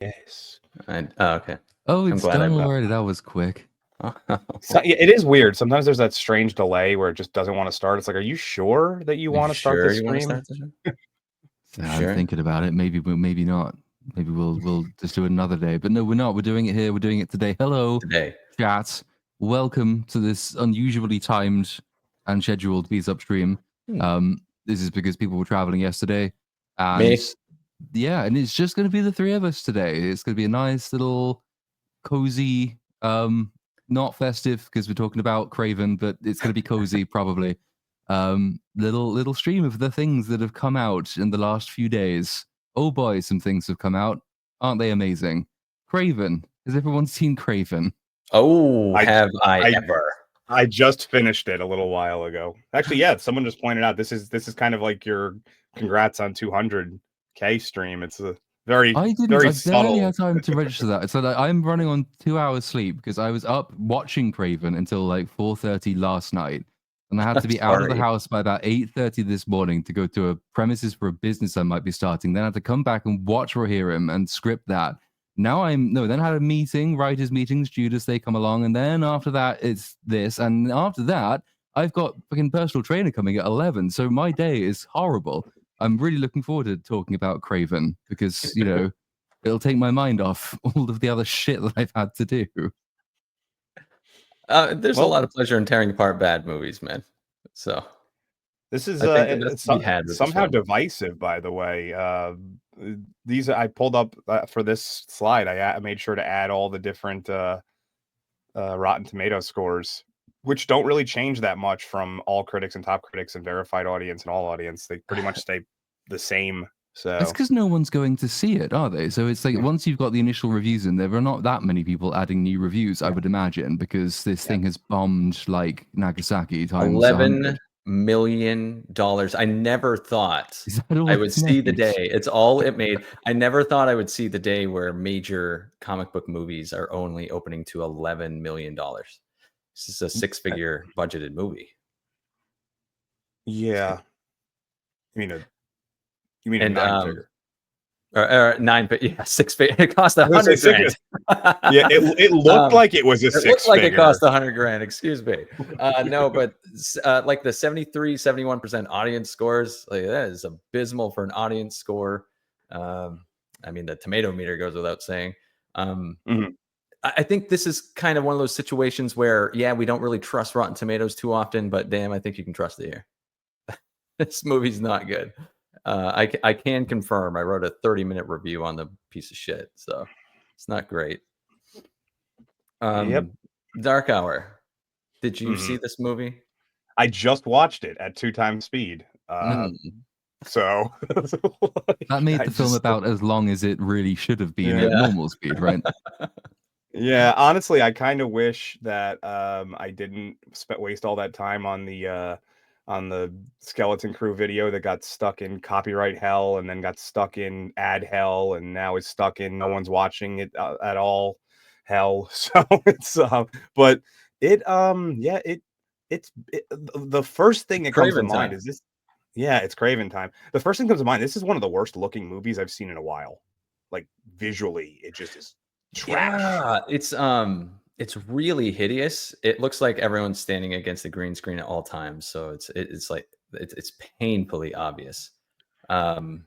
Yes. Okay. Oh, I'm it's glad done I- already. That was quick. So, yeah, it is weird. Sometimes there's that strange delay where it just doesn't want to start. It's like, are you sure that you want to start the stream? I'm thinking about it. Maybe not. Maybe we'll just do it another day. But no, we're not. We're doing it here. We're doing it today. Hello, chat. Welcome to this unusually timed and scheduled BSUP stream. This is because people were traveling yesterday, and yeah, and it's just going to be the three of us today. It's going to be a nice little cozy, not festive because we're talking about Kraven, but it's going to be cozy probably. Little stream of the things that have come out in the last few days. Oh boy, some things have come out. Aren't they amazing? Kraven. Has everyone seen Kraven? Oh, have I ever? I just finished it a little while ago. Actually, yeah, someone just pointed out this is kind of like your congrats on 200K stream. It's a very I barely had time to register that. So I'm running on 2 hours sleep because I was up watching Kraven until like 4:30 last night. And I had to be out of the house by about 8:30 this morning to go to a premises for a business I might be starting. Then I had to come back and watch Rohirrim and script that. Now then I had a meeting, writers' meetings, due as they come along. And then after that, it's this. And after that, I've got fucking personal trainer coming at 11. So my day is horrible. I'm really looking forward to talking about Kraven because, you know, it'll take my mind off all of the other shit that I've had to do. There's a lot of pleasure in tearing apart bad movies, man. So this is somehow divisive, by the way. These I pulled up for this slide. I made sure to add all the different Rotten Tomato scores, which don't really change that much from all critics and top critics and verified audience and all audience. They pretty much stay the same. So it's because no one's going to see it, are they? So it's like once you've got the initial reviews in, there are not that many people adding new reviews, I would imagine, because this thing has bombed like Nagasaki times 11 million dollars. I never thought I would see the day. It's all it made. I never thought I would see the day where major comic book movies are only opening to $11 million. This is a six-figure budgeted movie. Yeah. You mean a nine-figure? Or nine, but yeah, six figure. It cost $100,000. Yeah, it looked like it was a six-figure. It looked like it cost $100,000. Excuse me. No, but like the 71% audience scores, like that is abysmal for an audience score. I mean, the tomato meter goes without saying. I think this is kind of one of those situations where, yeah, we don't really trust Rotten Tomatoes too often, but damn, I think you can trust it here. This movie's not good. I can confirm I wrote a 30-minute review on the piece of shit, so it's not great. Dark Hour. Did you see this movie? I just watched it at 2 times speed. So that made the film about as long as it really should have been at normal speed, right? Yeah, honestly, I kind of wish that I didn't waste all that time on the Skeleton Crew video that got stuck in copyright hell and then got stuck in ad hell and now is stuck in no one's watching it at all hell. So it's but it it's the first thing that comes to mind is this. Yeah, it's Kraven time. The first thing that comes to mind, this is one of the worst looking movies I've seen in a while. Like visually, it just is trash. Yeah, it's really hideous. It looks like everyone's standing against the green screen at all times. So it's painfully obvious. And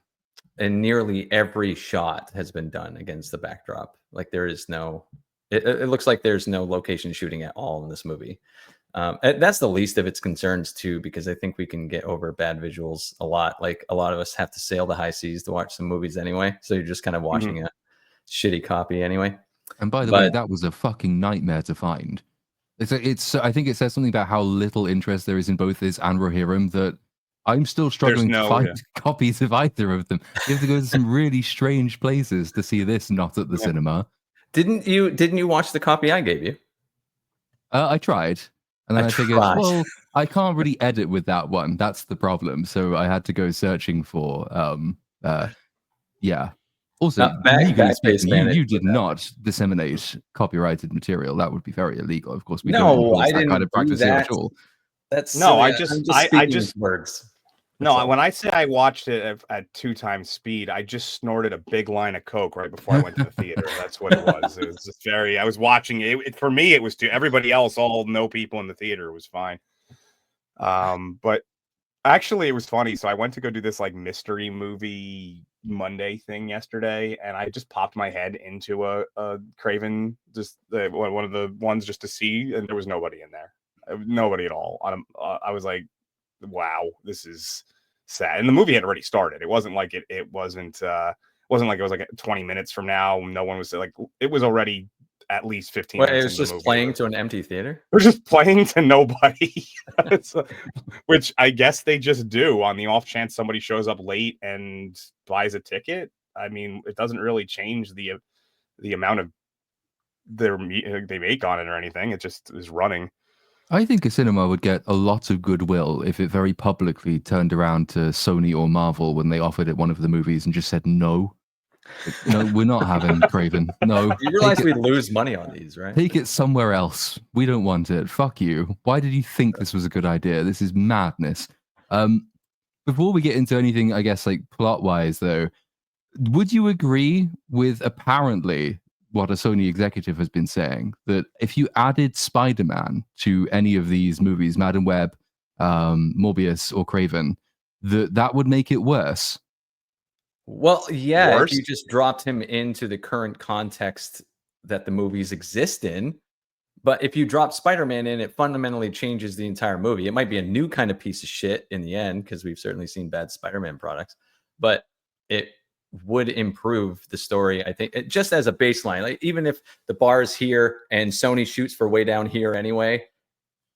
nearly every shot has been done against the backdrop. Like there is no, it looks like there's no location shooting at all in this movie. That's the least of its concerns too, because I think we can get over bad visuals a lot. Like a lot of us have to sail the high seas to watch some movies anyway. So you're just kind of watching a shitty copy anyway. And by the way, that was a fucking nightmare to find. It's I think it says something about how little interest there is in both this and Rohirrim that I'm still struggling to find copies of either of them. You have to go to some really strange places to see this not at the cinema. Didn't you watch the copy I gave you? I tried. And then I figured, well, I can't really edit with that one. That's the problem. So I had to go searching for Also, you did not disseminate copyrighted material. That would be very illegal. Of course, we don't endorse that kind of practice here at all. That's I just words. No, when I say I watched it at 2 times speed, I just snorted a big line of Coke right before I went to the theater. That's what it was. It was just I was watching it. For me, it was too. Everybody else, all no people in the theater, was fine. But actually, it was funny. So I went to go do this like mystery movie Monday thing yesterday, and I just popped my head into a Kraven, just one of the ones just to see, and there was nobody in there. Nobody at all. I was like, wow, this is sad. And the movie had already started. It wasn't like it wasn't like it was like 20 minutes from now. No one was like, it was already at least 15 minutes. It was just playing to an empty theater? We're just playing to nobody. Which I guess they just do on the off chance somebody shows up late and buys a ticket. I mean, it doesn't really change the amount of they make on it or anything. It just is running. I think a cinema would get a lot of goodwill if it very publicly turned around to Sony or Marvel when they offered it one of the movies and just said no. No, we're not having Kraven. No. You realize we'd lose money on these, right? Take it somewhere else. We don't want it. Fuck you. Why did you think this was a good idea? This is madness. Before we get into anything, I guess, like plot-wise, though, would you agree with apparently what a Sony executive has been saying, that if you added Spider-Man to any of these movies, Madam Web, Morbius, or Kraven, that would make it worse? Well, yeah, if you just dropped him into the current context that the movies exist in. But if you drop Spider-Man in, it fundamentally changes the entire movie. It might be a new kind of piece of shit in the end, because we've certainly seen bad Spider-Man products, but it would improve the story, I think, just as a baseline. Like, even if the bar is here and Sony shoots for way down here anyway,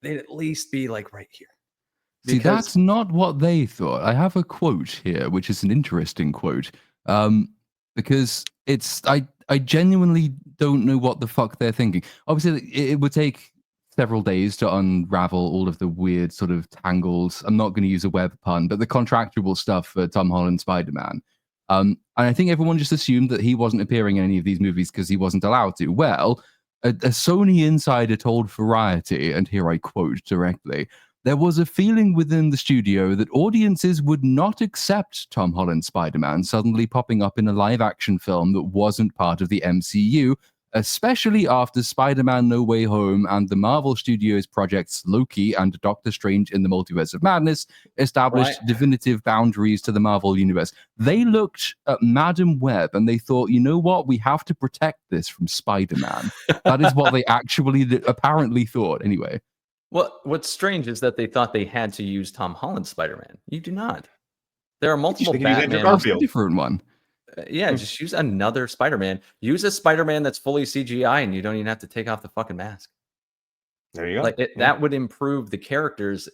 they'd at least be like right here. See, that's not what they thought. I have a quote here, which is an interesting quote, because I genuinely don't know what the fuck they're thinking. Obviously, it would take several days to unravel all of the weird sort of tangles. I'm not going to use a web pun, but the contractual stuff for Tom Holland Spider-Man. And I think everyone just assumed that he wasn't appearing in any of these movies because he wasn't allowed to. Well, a Sony insider told Variety, and here I quote directly, "There was a feeling within the studio that audiences would not accept Tom Holland Spider-Man suddenly popping up in a live-action film that wasn't part of the MCU, especially after Spider-Man No Way Home and the Marvel Studios projects Loki and Doctor Strange in the Multiverse of Madness established definitive boundaries to the Marvel Universe." They looked at Madam Web and they thought, you know what, we have to protect this from Spider-Man. That is what they actually apparently thought, anyway. Well, what's strange is that they thought they had to use Tom Holland Spider-Man. You do not. There are multiple Batman. A different one. Yeah, just use another Spider-Man. Use a Spider-Man that's fully CGI, and you don't even have to take off the fucking mask. There you go. Like that would improve the characters.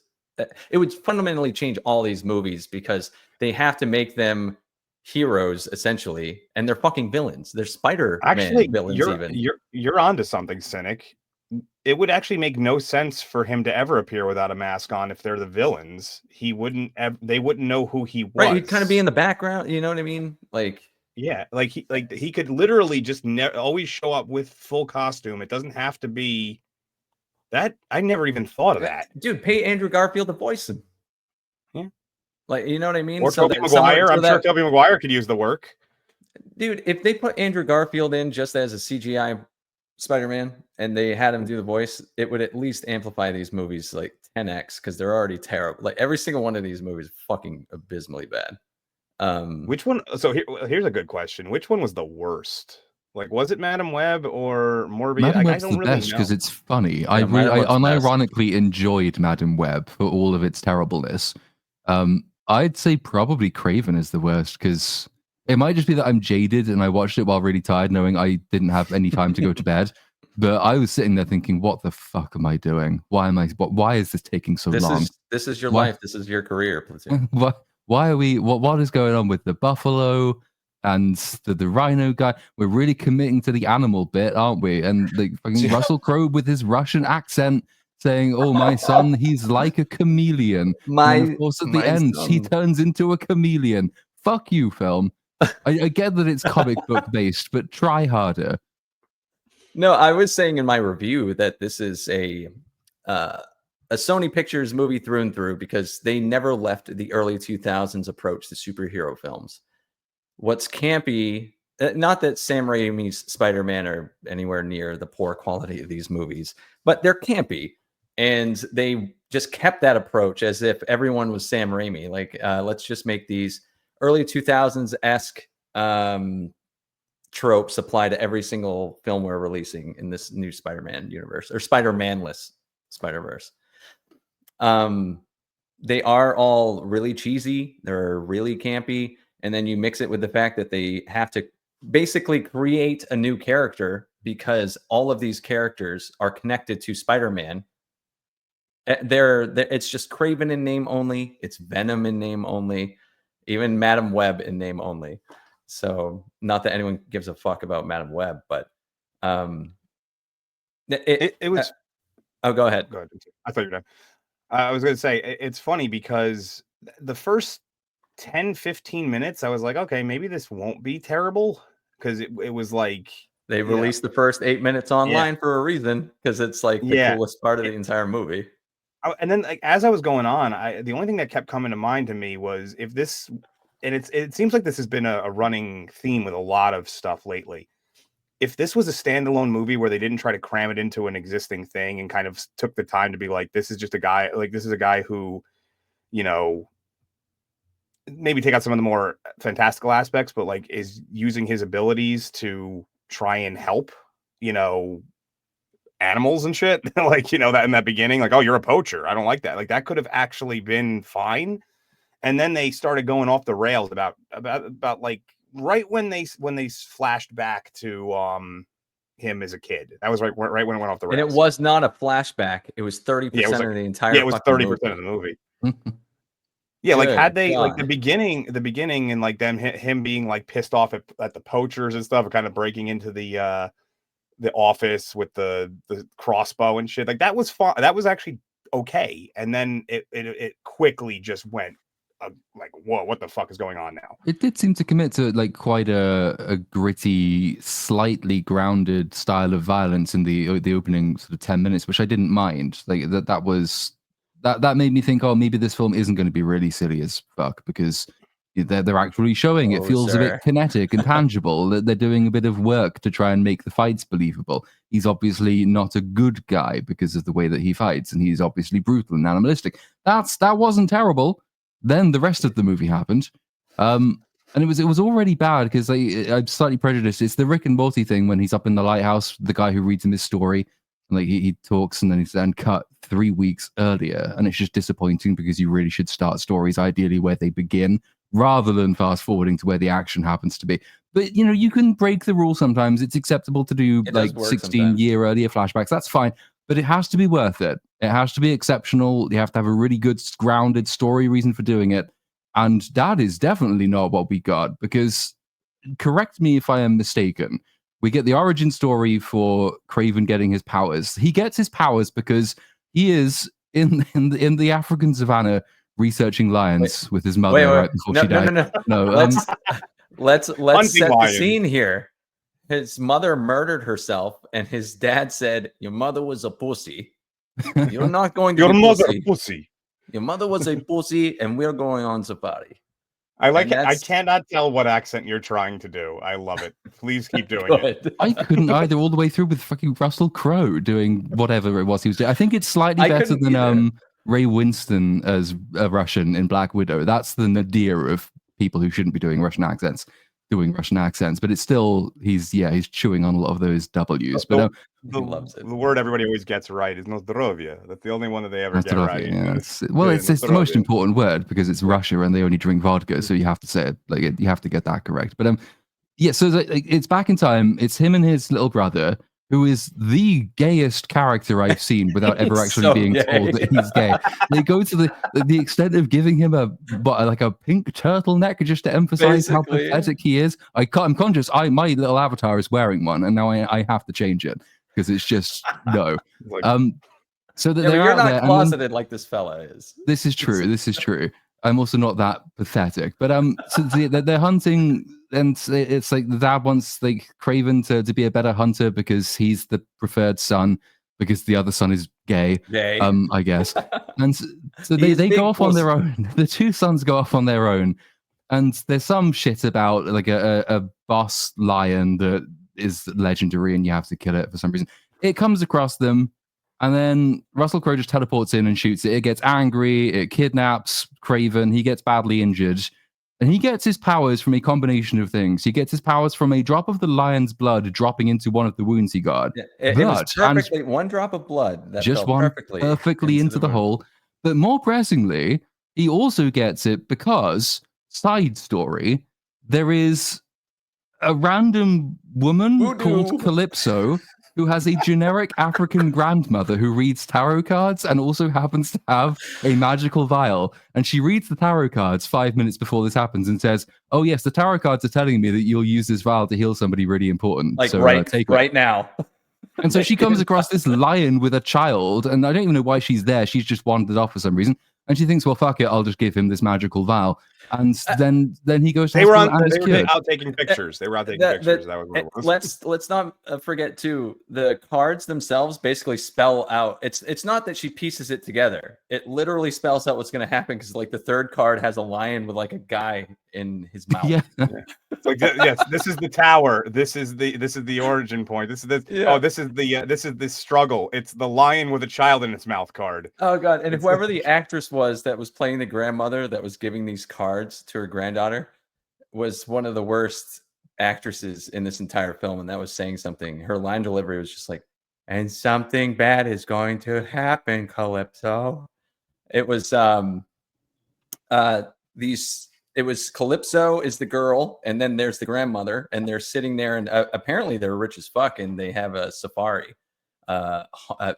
It would fundamentally change all these movies because they have to make them heroes essentially, and they're fucking villains. They're Spider-Man villains. You're onto something, Cynic. It would actually make no sense for him to ever appear without a mask on if they're the villains. They wouldn't know who he was. Right, he'd kind of be in the background, you know what I mean? Like, yeah, like he could literally just always show up with full costume. It doesn't have to be that. I never even thought of that. Dude, pay Andrew Garfield to voice him. Yeah. Like, you know what I mean? Or Tobey Maguire. I'm sure Tobey Maguire could use the work. Dude, if they put Andrew Garfield in just as a CGI Spider-Man and they had him do the voice, it would at least amplify these movies like 10x, because they're already terrible. Like, every single one of these movies is fucking abysmally bad. Which one? So here's a good question. Which one was the worst? Like, was it Madam Web or Morbius? Madam Web's the best because it's funny. Yeah, I unironically enjoyed Madam Web for all of its terribleness. I'd say probably Kraven is the worst, because it might just be that I'm jaded and I watched it while really tired, knowing I didn't have any time to go to bed. But I was sitting there thinking, what the fuck am I doing? Why is this taking so long? This is your life. This is your career, Platoon. Why are we, what is going on with the buffalo and the rhino guy? We're really committing to the animal bit, aren't we? And the fucking Russell Crowe with his Russian accent saying, "Oh, my son, he's like a chameleon." And of course, at the end, he turns into a chameleon. Fuck you, film. I get that it's comic book based, but try harder. No, I was saying in my review that this is a a Sony Pictures movie through and through because they never left the early 2000s approach to superhero films. What's campy, not that Sam Raimi's Spider-Man are anywhere near the poor quality of these movies, but they're campy. And they just kept that approach as if everyone was Sam Raimi. Like, let's just make these early 2000s-esque tropes apply to every single film we're releasing in this new Spider-Man universe, or Spider-Man-less Spider-Verse. They are all really cheesy. They're really campy. And then you mix it with the fact that they have to basically create a new character because all of these characters are connected to Spider-Man. It's just Kraven in name only. It's Venom in name only. Even Madam Web in name only. So not that anyone gives a fuck about Madam Web, but it was. Oh, go ahead. Go ahead. I thought you were done. I was going to say, it's funny because the first 10, 15 minutes, I was like, okay, maybe this won't be terrible. Because it was like... They released the first 8 minutes online for a reason, because it's like the coolest part of the entire movie. And then like, as I was going on, the only thing that kept coming to mind to me was if this... And it seems like this has been a running theme with a lot of stuff lately. If this was a standalone movie where they didn't try to cram it into an existing thing and kind of took the time to be like, this is just a guy, like, this is a guy who, you know, maybe take out some of the more fantastical aspects, but like is using his abilities to try and help, you know, animals and shit. Like, you know, that in that beginning, like, oh, you're a poacher. I don't like that. Like, that could have actually been fine. And then they started going off the rails about like, right when they flashed back to him as a kid. That was right when it went off the rails. And it was not a flashback. It was 30% of the entire. Yeah, it was 30% of the movie. Yeah, like had they like the beginning and like him being like pissed off at the poachers and stuff, and kind of breaking into the office with the crossbow and shit. Like that was fun. That was actually okay. And then it quickly just went like, whoa, what the fuck is going on now? It did seem to commit to like quite a gritty, slightly grounded style of violence in the opening sort of 10 minutes, which I didn't mind. Like that made me think, oh, maybe this film isn't going to be really silly as fuck because they're actually showing it feels a bit kinetic and tangible. They're doing a bit of work to try and make the fights believable. He's obviously not a good guy because of the way that he fights, and he's obviously brutal and animalistic. That wasn't terrible. Then the rest of the movie happened, and it was already bad because I'm slightly prejudiced. It's the Rick and Morty thing when he's up in the lighthouse, the guy who reads him his story, and like he talks, and then he's then cut 3 weeks earlier, and it's just disappointing because you really should start stories ideally where they begin rather than fast forwarding to where the action happens to be. But you know, you can break the rule sometimes. It's acceptable to do like 16-year earlier flashbacks. That's fine. But it has to be worth it. It has to be exceptional. You have to have a really good, grounded story reason for doing it. And that is definitely not what we got, because, correct me if I am mistaken, we get the origin story for Kraven getting his powers. He gets his powers because he is in the African savannah researching lions with his mother right before she died. No. Let's set the scene here. His mother murdered herself, and his dad said, "Your mother was a pussy. You're not going to be mother pussy. Your mother was a pussy, and we're going on safari." I like it. I cannot tell what accent you're trying to do. I love it. Please keep doing it. I couldn't either, all the way through with fucking Russell Crowe doing whatever it was he was doing. I think it's slightly better than Ray Winston as a Russian in Black Widow. That's the nadir of people who shouldn't be doing Russian accents. But it's still he's chewing on a lot of those W's. But he loves it. The word everybody always gets right is "nozdrovia." That's the only one that they ever get right. Yeah. It's the most important word because it's Russia and they only drink vodka, so you have to say it like you have to get that correct. But so it's back in time. It's him and his little brother, who is the gayest character I've seen without ever actually being told that he's gay. They go to the extent of giving him a pink turtleneck just to emphasize how pathetic he is. I'm conscious. My little avatar is wearing one, and now I have to change it because it's just no. So that you're not closeted like this fella is. This is true. This is true. I'm also not that pathetic, but so they're hunting, and it's like the dad wants like Kraven to be a better hunter because he's the preferred son, because the other son is gay. I guess. And so they go off on their own. The two sons go off on their own, and there's some shit about like a boss lion that is legendary, and you have to kill it for some reason. It comes across them, and then Russell Crowe just teleports in and shoots it. It gets angry. It kidnaps Kraven. He gets badly injured. And he gets his powers from a combination of things. He gets his powers from a drop of the lion's blood dropping into one of the wounds he got. It was perfectly one drop of blood that just fell perfectly into the hole. But more pressingly, he also gets it because, side story, there is a random woman called Calypso who has a generic African grandmother who reads tarot cards and also happens to have a magical vial. And she reads the tarot cards 5 minutes before this happens and says, "Oh yes, the tarot cards are telling me that you'll use this vial to heal somebody really important. Like so, right now." And so she comes across this lion with a child, and I don't even know why she's there. She's just wandered off for some reason. And she thinks, well, fuck it, I'll just give him this magical vial. And then he goes to they were out taking pictures. They were out taking pictures. That was what it was. Let's not forget too, the cards themselves basically spell out. It's not that she pieces it together. It literally spells out what's going to happen, because like the third card has a lion with like a guy in his mouth. Yeah. Like, yes, this is the tower. This is the origin point. This is the struggle. It's the lion with a child in its mouth card. Oh god! And whoever the actress was that was playing the grandmother that was giving these cards to her granddaughter was one of the worst actresses in this entire film, and that was saying something. Her line delivery was just like, "And something bad is going to happen, Calypso." It was it was Calypso is the girl, and then there's the grandmother, and they're sitting there, and apparently they're rich as fuck, and they have a safari,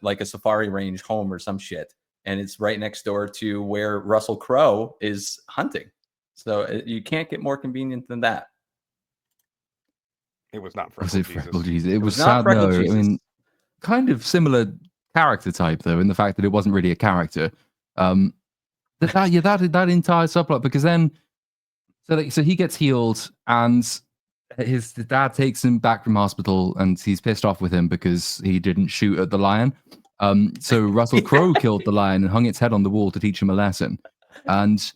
like a safari range home or some shit, and it's right next door to where Russell Crowe is hunting. So you can't get more convenient than that. It was not Freckle Jesus. It was sad, no. I mean, kind of similar character type though, in the fact that it wasn't really a character. That entire subplot, because then so he gets healed, and his dad takes him back from hospital, and he's pissed off with him because he didn't shoot at the lion. So Russell Crowe killed the lion and hung its head on the wall to teach him a lesson. And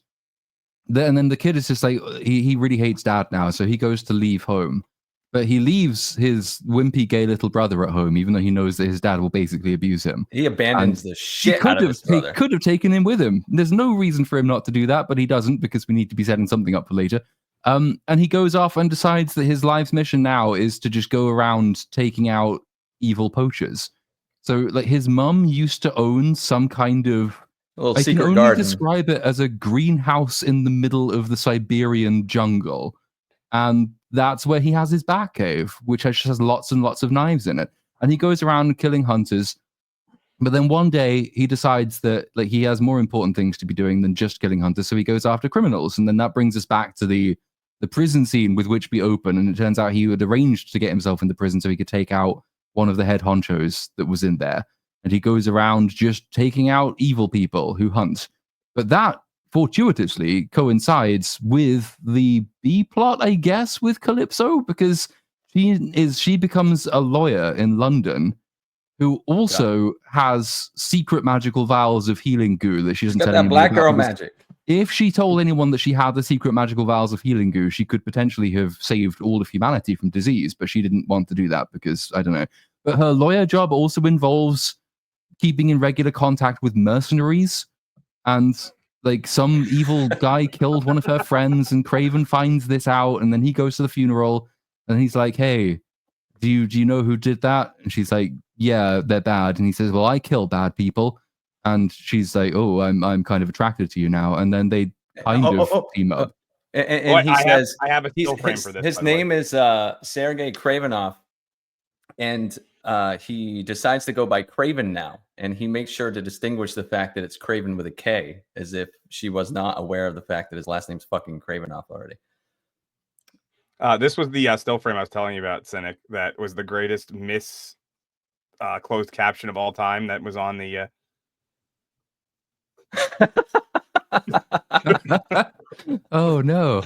then the kid is just like, he really hates dad now, so he goes to leave home. But he leaves his wimpy gay little brother at home, even though he knows that his dad will basically abuse him. He abandons the shit out of his brother. He could have taken him with him. There's no reason for him not to do that, but he doesn't, because we need to be setting something up for later. And he goes off and decides that his life's mission now is to just go around taking out evil poachers. So, like, his mum used to own some kind of... I can only describe it as a greenhouse in the middle of the Siberian jungle. And that's where he has his bat cave, which just has lots and lots of knives in it. And he goes around killing hunters. But then one day he decides that like he has more important things to be doing than just killing hunters. So he goes after criminals. And then that brings us back to the prison scene with which we open. And it turns out he had arranged to get himself into prison so he could take out one of the head honchos that was in there. And he goes around just taking out evil people who hunt. But that fortuitously coincides with the B plot, I guess, with Calypso, because she becomes a lawyer in London who also has secret magical vials of healing goo that she doesn't tell anyone. Black girl magic. If she told anyone that she had the secret magical vials of healing goo, she could potentially have saved all of humanity from disease, but she didn't want to do that because, I don't know. But her lawyer job also involves keeping in regular contact with mercenaries, and like some evil guy killed one of her friends, and Kraven finds this out, and then he goes to the funeral, and he's like, "Hey, do you know who did that?" And she's like, "Yeah, they're bad." And he says, "Well, I kill bad people." And she's like, "Oh, I'm kind of attracted to you now." And then they kind of team up. And he says, "I have a still frame for this." His name is Sergei Kravenov, and he decides to go by Kraven now, and he makes sure to distinguish the fact that it's Kraven with a K, as if she was not aware of the fact that his last name's fucking Kravenoff already. This was the still frame I was telling you about, Cynic. That was the greatest closed caption of all time. That was on the. Oh no!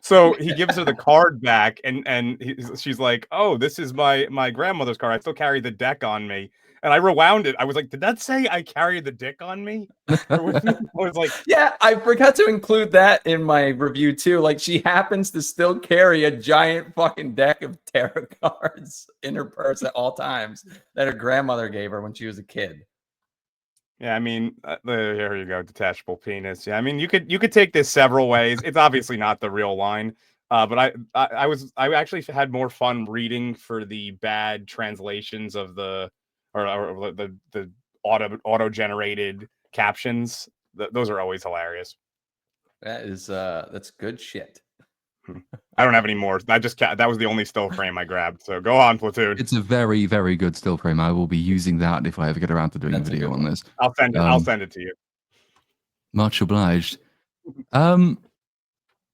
So he gives her the card back, and she's like, "Oh, this is my grandmother's card. I still carry the deck on me." And I rewound it. I was like, "Did that say I carry the dick on me?" Or I was like, "Yeah, I forgot to include that in my review too. Like, she happens to still carry a giant fucking deck of tarot cards in her purse at all times that her grandmother gave her when she was a kid." Yeah, I mean, there you go, detachable penis. Yeah, I mean, you could take this several ways. It's obviously not the real line, but I actually had more fun reading for the bad translations of the or the auto generated captions. Those are always hilarious. That is that's good shit. I don't have any more. That was the only still frame I grabbed. So go on, Platoon. It's a very, very good still frame. I will be using that if I ever get around to doing a video on this. I'll send it to you. Much obliged. I'm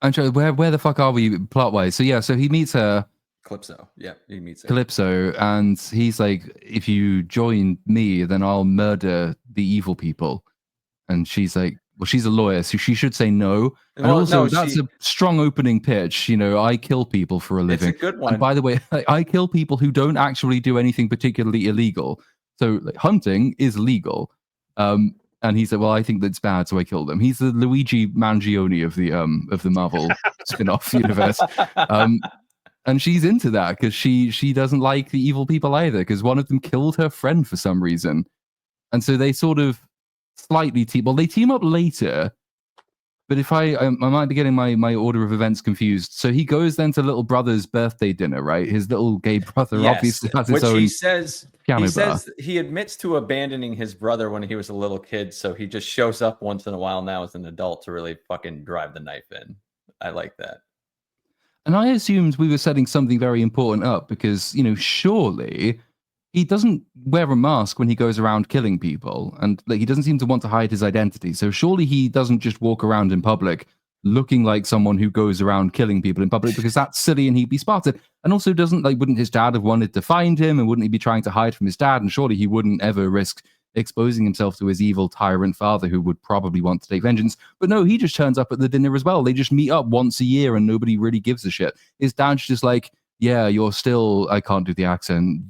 trying. Where the fuck are we plot wise? So yeah, so he meets her. Calypso. Yeah, he meets her. Calypso, and he's like, if you join me, then I'll murder the evil people. And she's like, well, she's a lawyer, so she should say no. And well, also, no, that's a strong opening pitch. You know, I kill people for a living. It's a good one. And by the way, I kill people who don't actually do anything particularly illegal. So like, hunting is legal. And he said, well, I think that's bad, so I kill them. He's the Luigi Mangione of the Marvel spin-off universe. And she's into that because she doesn't like the evil people either, because one of them killed her friend for some reason. And so they sort of slightly they team up later, but if I might be getting my order of events confused. So he goes then to little brother's birthday dinner, right? His little gay brother obviously has his own piano bar. He admits to abandoning his brother when he was a little kid, so he just shows up once in a while now as an adult to really fucking drive the knife in. I like that. And I assumed we were setting something very important up because, you know, surely he doesn't wear a mask when he goes around killing people, and like he doesn't seem to want to hide his identity. So surely he doesn't just walk around in public looking like someone who goes around killing people in public, because that's silly and he'd be spotted. And also wouldn't his dad have wanted to find him, and wouldn't he be trying to hide from his dad? And surely he wouldn't ever risk exposing himself to his evil tyrant father who would probably want to take vengeance. But no, he just turns up at the dinner as well. They just meet up once a year and nobody really gives a shit. His dad's just like, yeah, you're still, I can't do the accent.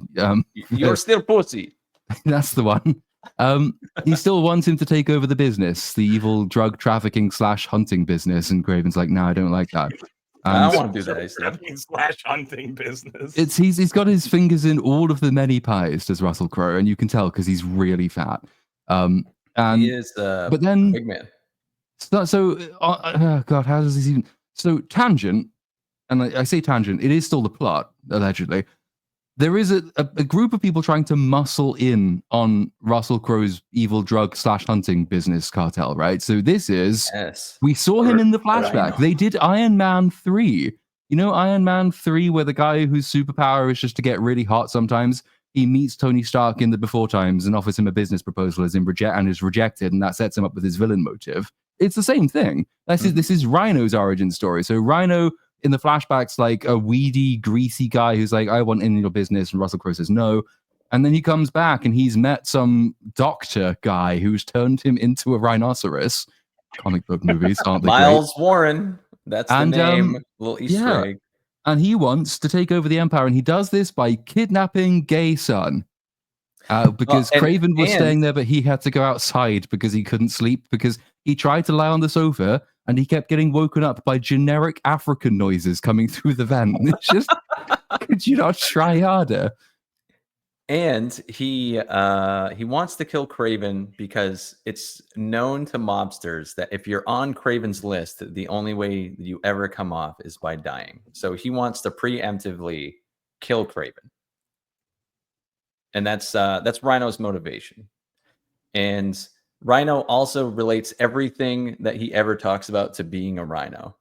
You're still pussy. That's the one. He still wants him to take over the business, the evil drug trafficking / hunting business. And Kraven's like, no, I don't like that. I don't want to do that. / hunting business. He's got his fingers in all of the many pies, does Russell Crowe, and you can tell because he's really fat. And he is, but then big man. God, how does this even? So tangent, and I say tangent, it is still the plot allegedly. There is a group of people trying to muscle in on Russell Crowe's evil drug / hunting business cartel, right? So this is, we saw him in the flashback. They did Iron Man 3. You know Iron Man 3, where the guy whose superpower is just to get really hot sometimes, he meets Tony Stark in the before times and offers him a business proposal and is rejected, and that sets him up with his villain motive. It's the same thing. This is Rhino's origin story. So Rhino in the flashbacks, like a weedy, greasy guy who's like, I want in your business, and Russell Crowe says no. And then he comes back and he's met some doctor guy who's turned him into a rhinoceros. Comic book movies, aren't they? Miles Warren. That's the name. Little Easter egg. And he wants to take over the empire, and he does this by kidnapping gay son. Because Kraven was staying there, but he had to go outside because he couldn't sleep, because he tried to lie on the sofa and he kept getting woken up by generic African noises coming through the vent. It's just, could you not try harder? And he wants to kill Kraven because it's known to mobsters that if you're on Kraven's list, the only way you ever come off is by dying. So he wants to preemptively kill Kraven. And that's Rhino's motivation. And Rhino also relates everything that he ever talks about to being a rhino.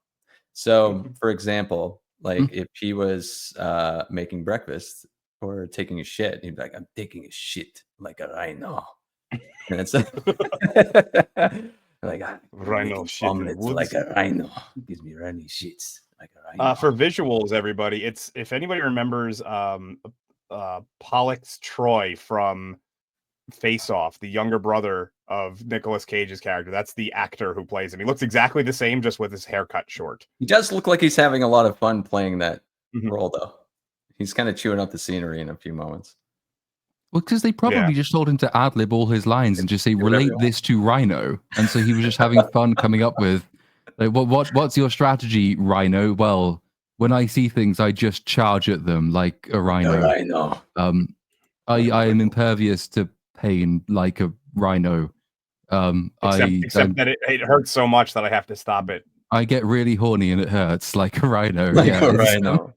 So, for example, like if he was making breakfast or taking a shit, he'd be like, I'm taking a shit like a rhino. And it's like rhino shit like a rhino. Gives me runny shits like a rhino. For visuals, everybody, it's, if anybody remembers Pollux Troy from Face Off, the younger brother of Nicolas Cage's character. That's the actor who plays him. He looks exactly the same, just with his hair cut short. He does look like he's having a lot of fun playing that role, though. He's kind of chewing up the scenery in a few moments. Well, because they probably just told him to ad-lib all his lines and just say, relate this to Rhino. And so he was just having fun coming up with, like, what's your strategy, Rhino? Well, when I see things, I just charge at them like a rhino. I am impervious to pain like a rhino. Except that it hurts so much that I have to stop it. I get really horny and it hurts like a rhino. Like a rhino.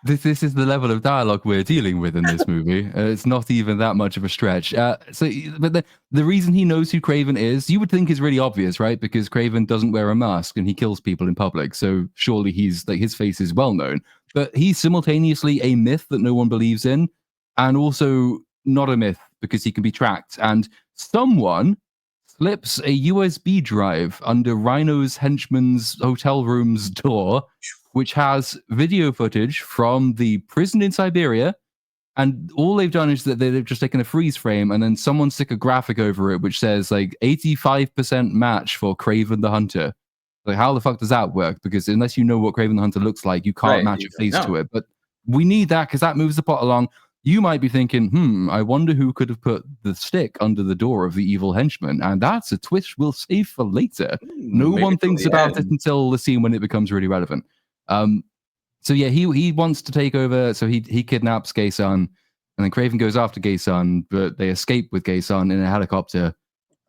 This is the level of dialogue we're dealing with in this movie. It's not even that much of a stretch. But the reason he knows who Kraven is, you would think is really obvious, right? Because Kraven doesn't wear a mask and he kills people in public. So surely he's like, his face is well known. But he's simultaneously a myth that no one believes in, and also not a myth because he can be tracked. And someone slips a USB drive under Rhino's henchman's hotel room's door, which has video footage from the prison in Siberia. And all they've done is that they've just taken a freeze frame and then someone stick a graphic over it, which says like 85% match for Kraven the Hunter. Like, how the fuck does that work? Because unless you know what Kraven the Hunter looks like, you can't match a face to it. But we need that because that moves the plot along. You might be thinking, I wonder who could have put the stick under the door of the evil henchman. And that's a twist we'll save for later. No one thinks about it until the scene when it becomes really relevant. So yeah, he wants to take over. So he kidnaps Gay-san, and then Kraven goes after Gay-san, but they escape with Gay-san in a helicopter.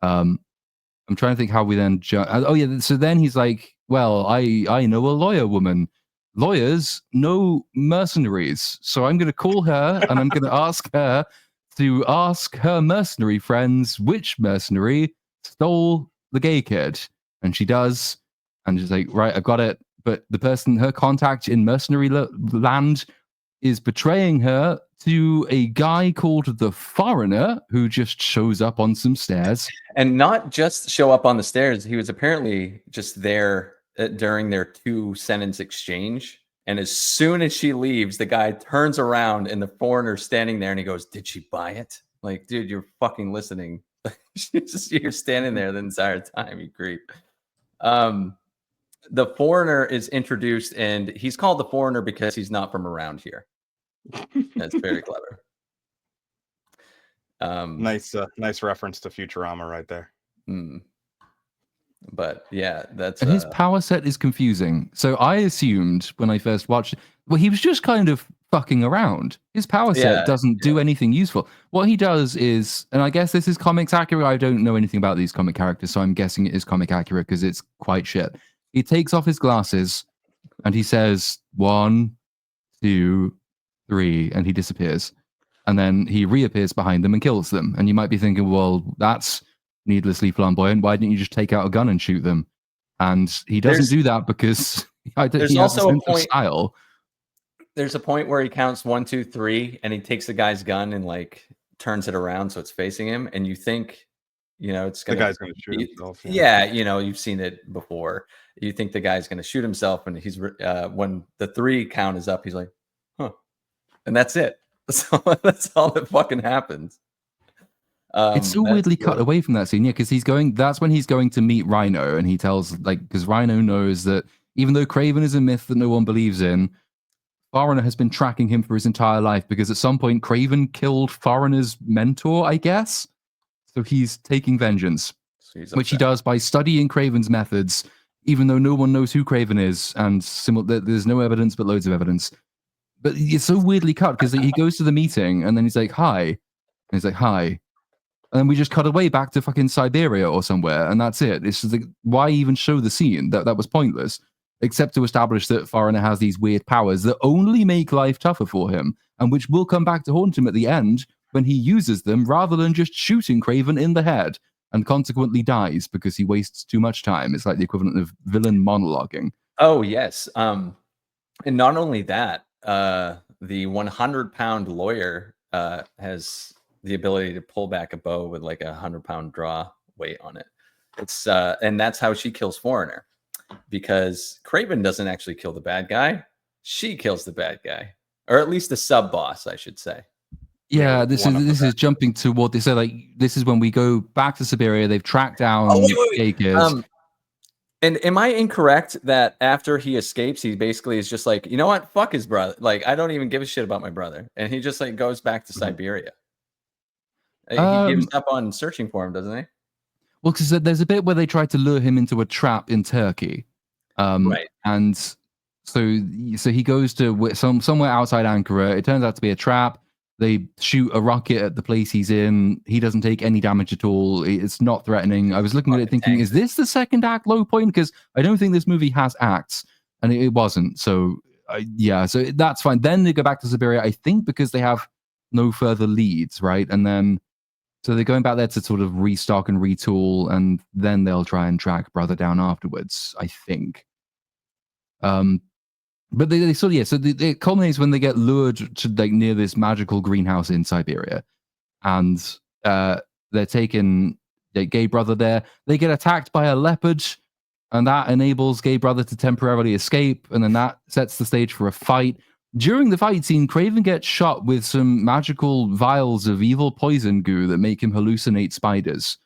I'm trying to think how we then jump. Oh yeah, so then he's like, well, I know a lawyer woman. Lawyers know mercenaries, so I'm going to call her and I'm going to ask her to ask her mercenary friends which mercenary stole the gay kid, and she does, and she's like, right, I got it. But the person, her contact in mercenary land, is betraying her to a guy called the Foreigner, who just shows up on some stairs. And not just show up on the stairs. He was apparently just there during their 2-sentence exchange. And as soon as she leaves, the guy turns around and the Foreigner's standing there and he goes, did she buy it? Like, dude, you're fucking listening. You're standing there the entire time, you creep. The Foreigner is introduced, and he's called the Foreigner because he's not from around here. That's very clever. Nice reference to Futurama right there. But yeah, that's and his power set is confusing. So I assumed when I first watched it, well, he was just kind of fucking around. His power set doesn't do anything useful. What he does is, and I guess this is comics accurate. I don't know anything about these comic characters, so I'm guessing it is comic accurate because it's quite shit. He takes off his glasses and he says 1, 2, 3, and he disappears. And then he reappears behind them and kills them. And you might be thinking, well, that's needlessly flamboyant. Why didn't you just take out a gun and shoot them? And he doesn't do that because there's he also has a point. Style. There's a point where he counts 1, 2, 3, and he takes the guy's gun and like turns it around so it's facing him. And you think, it's gonna, the guy's going to shoot himself. Yeah, you've seen it before. You think the guy's going to shoot himself, and he's when the 3 count is up, he's like, huh, and that's it. So that's all that fucking happens. It's so weirdly cut away from that scene, because that's when he's going to meet Rhino, and he tells, because Rhino knows that even though Kraven is a myth that no one believes in, Foreigner has been tracking him for his entire life, because at some point Kraven killed Foreigner's mentor, I guess. So he's taking vengeance, which he does by studying Kraven's methods, even though no one knows who Kraven is, and there's no evidence but loads of evidence. But it's so weirdly cut, because he goes to the meeting, and then he's like, hi. And he's like, hi. And then we just cut away back to fucking Siberia or somewhere, and that's it. It's just like, why even show the scene? That was pointless, except to establish that Foreigner has these weird powers that only make life tougher for him, and which will come back to haunt him at the end when he uses them rather than just shooting Kraven in the head, and consequently dies because he wastes too much time. It's like the equivalent of villain monologuing. Oh, yes. And not only that, the 100-pound lawyer has the ability to pull back a bow with like a 100-pound draw weight on it. It's and that's how she kills Foreigner, because Kraven doesn't actually kill the bad guy. She kills the bad guy, or at least the sub boss, I should say. Yeah, this is jumping to what they say. Like, this is when we go back to Siberia. They've tracked down gay kids. And am I incorrect that after he escapes, he basically is just like, you know what, fuck his brother. Like, I don't even give a shit about my brother, and he just like goes back to Siberia. He gives up on searching for him, doesn't he? Well, because there's a bit where they try to lure him into a trap in Turkey, right? And so he goes to somewhere outside Ankara. It turns out to be a trap. They shoot a rocket at the place he's in. He doesn't take any damage at all. It's not threatening. I was looking at it thinking, is this the second act low point? Because I don't think this movie has acts, and it wasn't. So yeah, so that's fine. Then they go back to Siberia, I think, because they have no further leads, right? And then so they're going back there to sort of restock and retool, and then they'll try and track brother down afterwards, I think. But they sort of, yeah, so it culminates when they get lured to like near this magical greenhouse in Siberia, and they're taking their gay brother there. They get attacked by a leopard, and that enables gay brother to temporarily escape, and then that sets the stage for a fight. During the fight scene, Kraven gets shot with some magical vials of evil poison goo that make him hallucinate spiders.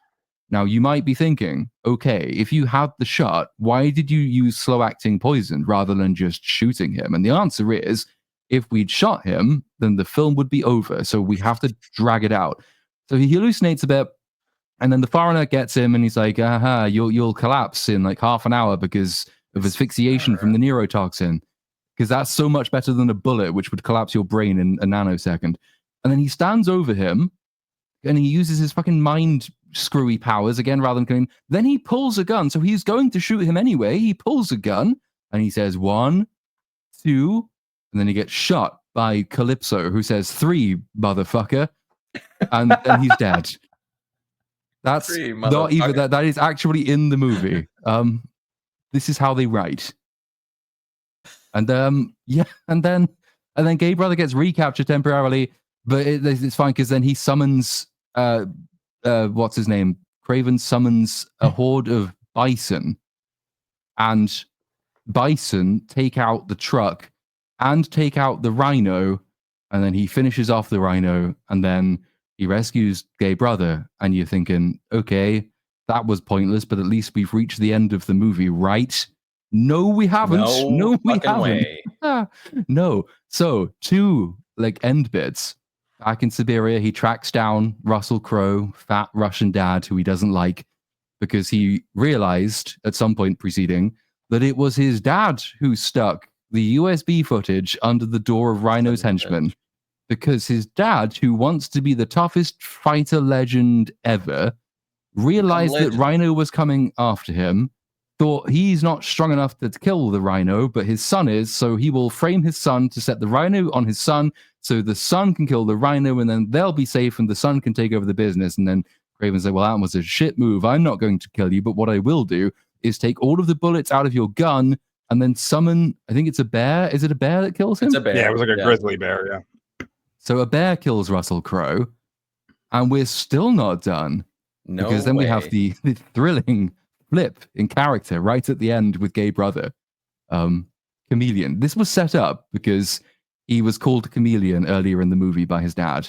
Now, you might be thinking, okay, if you had the shot, why did you use slow-acting poison rather than just shooting him? And the answer is, if we'd shot him, then the film would be over, so we have to drag it out. So he hallucinates a bit, and then the foreigner gets him, and he's like, aha, you'll collapse in like half an hour because of asphyxiation from the neurotoxin. Because that's so much better than a bullet, which would collapse your brain in a nanosecond. And then he stands over him, and he uses his fucking mind screwy powers again rather than killing him. Then he pulls a gun, so he's going to shoot him anyway. He pulls a gun, and he says 1, 2, and then he gets shot by Calypso, who says 3, motherfucker, and then he's dead. That's not even that is actually in the movie. This is how they write. And yeah, and then gay brother gets recaptured temporarily, but it's fine because then he summons what's his name? Kraven summons a horde of bison, and bison take out the truck and take out the rhino, and then he finishes off the rhino, and then he rescues gay brother, and you're thinking, okay, that was pointless, but at least we've reached the end of the movie, right? No, we haven't. No, we haven't. No. So 2 like end bits. Back in Siberia, he tracks down Russell Crowe, fat Russian dad who he doesn't like, because he realized at some point preceding that it was his dad who stuck the USB footage under the door of Rhino's henchman, because his dad, who wants to be the toughest fighter legend ever, realized that Rhino was coming after him, thought he's not strong enough to kill the rhino, but his son is, so he will frame his son to set the rhino on his son, so the son can kill the rhino, and then they'll be safe, and the son can take over the business. And then Kraven said, well, that was a shit move. I'm not going to kill you, but what I will do is take all of the bullets out of your gun, and then summon, I think it's a bear. Is it a bear that kills him? It's a bear. Yeah, it was like a grizzly bear, yeah. So a bear kills Russell Crowe, and we're still not done. No because then we have the thrilling flip in character right at the end with gay brother, Chameleon. This was set up because he was called Chameleon earlier in the movie by his dad,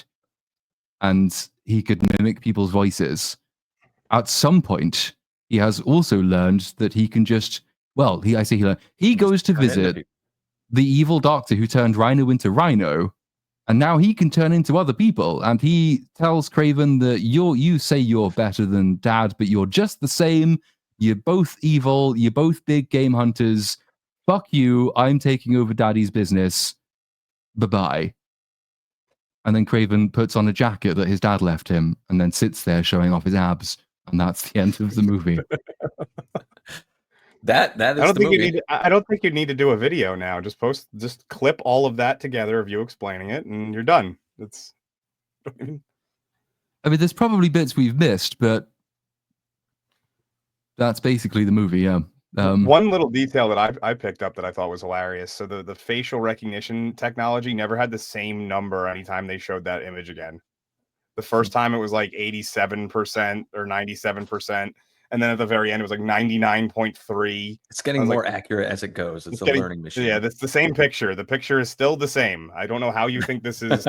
and he could mimic people's voices. At some point, he has also learned that he can just, well, he goes to visit the evil doctor who turned Rhino into Rhino, and now he can turn into other people. And he tells Kraven that you say you're better than dad, but you're just the same. You're both evil. You're both big game hunters. Fuck you. I'm taking over daddy's business. Bye-bye. And then Kraven puts on a jacket that his dad left him and then sits there showing off his abs. And that's the end of the movie. That is the movie. I don't think you need to do a video now. Just clip all of that together of you explaining it, and you're done. I mean, there's probably bits we've missed, but that's basically the movie. Yeah. One little detail that I picked up that I thought was hilarious. So the facial recognition technology never had the same number anytime they showed that image again. The first time it was like 87% or 97%. And then at the very end, it was like 99.3. It's getting more accurate as it goes. It's a learning machine. Yeah, that's the same picture. The picture is still the same. I don't know how you think this is.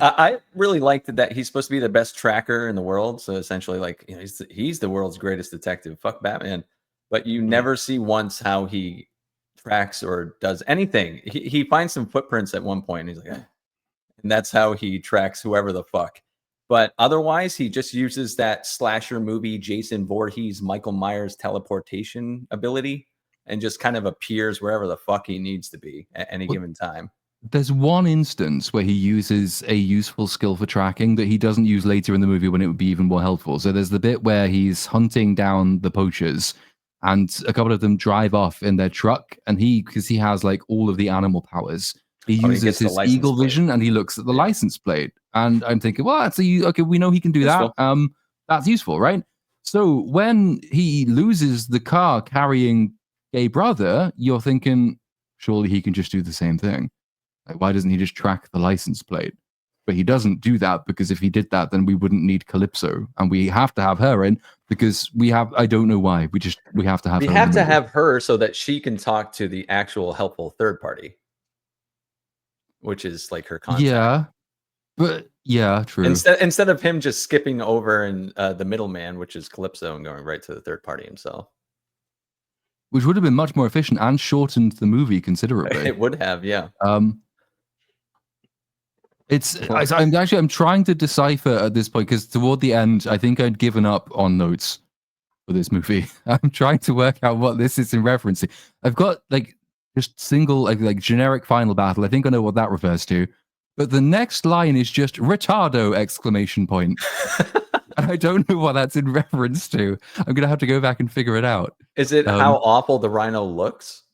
I really liked that he's supposed to be the best tracker in the world. So essentially, like, you know, he's the world's greatest detective. Fuck Batman. But you never see once how he tracks or does anything. He finds some footprints at one point, and he's like, and that's how he tracks whoever the fuck. But otherwise, he just uses that slasher movie Jason Voorhees, Michael Myers teleportation ability, and just kind of appears wherever the fuck he needs to be at any given time. There's one instance where he uses a useful skill for tracking that he doesn't use later in the movie when it would be even more helpful. So there's the bit where he's hunting down the poachers and a couple of them drive off in their truck, and because he has like all of the animal powers, he uses his eagle vision and he looks at the license plate. And I'm thinking, well, that's okay, we know he can do that. That's useful, right? So when he loses the car carrying a brother, you're thinking, surely he can just do the same thing. Like, why doesn't he just track the license plate? But he doesn't do that, because if he did that, then we wouldn't need Calypso, and we have to have her in because I don't know why. We have to have her. We have to have her so that she can talk to the actual helpful third party, which is like her contact. Yeah, but yeah, true. Instead of him just skipping over and the middleman, which is Calypso, and going right to the third party himself. Which would have been much more efficient and shortened the movie considerably. It would have, yeah. I'm trying to decipher at this point, because toward the end, I think I'd given up on notes for this movie. I'm trying to work out what this is in reference to. I've got like just single like generic final battle. I think I know what that refers to. But the next line is just retardo exclamation point. And I don't know what that's in reference to. I'm gonna have to go back and figure it out. Is it how awful the rhino looks?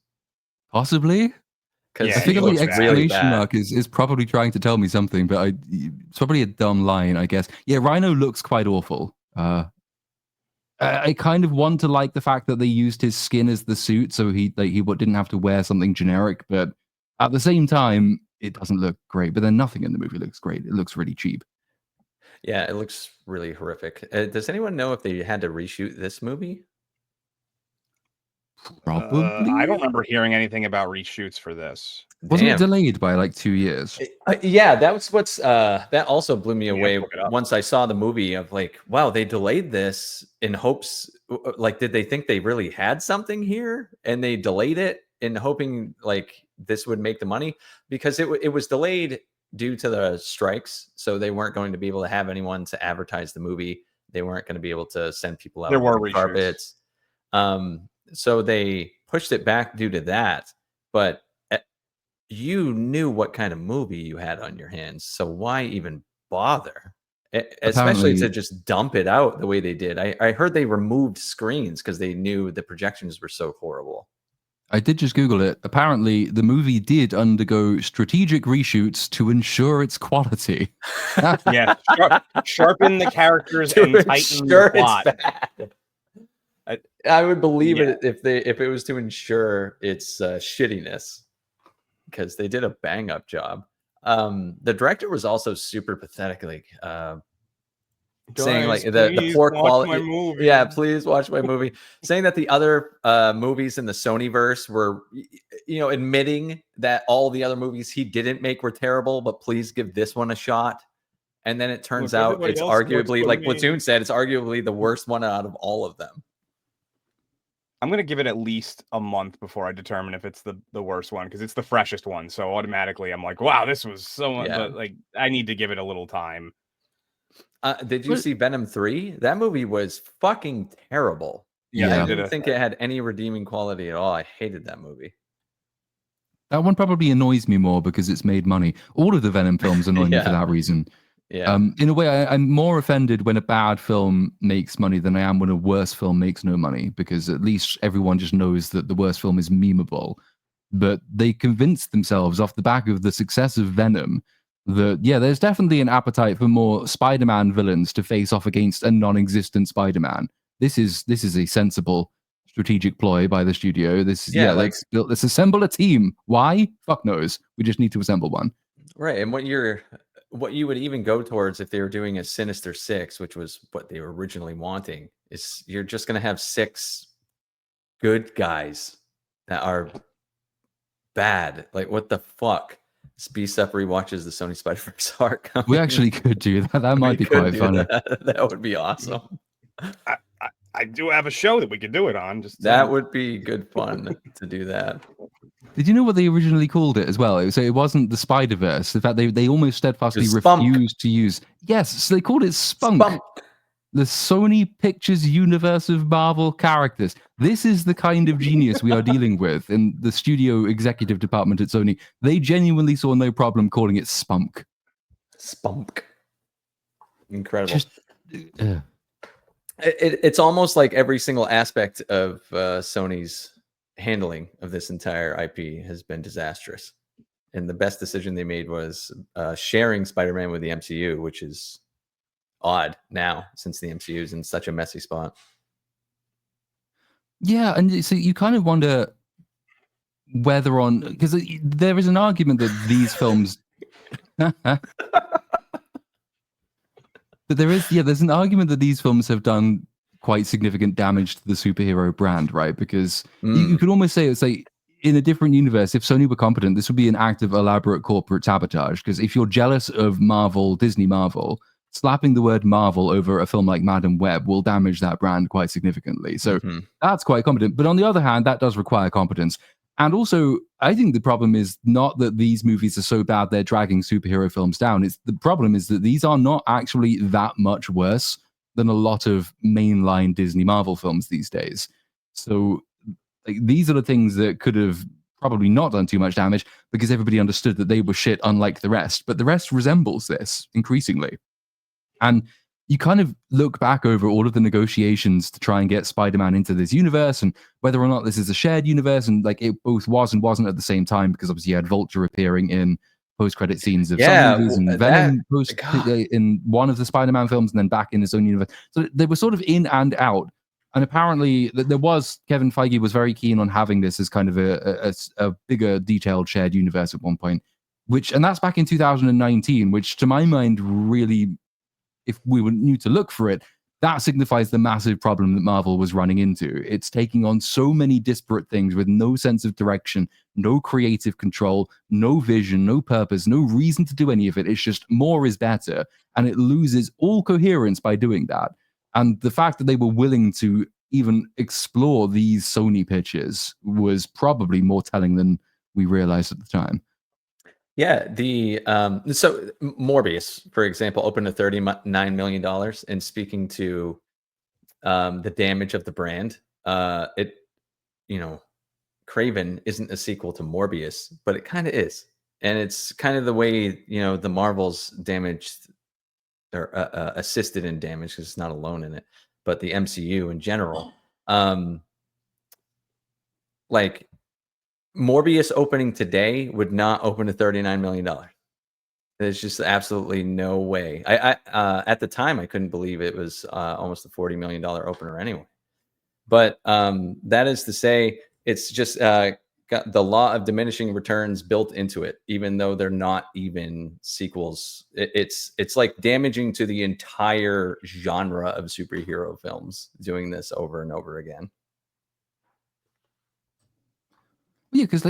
Possibly. Because I think the exclamation mark is probably trying to tell me something, but it's probably a dumb line, I guess. Yeah, Rhino looks quite awful. I kind of want to like the fact that they used his skin as the suit, so he didn't have to wear something generic. But at the same time, it doesn't look great. But then nothing in the movie looks great. It looks really cheap. Yeah, it looks really horrific. Does anyone know if they had to reshoot this movie? Probably. I don't remember hearing anything about reshoots for this. Wasn't it delayed by like 2 years? Yeah, that was what's that also blew me away once I saw the movie of like, wow, they delayed this in hopes, like, did they think they really had something here and they delayed it in hoping like this would make the money? Because it was delayed due to the strikes, so they weren't going to be able to have anyone to advertise the movie. They weren't going to be able to send people out. There were carpets. So they pushed it back due to that, but you knew what kind of movie you had on your hands, so why even bother? Especially to just dump it out the way they did. I heard they removed screens because they knew the projections were so horrible. I did just Google it. Apparently, the movie did undergo strategic reshoots to ensure its quality. Yeah, sharpen the characters and tighten the plot. I would believe it if it was to ensure its shittiness, because they did a bang up job. The director was also super pathetic, like saying like the poor quality. Yeah, please watch my movie. Saying that the other movies in the Sony-Verse were, admitting that all the other movies he didn't make were terrible, but please give this one a shot. And then it turns out it's arguably, like Platoon said, it's arguably the worst one out of all of them. I'm going to give it at least a month before I determine if it's the worst one, because it's the freshest one. So automatically I'm like, wow, this was so much, but like I need to give it a little time. Did you see Venom 3? That movie was fucking terrible. Yeah, I didn't think it had any redeeming quality at all. I hated that movie. That one probably annoys me more because it's made money. All of the Venom films annoy me for that reason. Yeah. In a way, I'm more offended when a bad film makes money than I am when a worse film makes no money, because at least everyone just knows that the worst film is memeable. But they convinced themselves off the back of the success of Venom that, yeah, there's definitely an appetite for more Spider-Man villains to face off against a non-existent Spider-Man. This is a sensible strategic ploy by the studio. Let's assemble a team. Why? Fuck knows. We just need to assemble one. Right. And what you would even go towards if they were doing a Sinister Six, which was what they were originally wanting, is you're just going to have 6 good guys that are bad. Like, what the fuck? BSUP rewatches the Sony Spider-Verse arc. We actually could do that. That might be quite funny. That would be awesome. I do have a show that we could do it on. That would be good fun to do that. Did you know what they originally called it as well? It wasn't the Spider-Verse. In fact, they almost steadfastly refused to use. Yes, so they called it Spunk. The Sony Pictures universe of Marvel characters. This is the kind of genius we are dealing with in the studio executive department at Sony. They genuinely saw no problem calling it Spunk. Spunk. Incredible. It's almost like every single aspect of Sony's handling of this entire IP has been disastrous. And the best decision they made was sharing Spider-Man with the MCU, which is odd now since the MCU is in such a messy spot. Yeah, and so you kind of wonder whether because there is an argument that these films there's an argument that these films have done quite significant damage to the superhero brand, right? Because you could almost say it's like in a different universe, if Sony were competent, this would be an act of elaborate corporate sabotage. Because if you're jealous of Disney Marvel, slapping the word Marvel over a film like Madam Web will damage that brand quite significantly. So that's quite competent. But on the other hand, that does require competence. And also, I think the problem is not that these movies are so bad they're dragging superhero films down. The problem is that these are not actually that much worse than a lot of mainline Disney Marvel films these days. So these are the things that could have probably not done too much damage because everybody understood that they were shit unlike the rest. But the rest resembles this increasingly. And you kind of look back over all of the negotiations to try and get Spider-Man into this universe and whether or not this is a shared universe, and like it both was and wasn't at the same time, because obviously you had Vulture appearing in post-credit scenes of some movies and Venom in one of the Spider-Man films and then back in his own universe. So they were sort of in and out. And apparently Kevin Feige was very keen on having this as kind of a bigger detailed shared universe at one point, and that's back in 2019, which to my mind really, if we were new to look for it, that signifies the massive problem that Marvel was running into. It's taking on so many disparate things with no sense of direction, no creative control, no vision, no purpose, no reason to do any of it. It's just more is better. And it loses all coherence by doing that. And the fact that they were willing to even explore these Sony pitches was probably more telling than we realized at the time. Yeah, so Morbius, for example, opened to $39 million, and speaking to the damage of the brand, Kraven isn't a sequel to Morbius, but it kind of is, and it's kind of the way the Marvels damaged or assisted in damage, because it's not alone in it, but the MCU in general, like. Morbius opening today would not open to $39 million. There's just absolutely no way. I at the time I couldn't believe it was almost a $40 million opener anyway. But that is to say, it's just got the law of diminishing returns built into it, even though they're not even sequels. It's like damaging to the entire genre of superhero films doing this over and over again. Yeah, because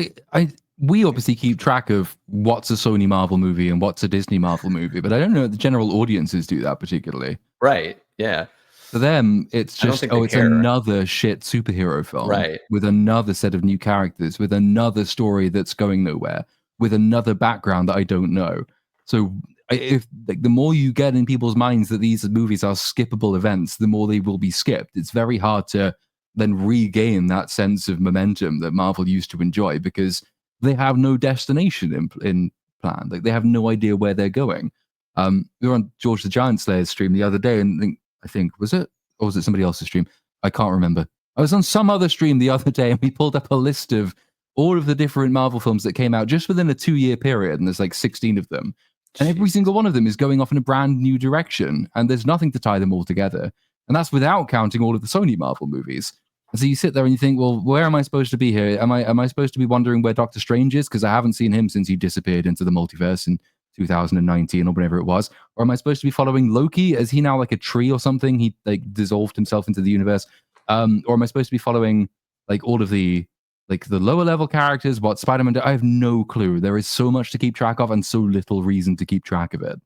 we obviously keep track of what's a Sony Marvel movie and what's a Disney Marvel movie, but I don't know if the general audiences do that particularly. Right, yeah. For them, it's just, it's another shit superhero film. Right. With another set of new characters, with another story that's going nowhere, with another background that I don't know. So if the more you get in people's minds that these movies are skippable events, the more they will be skipped. It's very hard to then regain that sense of momentum that Marvel used to enjoy, because they have no destination in plan. Like, they have no idea where they're going. We were on George the Giant Slayer's stream the other day, and I think was it, or was it somebody else's stream? I can't remember. I was on some other stream the other day, and we pulled up a list of all of the different Marvel films that came out just within a 2-year period, and there's like 16 of them. And every single one of them is going off in a brand new direction, and there's nothing to tie them all together. And that's without counting all of the Sony Marvel movies. And so you sit there and you think, well, where am I supposed to be here? Am I supposed to be wondering where Doctor Strange is? Because I haven't seen him since he disappeared into the multiverse in 2019 or whatever it was. Or am I supposed to be following Loki? Is he now like a tree or something? He like dissolved himself into the universe. Or am I supposed to be following like all of the Like the lower level characters, what Spider-Man I have no clue. There is so much to keep track of and so little reason to keep track of it.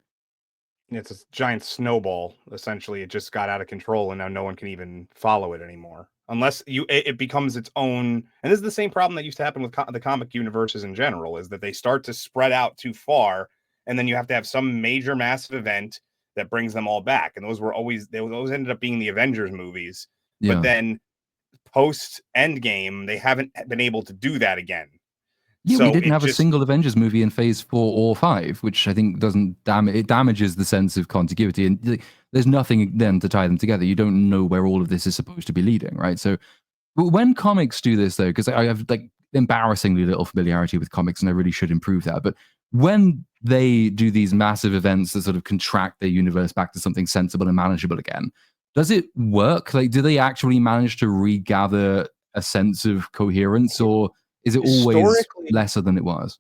It's a giant snowball. Essentially, it just got out of control, and now no one can even follow it anymore. Unless it becomes its own. And this is the same problem that used to happen with the comic universes in general, is that they start to spread out too far, and then you have to have some major massive event that brings them all back. And those always ended up being the Avengers movies. Yeah. But then post Endgame, they haven't been able to do that again. Yeah, we didn't have a single Avengers movie in Phase 4 or 5, which I think doesn't it damages the sense of contiguity, and there's nothing then to tie them together. You don't know where all of this is supposed to be leading, right? So when comics do this, though, because I have like embarrassingly little familiarity with comics, and I really should improve that, but when they do these massive events that sort of contract their universe back to something sensible and manageable again, does it work? Like, do they actually manage to regather a sense of coherence, or is it always lesser than it was?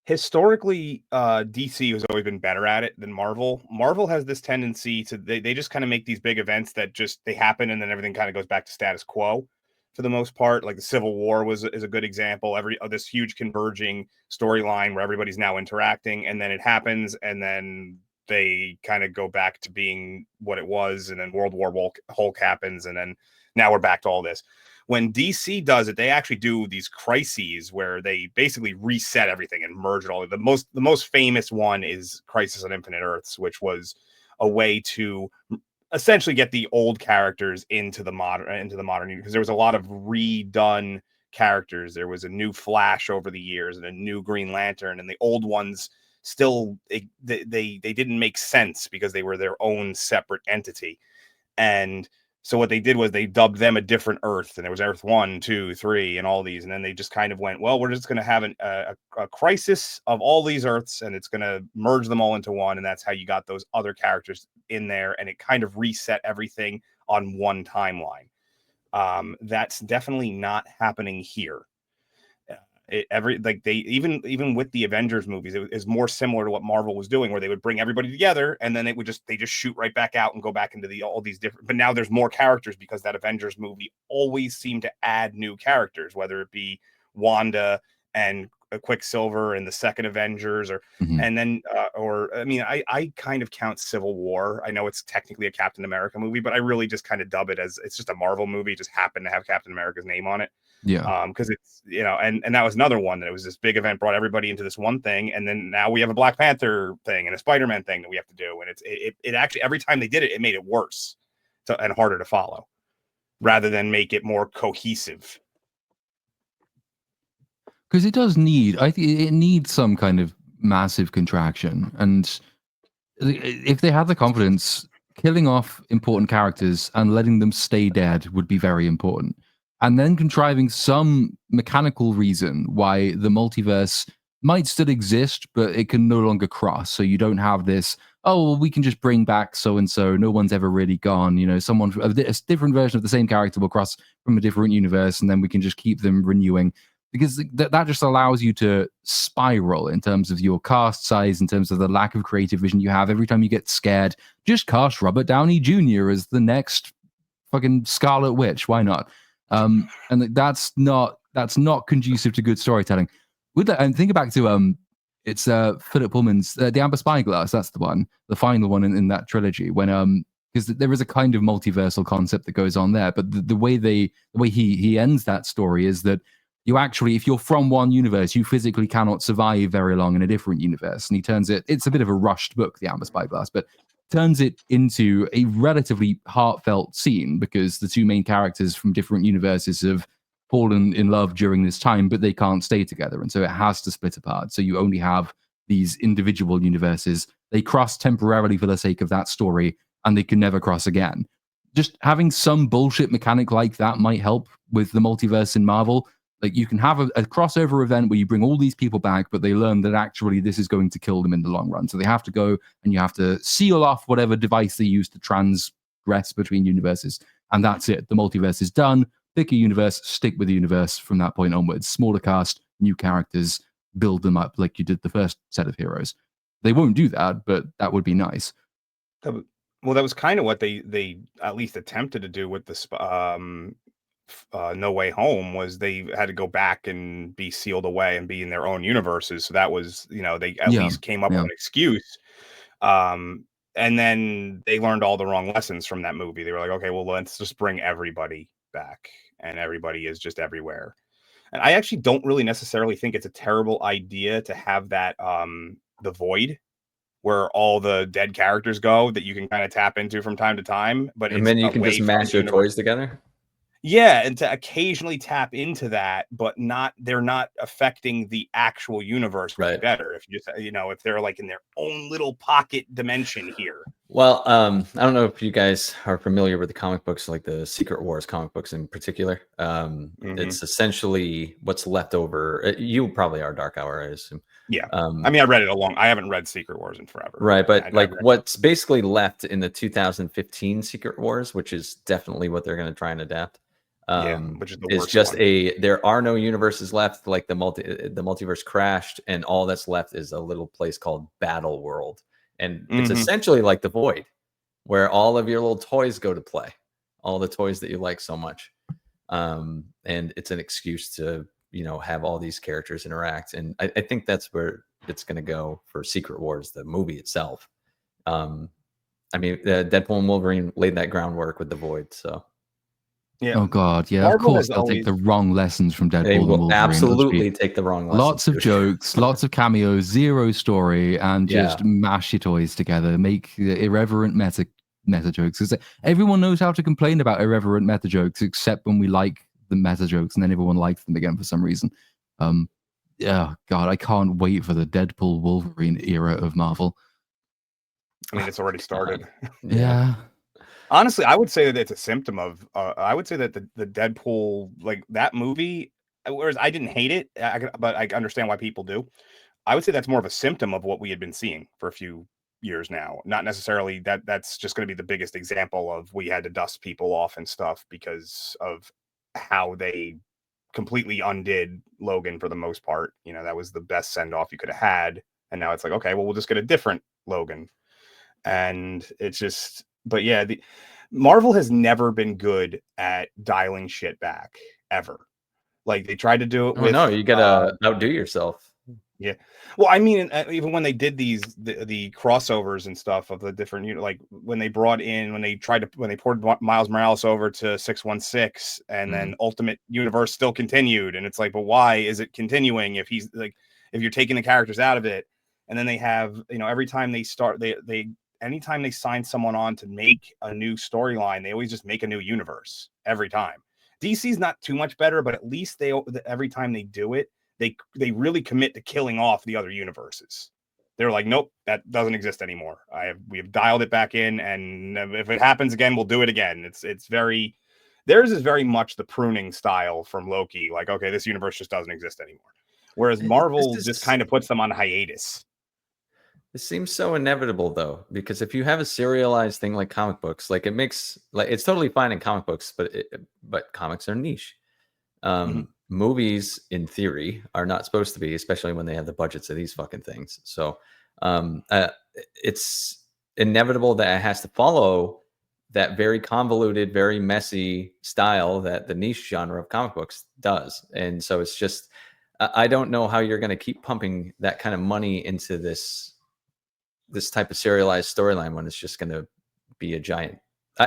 Historically, DC has always been better at it than Marvel. Marvel has this tendency to they just kind of make these big events that just they happen, and then everything kind of goes back to status quo for the most part. Like the Civil War is a good example. This huge converging storyline where everybody's now interacting, and then it happens, and then they kind of go back to being what it was, and then World War Hulk happens, and then now we're back to all this. When DC does it, they actually do these crises where they basically reset everything and merge it all. The most famous one is Crisis on Infinite Earths, which was a way to essentially get the old characters into the modern because there was a lot of redone characters. There was a new Flash over the years and a new Green Lantern, and the old ones still they didn't make sense because they were their own separate entity. And so what they did was they dubbed them a different Earth, and there was Earth 1, 2, 3, and all these. And then they just kind of went, well, we're just going to have a crisis of all these Earths, and it's going to merge them all into one. And that's how you got those other characters in there. And it kind of reset everything on one timeline. That's definitely not happening here. Even with the Avengers movies, it is more similar to what Marvel was doing, where they would bring everybody together and then they just shoot right back out and go back into all these different. But now there's more characters because that Avengers movie always seemed to add new characters, whether it be Wanda and Quicksilver in the second Avengers, and then I kind of count Civil War. I know it's technically a Captain America movie, but I really just kind of dub it as it's just a Marvel movie. It just happened to have Captain America's name on it. Yeah. Because it's, and that was another one that it was this big event, brought everybody into this one thing, and then now we have a Black Panther thing and a Spider-Man thing that we have to do, and it actually every time they did it, it made it worse and harder to follow, rather than make it more cohesive. Because it does need, I think it needs some kind of massive contraction, and if they had the confidence, killing off important characters and letting them stay dead would be very important. And then contriving some mechanical reason why the multiverse might still exist, but it can no longer cross. So you don't have this, oh, well, we can just bring back so-and-so. No one's ever really gone. Someone, a different version of the same character will cross from a different universe, and then we can just keep them renewing. Because that just allows you to spiral in terms of your cast size, in terms of the lack of creative vision you have. Every time you get scared, just cast Robert Downey Jr. as the next fucking Scarlet Witch. Why not? And that's not conducive to good storytelling. With that, and think back to it's Philip Pullman's The Amber Spyglass. That's the one, the final one in that trilogy. When because there is a kind of multiversal concept that goes on there, but the way he ends that story is that you actually, if you're from one universe, you physically cannot survive very long in a different universe. And he turns it's a bit of a rushed book, The Amber Spyglass, but turns it into a relatively heartfelt scene because the two main characters from different universes have fallen in love during this time, but they can't stay together. And so it has to split apart. So you only have these individual universes. They cross temporarily for the sake of that story, and they can never cross again. Just having some bullshit mechanic like that might help with the multiverse in Marvel. Like, you can have a crossover event where you bring all these people back, but they learn that actually this is going to kill them in the long run. So they have to go and you have to seal off whatever device they use to transgress between universes. And that's it. The multiverse is done. Pick a universe, stick with the universe from that point onwards. Smaller cast, new characters, build them up like you did the first set of heroes. They won't do that, but that would be nice. Well, that was kind of what they at least attempted to do with the No Way Home was they had to go back and be sealed away and be in their own universes. So that was, they at least came up with an excuse. And then they learned all the wrong lessons from that movie. They were like, okay, well, let's just bring everybody back, and everybody is just everywhere. And I actually don't really necessarily think it's a terrible idea to have that the void where all the dead characters go that you can kind of tap into from time to time, but and then you can just mash your toys together. Yeah, and to occasionally tap into that, but they're not affecting the actual universe better. If you just, if they're like in their own little pocket dimension here. Well, I don't know if you guys are familiar with the comic books, like the Secret Wars comic books in particular. It's essentially what's left over. You probably are, Dark Hour, I assume. Yeah. I mean, I read it I haven't read Secret Wars in forever. Right, but like what's basically left in the 2015 Secret Wars, which is definitely what they're going to try and adapt. Which is the it's worst just one. There are no universes left. Like the multiverse crashed, and all that's left is a little place called Battle World, and it's essentially like the Void, where all of your little toys go to play, all the toys that you like so much, and it's an excuse to have all these characters interact, and I think that's where it's going to go for Secret Wars, the movie itself. I mean, Deadpool and Wolverine laid that groundwork with the Void, so. Yeah. Oh God, yeah. Marvel, of course, they'll take the wrong lessons from Deadpool and Wolverine. Absolutely take the wrong lessons. Lots of jokes, lots of cameos, zero story, and just mash your toys together. Make irreverent meta jokes. Because everyone knows how to complain about irreverent meta jokes, except when we like the meta jokes, and then everyone likes them again for some reason. Yeah, God, I can't wait for the Deadpool Wolverine era of Marvel. I mean, it's already started. Yeah. Honestly, I would say that it's a symptom of. I would say that the Deadpool, like that movie, whereas I didn't hate it, but I understand why people do. I would say that's more of a symptom of what we had been seeing for a few years now. Not necessarily that's just going to be the biggest example of we had to dust people off and stuff because of how they completely undid Logan for the most part. That was the best send off you could have had, and now it's like, okay, well, we'll just get a different Logan, and it's just. But yeah, Marvel has never been good at dialing shit back ever. Like they tried to do it with. No, you gotta outdo yourself. Yeah, well, I mean, even when they did the crossovers and stuff of the different, like when they poured Miles Morales over to 616, and then Ultimate Universe still continued, and it's like, but why is it continuing if he's like, if you're taking the characters out of it, and then they have, every time they start, anytime they sign someone on to make a new storyline, they always just make a new universe every time. DC's not too much better, but at least every time they do it, they really commit to killing off the other universes. They're like, nope, that doesn't exist anymore. We have dialed it back in, and if it happens again, we'll do it again. Theirs is very much the pruning style from Loki. Like, okay, this universe just doesn't exist anymore. Whereas Marvel just kind of puts them on hiatus. It seems so inevitable though, because if you have a serialized thing like comic books, like it's totally fine in comic books, but comics are niche. Movies, in theory, are not supposed to be, especially when they have the budgets of these fucking things. So it's inevitable that it has to follow that very convoluted, very messy style that the niche genre of comic books does. And so it's just, I don't know how you're going to keep pumping that kind of money into this type of serialized storyline when it's just going to be a giant,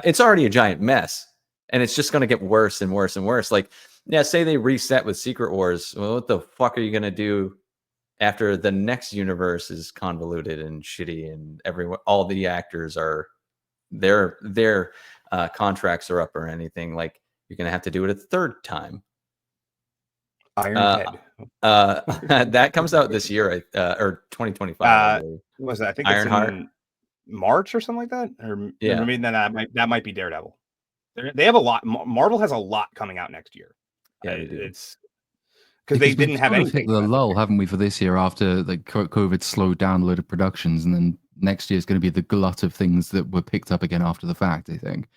it's already a giant mess, and it's just going to get worse and worse and worse. Like, yeah, say they reset with Secret Wars. Well, what the fuck are you going to do after the next universe is convoluted and shitty, and all the actors are their contracts are up or anything? Like, you're going to have to do it a third time. Ironhead. That comes out this year, or 2025. Was that? I think Ironheart. It's in March or something like that. Or yeah, maybe that might be Daredevil. They have a lot. Marvel has a lot coming out next year. Yeah, they do. It's because they didn't have anything. Hit the lull, haven't we, for this year after like COVID slowed down a load of productions, and then next year is going to be the glut of things that were picked up again after the fact, I think.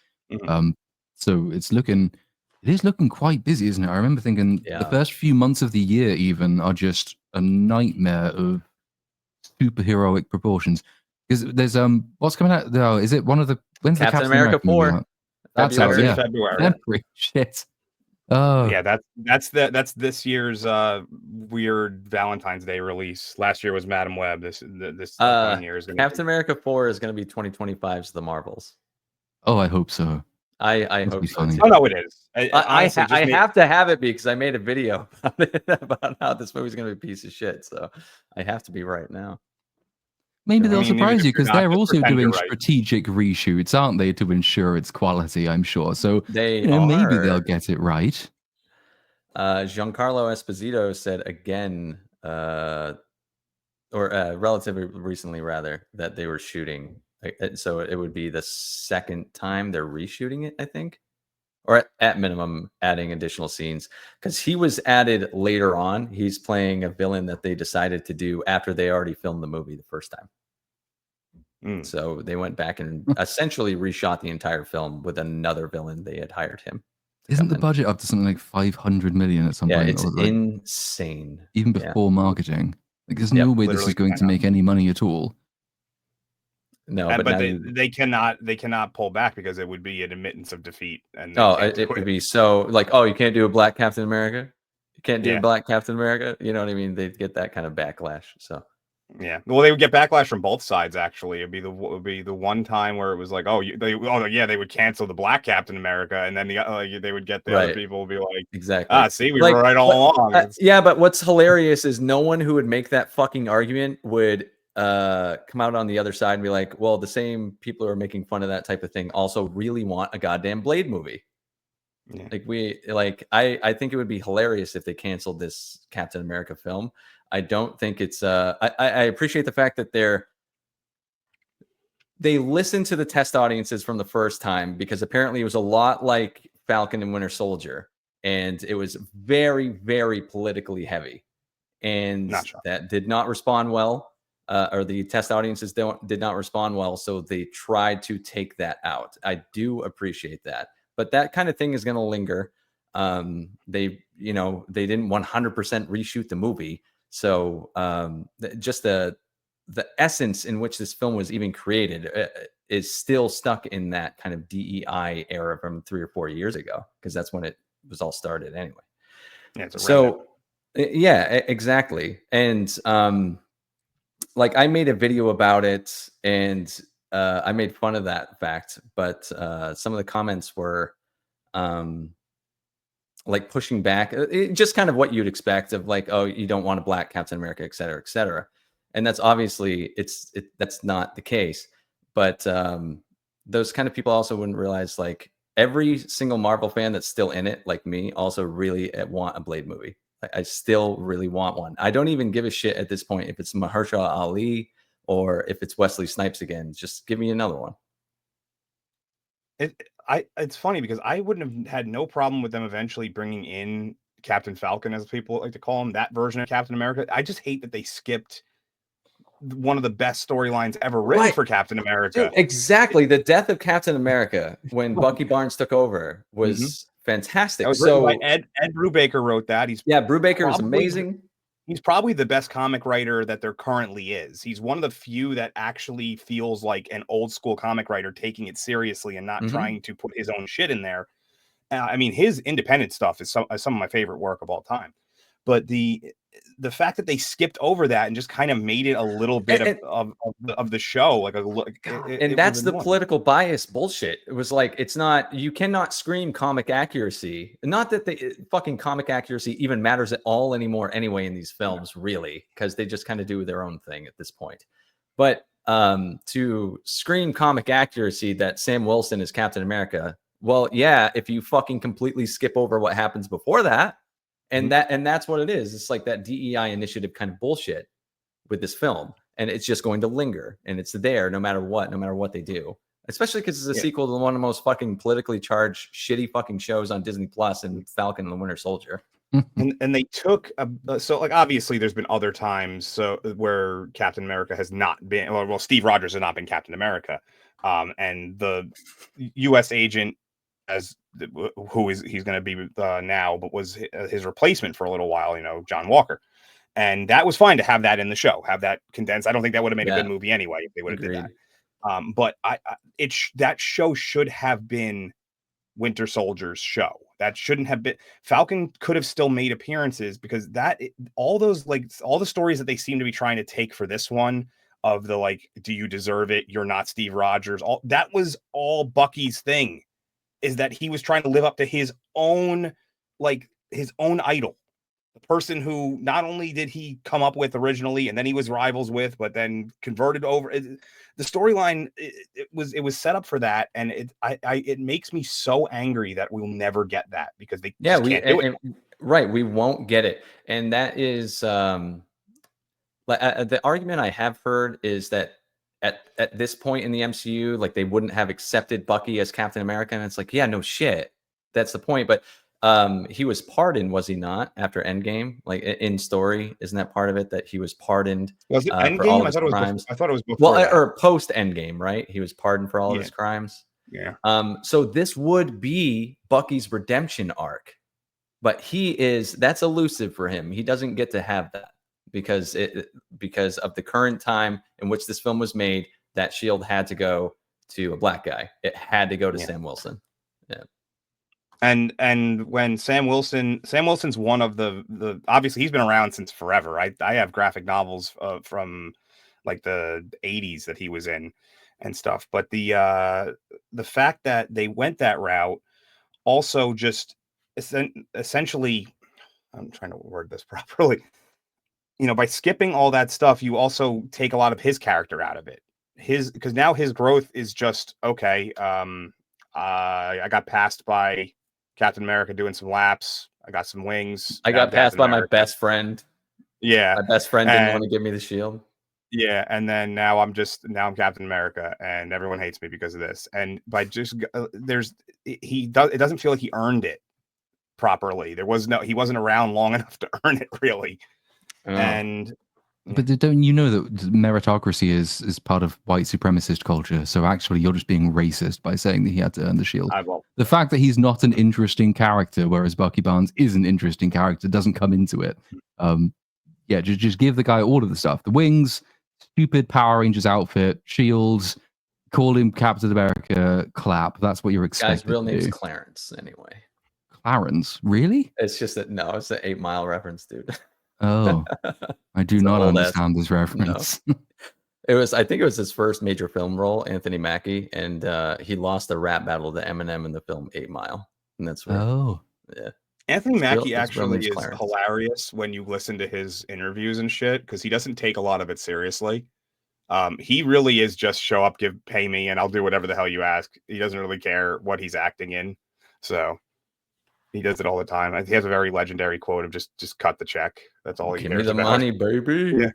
So it is looking quite busy, isn't it? I remember thinking the first few months of the year even are just a nightmare of superheroic proportions. Because there's what's coming out? No, is it one of the when's Captain the America 4? That's out, in February. Shit. Oh yeah, that's this year's weird Valentine's Day release. Last year was Madam Web. This upcoming year is going to Captain America 4 is going to be 2025's The Marvels. Oh, I hope so. I hope so too. Oh no, it is. Honestly, I have to have it because I made a video about how this movie's going to be a piece of shit. So I have to be right now. Maybe they'll surprise you because they're also doing strategic reshoots, aren't they, to ensure its quality, I'm sure. So maybe they'll get it right. Giancarlo Esposito said again, or relatively recently rather, that they were shooting. So it would be the second time they're reshooting it, I think. Or at minimum, adding additional scenes, because he was added later on. He's playing a villain that they decided to do after they already filmed the movie the first time. So they went back and essentially reshot the entire film with another villain. They had hired him. Isn't the budget up to something like 500 million at some point? Yeah, it's insane. Even before marketing. Like, there's no way this is going to make any money at all. No, but they cannot pull back because it would be an admittance of defeat. And it would be so like, oh, you can't do a black Captain America. You can't do a black Captain America. You know what I mean? They'd get that kind of backlash. So yeah, well, they would get backlash from both sides. Actually, it'd be the one time where it was like, they would cancel the black Captain America, and then they would get the other people would be like, exactly. See, we were right all along. Yeah, but what's hilarious is no one who would make that fucking argument would come out on the other side and be like, well, the same people who are making fun of that type of thing also really want a goddamn Blade movie. Yeah. I think it would be hilarious if they canceled this Captain America film. I don't think it's I appreciate the fact that they listened to the test audiences from the first time, because apparently it was a lot like Falcon and Winter Soldier, and it was very, very politically heavy, and that did not respond well. Or the test audiences did not respond well, so they tried to take that out. I do appreciate that, but that kind of thing is going to linger. They didn't 100% reshoot the movie, so just the essence in which this film was even created is still stuck in that kind of DEI era from 3 or 4 years ago, because that's when it was all started anyway. Yeah, it's exactly, and I made a video about it, and I made fun of that fact, but some of the comments were pushing back, just kind of what you'd expect of oh, you don't want a black Captain America, et cetera, et cetera. And that's obviously that's not the case. But those kind of people also wouldn't realize every single Marvel fan that's still in it, like me, also really want a Blade movie. I still really want one. I don't even give a shit at this point if it's Mahershala Ali or if it's Wesley Snipes again. Just give me another one. It's funny because I wouldn't have had no problem with them eventually bringing in Captain Falcon, as people like to call him, that version of Captain America. I just hate that they skipped one of the best storylines ever written for Captain America. Dude, exactly. The death of Captain America when Bucky Barnes took over was fantastic. That was written by Ed Brubaker wrote that. Brubaker is amazing. He's probably the best comic writer that there currently is. He's one of the few that actually feels like an old school comic writer taking it seriously and not trying to put his own shit in there. I mean, his independent stuff is some of my favorite work of all time. But the fact that they skipped over that and just kind of made it a little bit of the show, that's the political bias bullshit. It was it's not, you cannot scream comic accuracy. Not that the fucking comic accuracy even matters at all anymore anyway in these films, really, because they just kind of do their own thing at this point. But to scream comic accuracy that Sam Wilson is Captain America, well, yeah, if you fucking completely skip over what happens before that. And that's what it is. It's like that DEI initiative kind of bullshit with this film, and it's just going to linger, and it's there no matter what they do. Especially because it's a sequel to one of the most fucking politically charged, shitty fucking shows on Disney Plus, and Falcon and the Winter Soldier. and they took obviously there's been other times where Captain America has not been, well, Steve Rogers has not been Captain America, and the U.S. agent he's going to be now, but was his replacement for a little while, John Walker. And that was fine to have that in the show, have that condensed. I don't think that would have made a good movie anyway if they would have did that. But that show should have been Winter Soldier's show. That shouldn't have been. Falcon could have still made appearances, because all those, like, all the stories that they seem to be trying to take for this one, of the, like, do you deserve it? You're not Steve Rogers. All that was all Bucky's thing, is that he was trying to live up to his own idol. The person who not only did he come up with originally, and then he was rivals with, but then converted over. The storyline, it was set up for that, and it makes me so angry that we'll never get that, because they just can't do it. Right, we won't get it, and that is the argument I have heard is that at this point in the MCU, like, they wouldn't have accepted Bucky as Captain America, and it's like, yeah, no shit, that's the point, but. He was pardoned, was he not, after Endgame? Like, in story, isn't that part of it, that he was pardoned? Was it Endgame? For all of his crimes? I thought it was before. Well, or post Endgame, right? He was pardoned for all of his crimes. Yeah. So this would be Bucky's redemption arc, but that's elusive for him. He doesn't get to have that because of the current time in which this film was made. That shield had to go to a black guy. It had to go to Sam Wilson. Yeah. And when Sam Wilson's one of the obviously he's been around since forever. I have graphic novels from like the 80s that he was in and stuff. But the fact that they went that route also just essentially, I'm trying to word this properly, by skipping all that stuff, you also take a lot of his character out of it. Because now his growth is just, okay, I got passed by Captain America doing some laps. I got some wings. I got passed by my best friend. Yeah. My best friend didn't want to give me the shield. Yeah. And then now I'm Captain America, and everyone hates me because of this. And by just, it doesn't feel like he earned it properly. He wasn't around long enough to earn it, really. Oh. And but don't you know that meritocracy is part of white supremacist culture? So actually, you're just being racist by saying that he had to earn the shield. The fact that he's not an interesting character, whereas Bucky Barnes is an interesting character, doesn't come into it. Just give the guy all of the stuff: the wings, stupid Power Rangers outfit, shields. Call him Captain America. Clap. That's what you're expecting. Guy's real name's Clarence, anyway. Clarence, really? It's just that it's an 8 Mile reference, dude. Oh, I do not understand this reference. No. I think it was his first major film role, Anthony Mackie, and he lost a rap battle to Eminem in the film 8 Mile. And that's where, yeah. Anthony Mackie actually is hilarious when you listen to his interviews and shit, because he doesn't take a lot of it seriously. He really is just show up, pay me, and I'll do whatever the hell you ask. He doesn't really care what he's acting in. So he does it all the time. He has a very legendary quote of just cut the check. That's all he cares about. Give me the money, baby. Yeah.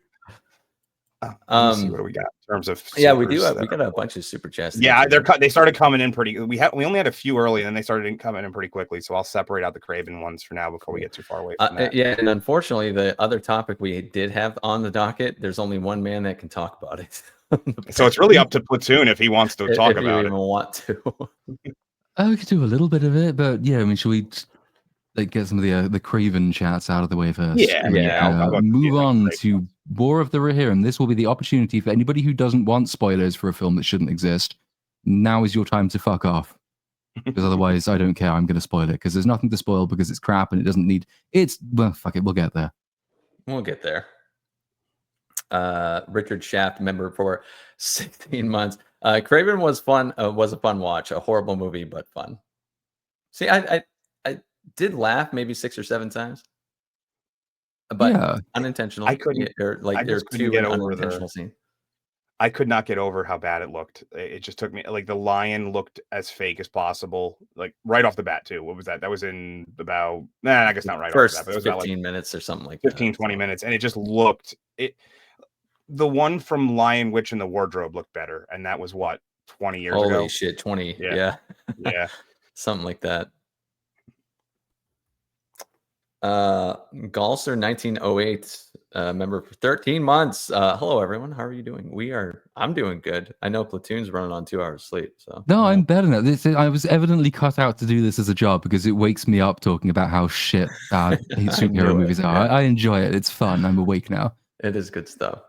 Let me see, what do we got in terms of we got a bunch of super chats. Yeah, they started coming in pretty. We only had a few early, and then they started coming in pretty quickly. So I'll separate out the Kraven ones for now before we get too far away from that. Yeah, and unfortunately, the other topic we did have on the docket, there's only one man that can talk about it. So it's really up to Platoon if he wants to talk about it. Even want to. We could do a little bit of it, but yeah, I mean, should we get some of the Kraven chats out of the way first? Yeah. Move on to War of the Rohirrim. This will be the opportunity for anybody who doesn't want spoilers for a film that shouldn't exist. Now is your time to fuck off, because otherwise, I don't care. I'm going to spoil it because there's nothing to spoil because it's crap and it doesn't need. Well, fuck it. We'll get there. We'll get there. Richard Shaft, member for 16 months. Kraven was fun. Was a fun watch. A horrible movie, but fun. See, I did laugh maybe 6 or 7 times, but unintentional. I couldn't. There are 2 unintentional scenes. I could not get over how bad it looked. It just took me, like, the lion looked as fake as possible, like right off the bat too. What was that? That was in about, I guess not right first off the bat, but it was 15 about, like, minutes or something like 15, 20 minutes, and it just looked the one from Lion, Witch, and the Wardrobe looked better, and that was what, 20 years ago? Holy shit, 20. Yeah. Something like that. Galser 1908, member for 13 months. Hello everyone, how are you doing? I'm doing good. I know Platoon's running on 2 hours sleep, so no, I'm better now. I was evidently cut out to do this as a job because it wakes me up talking about how shit bad superhero movies are. I enjoy it. It's fun. I'm awake now. It is good stuff.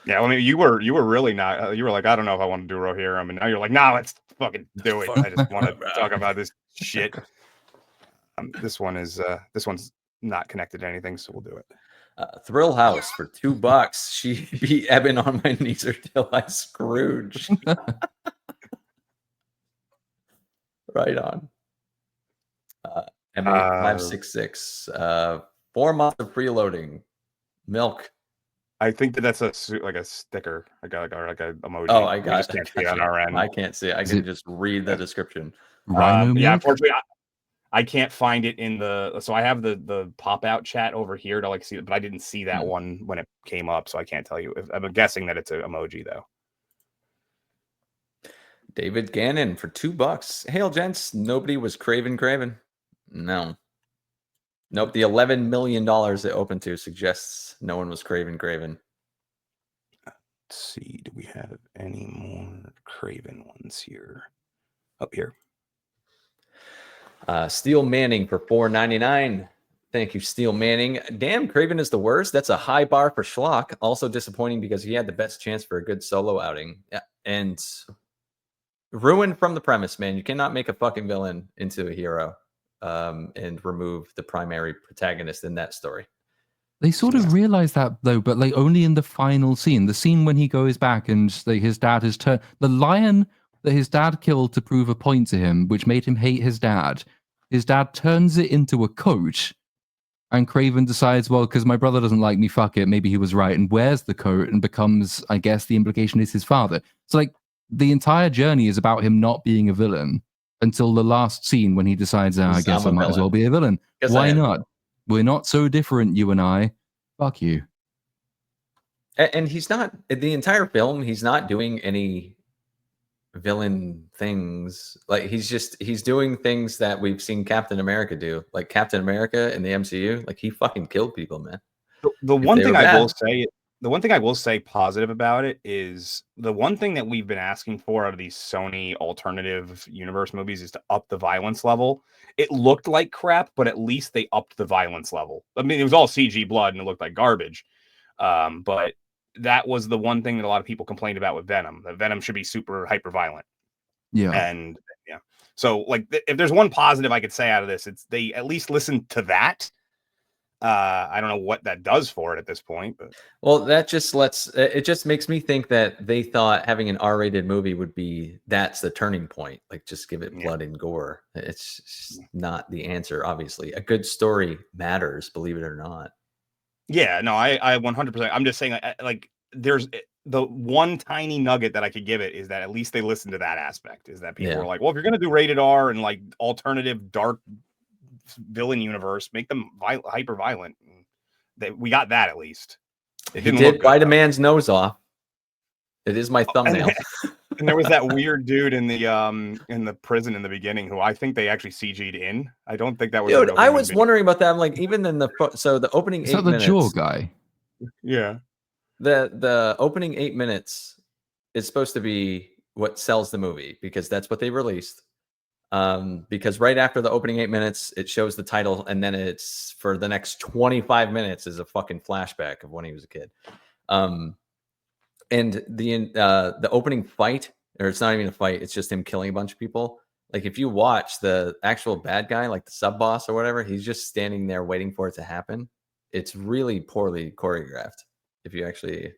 Yeah, I mean, you were really not. You were like, I don't know if I want to do Rohirrim, and now you're like, nah, let's fucking do it. I just want to talk about this shit. This one's not connected to anything, so we'll do it. Thrill House for $2. She beat Eben on my knees till I Scrooge. Right on. M8566. 4 months of preloading. Milk. I think that's a sticker, like a emoji. Oh, I got just can't see it on our end. I can't see it. I can just read the description. Rhino yeah, milk? unfortunately, I can't find it in the. So I have the pop out chat over here to see it, but I didn't see that one when it came up, so I can't tell you. I'm guessing that it's an emoji though. David Gannon for $2. Hail, gents. Nobody was Kraven. No. Nope. The $11 million it opened to suggests no one was Kraven. Let's see. Do we have any more Kraven ones here? Up here. Steel Manning for $4.99. Thank you, Steel Manning. Damn, Kraven is the worst. That's a high bar for Schlock. Also disappointing because he had the best chance for a good solo outing. Yeah, and ruined from the premise, man. You cannot make a fucking villain into a hero and remove the primary protagonist in that story. They sort of realize that though, but only in the final scene. The scene when he goes back and his dad has turned the lion that his dad killed to prove a point to him, which made him hate his dad. His dad turns it into a coat, and Kraven decides, well, because my brother doesn't like me, fuck it, maybe he was right, and wears the coat and becomes, I guess the implication is his father. So the entire journey is about him not being a villain until the last scene when he decides, I guess I might as well be a villain. Why not? We're not so different, you and I. Fuck you. And he's not, the entire film, he's not doing any villain things. He's doing things that we've seen Captain America do. Like Captain America in the MCU, he fucking killed people, man. The one thing I will say positive about it is the one thing that we've been asking for out of these Sony alternative universe movies is to up the violence level. It looked like crap, but at least they upped the violence level. I mean, it was all CG blood and it looked like garbage. But that was the one thing that a lot of people complained about with Venom. That Venom should be super hyper violent. Yeah. And yeah. So if there's one positive I could say out of this, it's they at least listened to that. I don't know what that does for it at this point, but well, that just it just makes me think that they thought having an R-rated movie would be that's the turning point. Just give it blood and gore. It's not the answer. Obviously, a good story matters, believe it or not. Yeah, no, I 100%. I'm just saying, there's the one tiny nugget that I could give it is that at least they listened to that aspect. Is that people were like, well, if you're gonna do rated R and alternative dark villain universe, make them hyper violent. We got that at least. It did bite a man's nose off. It is my thumbnail. And there was that weird dude in the prison in the beginning who I think they actually CG'd in. I don't think that was. Dude, I was wondering about that. I'm like, even in the opening 8 minutes. Is that the Jaw guy? Yeah. The opening 8 minutes is supposed to be what sells the movie because that's what they released. Because right after the opening 8 minutes, it shows the title, and then it's for the next 25 minutes is a fucking flashback of when he was a kid. And the opening fight, or it's not even a fight, it's just him killing a bunch of people. If you watch the actual bad guy, the sub boss or whatever, he's just standing there waiting for it to happen. It's really poorly choreographed. If you actually,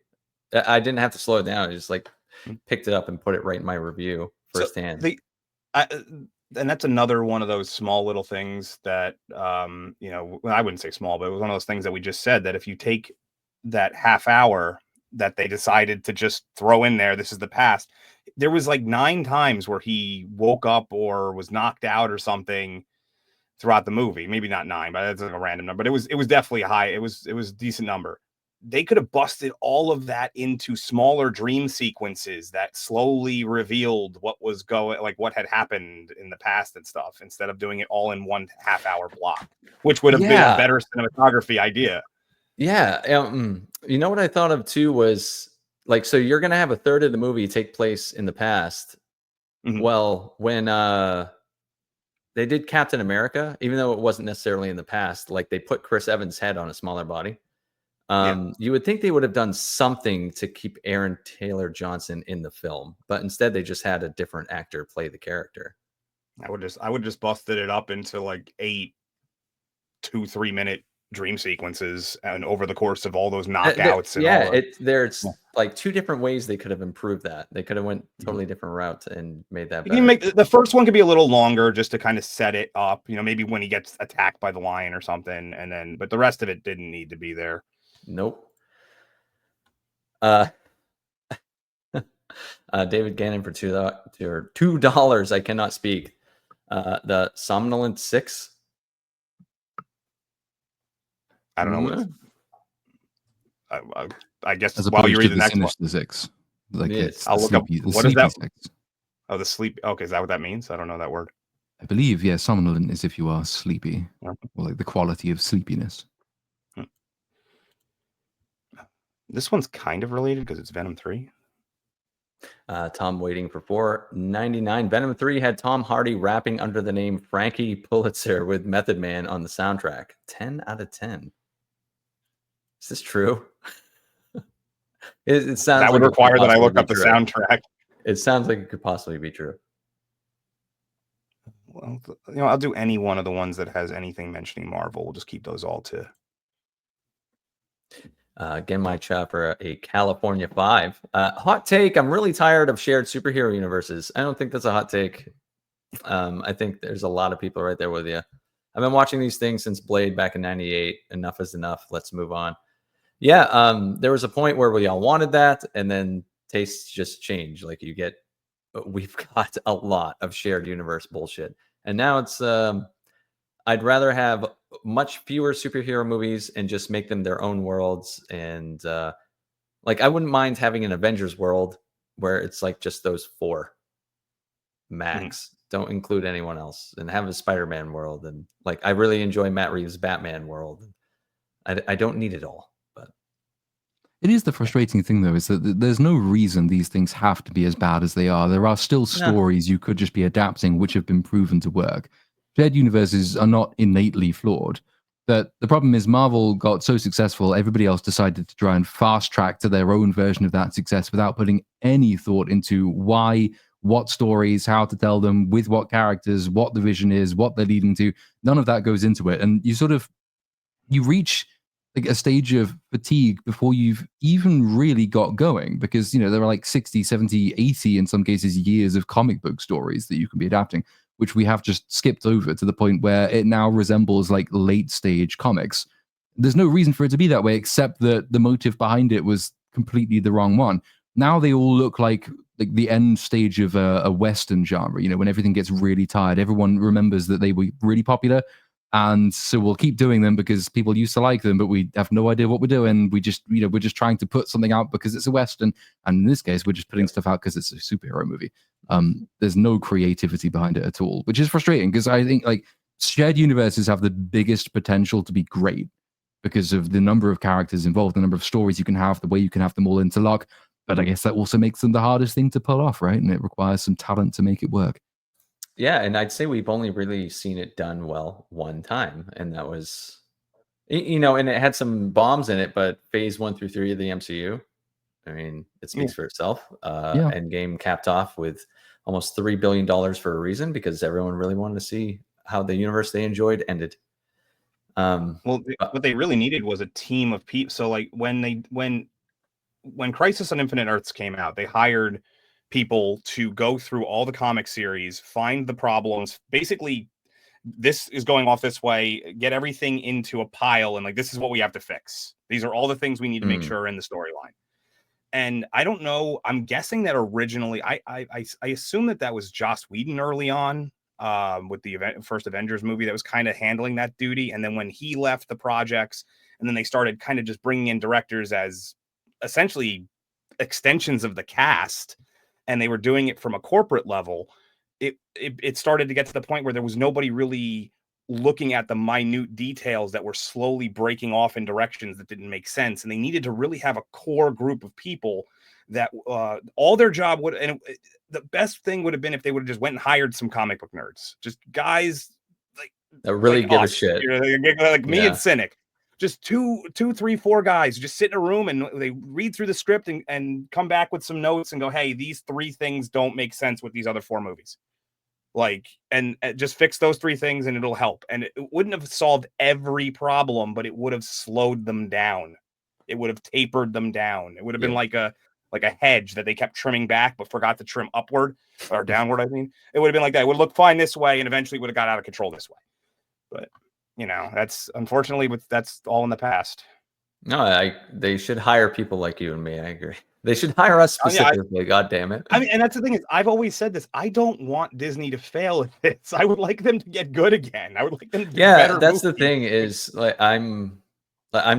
I didn't have to slow it down. I just picked it up and put it right in my review firsthand. And that's another one of those small little things that, I wouldn't say small, but it was one of those things that we just said that if you take that half hour that they decided to just throw in there, this is the past. There was 9 times where he woke up or was knocked out or something throughout the movie. Maybe not 9, but that's a random number. But it was definitely high. It was a decent number. They could have busted all of that into smaller dream sequences that slowly revealed what was what had happened in the past and stuff, instead of doing it all in one half-hour block, which would have been a better cinematography idea. Yeah. You know what I thought of too was so you're going to have a third of the movie take place in the past. Mm-hmm. Well, when they did Captain America, even though it wasn't necessarily in the past, they put Chris Evans' head on a smaller body. You would think they would have done something to keep Aaron Taylor Johnson in the film, but instead they just had a different actor play the character. I would just busted it up into 8 2-3 minute dream sequences, and over the course of all those knockouts and all that. There's like 2 different ways they could have improved that. They could have went totally different route and made that better. You can make the first one could be a little longer just to kind of set it up, maybe when he gets attacked by the lion or something, and then but the rest of it didn't need to be there. Nope. David Gannon for $2. I cannot speak. The Somnolent 6. I don't know. I guess as while you read the next one, the 6. Like I'll look up what is that? 6. Oh, the sleep. Okay, is that what that means? I don't know that word. I believe, yeah, somnolent is if you are sleepy, or like the quality of sleepiness. This one's kind of related because it's Venom 3. Tom waiting for $4.99. Venom 3 had Tom Hardy rapping under the name Frankie Pulitzer with Method Man on the soundtrack. 10 out of 10. Is this true? It sounds that like would require that I look up the soundtrack. It sounds like it could possibly be true. Well, I'll do any one of the ones that has anything mentioning Marvel. We'll just keep those all to. Again, my chopper, a California 5. Hot take. I'm really tired of shared superhero universes. I don't think that's a hot take. I think there's a lot of people right there with you. I've been watching these things since Blade back in '98. Enough is enough. Let's move on. Yeah, there was a point where we all wanted that, and then tastes just change. Like we've got a lot of shared universe bullshit, and now it's. I'd rather have much fewer superhero movies and just make them their own worlds. And like, I wouldn't mind having an Avengers world where it's like just those 4 max. Don't include anyone else, and have a Spider-Man world. And like, I really enjoy Matt Reeves' Batman world. I don't need it all. It is the frustrating thing, though, is that there's no reason these things have to be as bad as they are. There are still stories you could just be adapting which have been proven to work. Shared universes are not innately flawed. But the problem is Marvel got so successful, everybody else decided to try and fast track to their own version of that success without putting any thought into why, what stories, how to tell them, with what characters, what the vision is, what they're leading to. None of that goes into it. And you reach like a stage of fatigue before you've even really got going, because there are like 60, 70, 80 in some cases years of comic book stories that you can be adapting, which we have just skipped over to the point where it now resembles like late stage comics. There's no reason for it to be that way, except that the motive behind it was completely the wrong one. Now they all look like the end stage of a Western genre, when everything gets really tired. Everyone remembers that they were really popular, and so we'll keep doing them because people used to like them, but we have no idea what we're doing. We just, we're just trying to put something out because it's a Western. And in this case, we're just putting stuff out because it's a superhero movie. There's no creativity behind it at all, which is frustrating because I think like shared universes have the biggest potential to be great because of the number of characters involved, the number of stories you can have, the way you can have them all interlock. But I guess that also makes them the hardest thing to pull off, right? And it requires some talent to make it work. Yeah, and I'd say we've only really seen it done well one time, and that was, and it had some bombs in it, but phase 1 through 3 of the MCU, I mean, it speaks for itself. Endgame capped off with almost $3 billion for a reason, because everyone really wanted to see how the universe they enjoyed ended. What they really needed was a team of people. So like when Crisis on Infinite Earths came out, they hired people to go through all the comic series, find the problems, basically this is going off this way, get everything into a pile, and like, this is what we have to fix. These are all the things we need to make sure are in the storyline. And I don't know, I'm guessing that originally, I assume that was Joss Whedon early on, with the first Avengers movie, that was kind of handling that duty. And then when he left the projects, and then they started kind of just bringing in directors as essentially extensions of the cast, and they were doing it from a corporate level, it started to get to the point where there was nobody really looking at the minute details that were slowly breaking off in directions that didn't make sense. And they needed to really have a core group of people that all their job would, and the best thing would have been if they would have just went and hired some comic book nerds, just guys like that really like give us, a shit, like me and Cynic. Just two, 3, 4 guys just sit in a room and they read through the script and come back with some notes and go, hey, these 3 things don't make sense with these other 4 movies. Like, and just fix those 3 things and it'll help. And it wouldn't have solved every problem, but it would have slowed them down. It would have tapered them down. It would have been like a hedge that they kept trimming back but forgot to trim upward or downward. I mean, it would have been like that. It would look fine this way, and eventually would have got out of control this way. But that's unfortunately that's all in the past. No, they should hire people like you and me. I agree. They should hire us specifically. God damn it. I mean, and that's the thing is, I've always said this. I don't want Disney to fail at this. I would like them to get good again. I would like them to do better that's movies. The thing is, like, I'm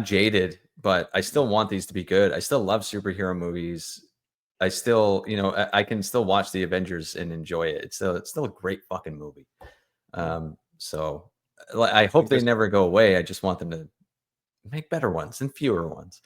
jaded, but I still want these to be good. I still love superhero movies. I still, I can still watch the Avengers and enjoy it. It's still a great fucking movie. So I hope they never go away. I just want them to make better ones and fewer ones.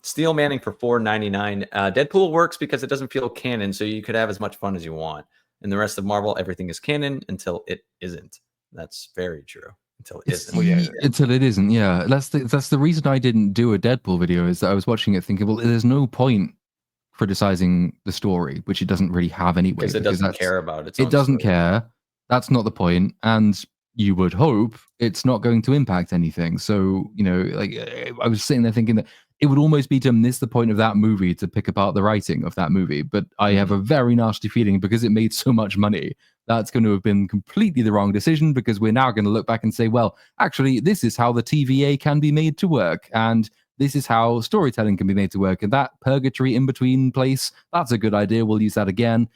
Steel Manning for $4.99. Deadpool works because it doesn't feel canon, so you could have as much fun as you want. And the rest of Marvel, everything is canon until it isn't. That's very true. Until it isn't. Until it isn't. Yeah, that's the reason I didn't do a Deadpool video, is that I was watching it thinking, well, there's no point criticizing the story, which it doesn't really have anyway. Because it doesn't care about it. It doesn't care. That's not the point. And you would hope it's not going to impact anything. So, I was sitting there thinking that it would almost be to miss the point of that movie to pick apart the writing of that movie. But I have a very nasty feeling, because it made so much money, that's going to have been completely the wrong decision, because we're now going to look back and say, well, actually, this is how the TVA can be made to work. And this is how storytelling can be made to work. And that purgatory in between place, that's a good idea. We'll use that again.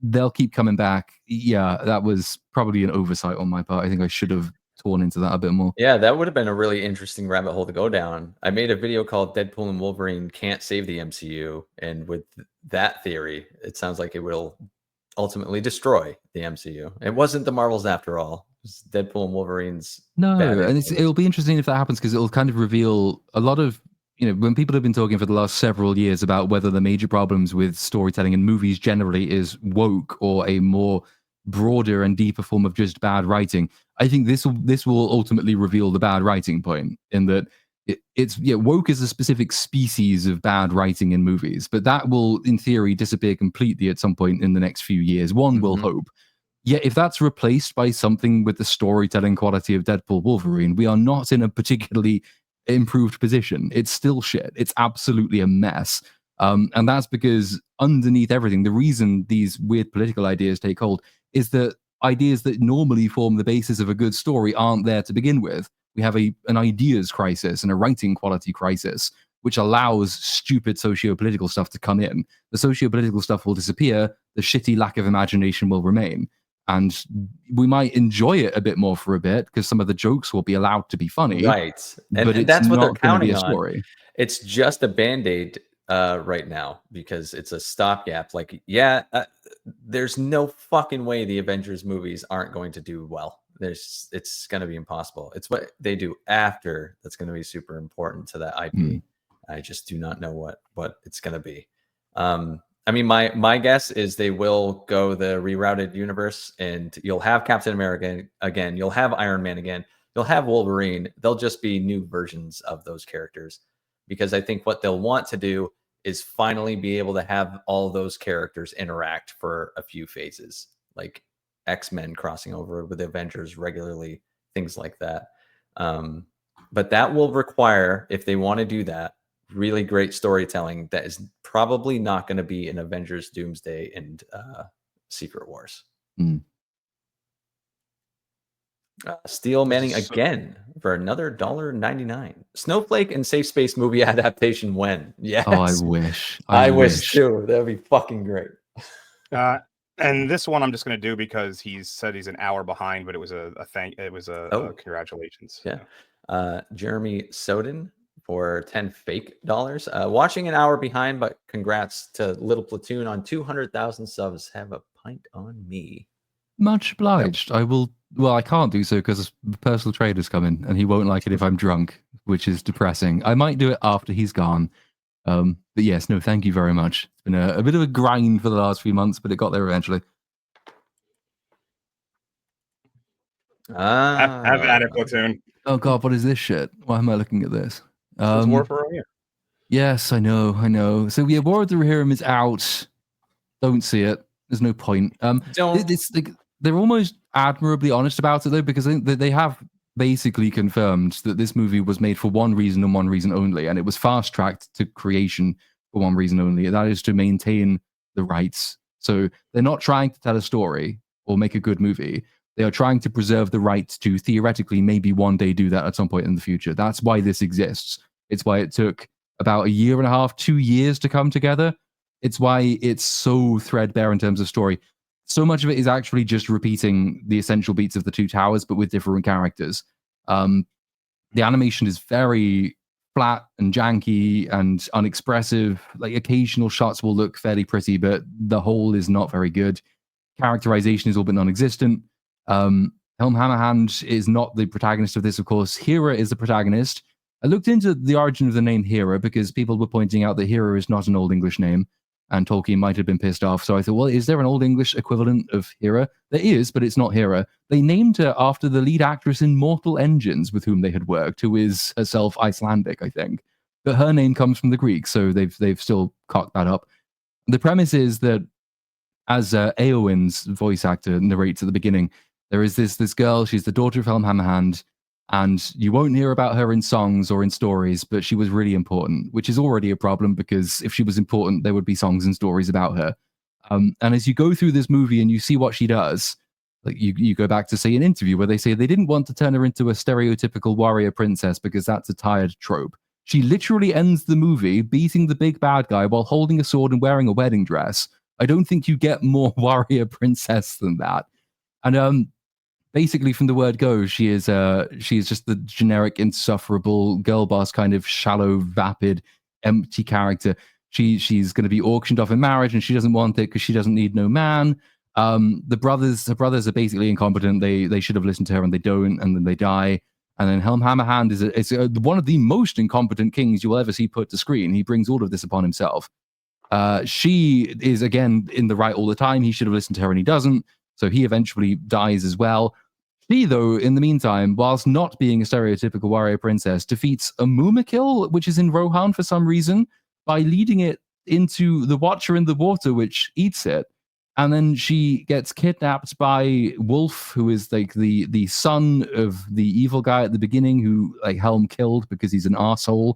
They'll keep coming back. Yeah, that was probably an oversight on my part. I think I should have torn into that a bit more. Yeah, that would have been a really interesting rabbit hole to go down. I made a video called Deadpool and Wolverine Can't Save the MCU. And with that theory, it sounds like it will ultimately destroy the MCU. It wasn't the Marvels after all. It was Deadpool and Wolverine's. No, and it'll be interesting if that happens, because it'll kind of reveal a lot of, when people have been talking for the last several years about whether the major problems with storytelling in movies generally is woke or a more broader and deeper form of just bad writing. I think this will ultimately reveal the bad writing point, in that it's woke is a specific species of bad writing in movies, but that will, in theory, disappear completely at some point in the next few years. One will hope. Yet if that's replaced by something with the storytelling quality of Deadpool Wolverine, we are not in a particularly improved position. It's still shit. It's absolutely a mess. And that's because underneath everything, the reason these weird political ideas take hold is that ideas that normally form the basis of a good story aren't there to begin with. We have an ideas crisis and a writing quality crisis, which allows stupid socio-political stuff to come in. The socio-political stuff will disappear. The shitty lack of imagination will remain. And we might enjoy it a bit more for a bit, because some of the jokes will be allowed to be funny. Right. And that's what they're counting on. It's just a Band-Aid right now, because it's a stopgap. Like, there's no fucking way the Avengers movies aren't going to do well. It's going to be impossible. It's what they do after that's going to be super important to that IP. I just do not know what it's going to be. I mean, my guess is they will go the rerouted universe, and you'll have Captain America again. You'll have Iron Man again. You'll have Wolverine. They'll just be new versions of those characters, because I think what they'll want to do is finally be able to have all those characters interact for a few phases, like X-Men crossing over with Avengers regularly, things like that. But that will require, if they want to do that, really great storytelling that is probably not going to be in Avengers, Doomsday, and Secret Wars. Steel Manning again for another $1.99. Snowflake and Safe Space movie adaptation when? Yes. Oh, I wish. I wish too. That'd be fucking great. And this one I'm just going to do because he said he's an hour behind, but it was a congratulations. Yeah. Jeremy Soden for $10 fake. Watching an hour behind, but congrats to Little Platoon on 200,000 subs. Have a pint on me. Much obliged. I will. Well, I can't do so because the personal trader's coming, and he won't like it if I'm drunk, which is depressing. I might do it after he's gone. But yes, no, thank you very much. It's been a bit of a grind for the last few months, but it got there eventually. Have at it, Platoon. Oh God, what is this shit? Why am I looking at this? It's War for Rohirrim. Yes, I know. So yeah, War of the Rohirrim is out. Don't see it. There's no point. Don't. It's like they're almost admirably honest about it though, because I think that they have basically confirmed that this movie was made for one reason and one reason only, and it was fast tracked to creation for one reason only, and that is to maintain the rights. So they're not trying to tell a story or make a good movie. They are trying to preserve the rights to theoretically maybe one day do that at some point in the future. That's why this exists. It's why it took about 1.5 years, 2 years to come together. It's why it's so threadbare in terms of story. So much of it is actually just repeating the essential beats of the Two Towers, but with different characters. The animation is very flat and janky and unexpressive. Like occasional shots will look fairly pretty, but the whole is not very good. Characterization is all but non-existent. Helm Hammerhand is not the protagonist of this, of course. Hera is the protagonist. I looked into the origin of the name Hera because people were pointing out that Hera is not an Old English name, and Tolkien might have been pissed off. So I thought, well, is there an Old English equivalent of Hera? There is, but it's not Hera. They named her after the lead actress in Mortal Engines with whom they had worked, who is herself Icelandic, I think. But her name comes from the Greek, so they've still cocked that up. The premise is that, as Eowyn's voice actor narrates at the beginning, there is this girl, she's the daughter of Helm Hammerhand, and you won't hear about her in songs or in stories, but she was really important, which is already a problem because if she was important, there would be songs and stories about her. And as you go through this movie and you see what she does, like you go back to, say, an interview where they say they didn't want to turn her into a stereotypical warrior princess because that's a tired trope. She literally ends the movie beating the big bad guy while holding a sword and wearing a wedding dress. I don't think you get more warrior princess than that. And basically, from the word go, she is just the generic, insufferable girl boss, kind of shallow, vapid, empty character. She's going to be auctioned off in marriage, and she doesn't want it because she doesn't need no man. Her brothers are basically incompetent. They should have listened to her, and they don't, and then they die. And then Helm Hammerhand is one of the most incompetent kings you'll ever see put to screen. He brings all of this upon himself. She is, again, in the right all the time. He should have listened to her, and he doesn't. So he eventually dies as well. She, though, in the meantime, whilst not being a stereotypical warrior princess, defeats a Mumakil, which is in Rohan for some reason, by leading it into the Watcher in the water, which eats it. And then she gets kidnapped by Wolf, who is like the son of the evil guy at the beginning, who like Helm killed because he's an arsehole.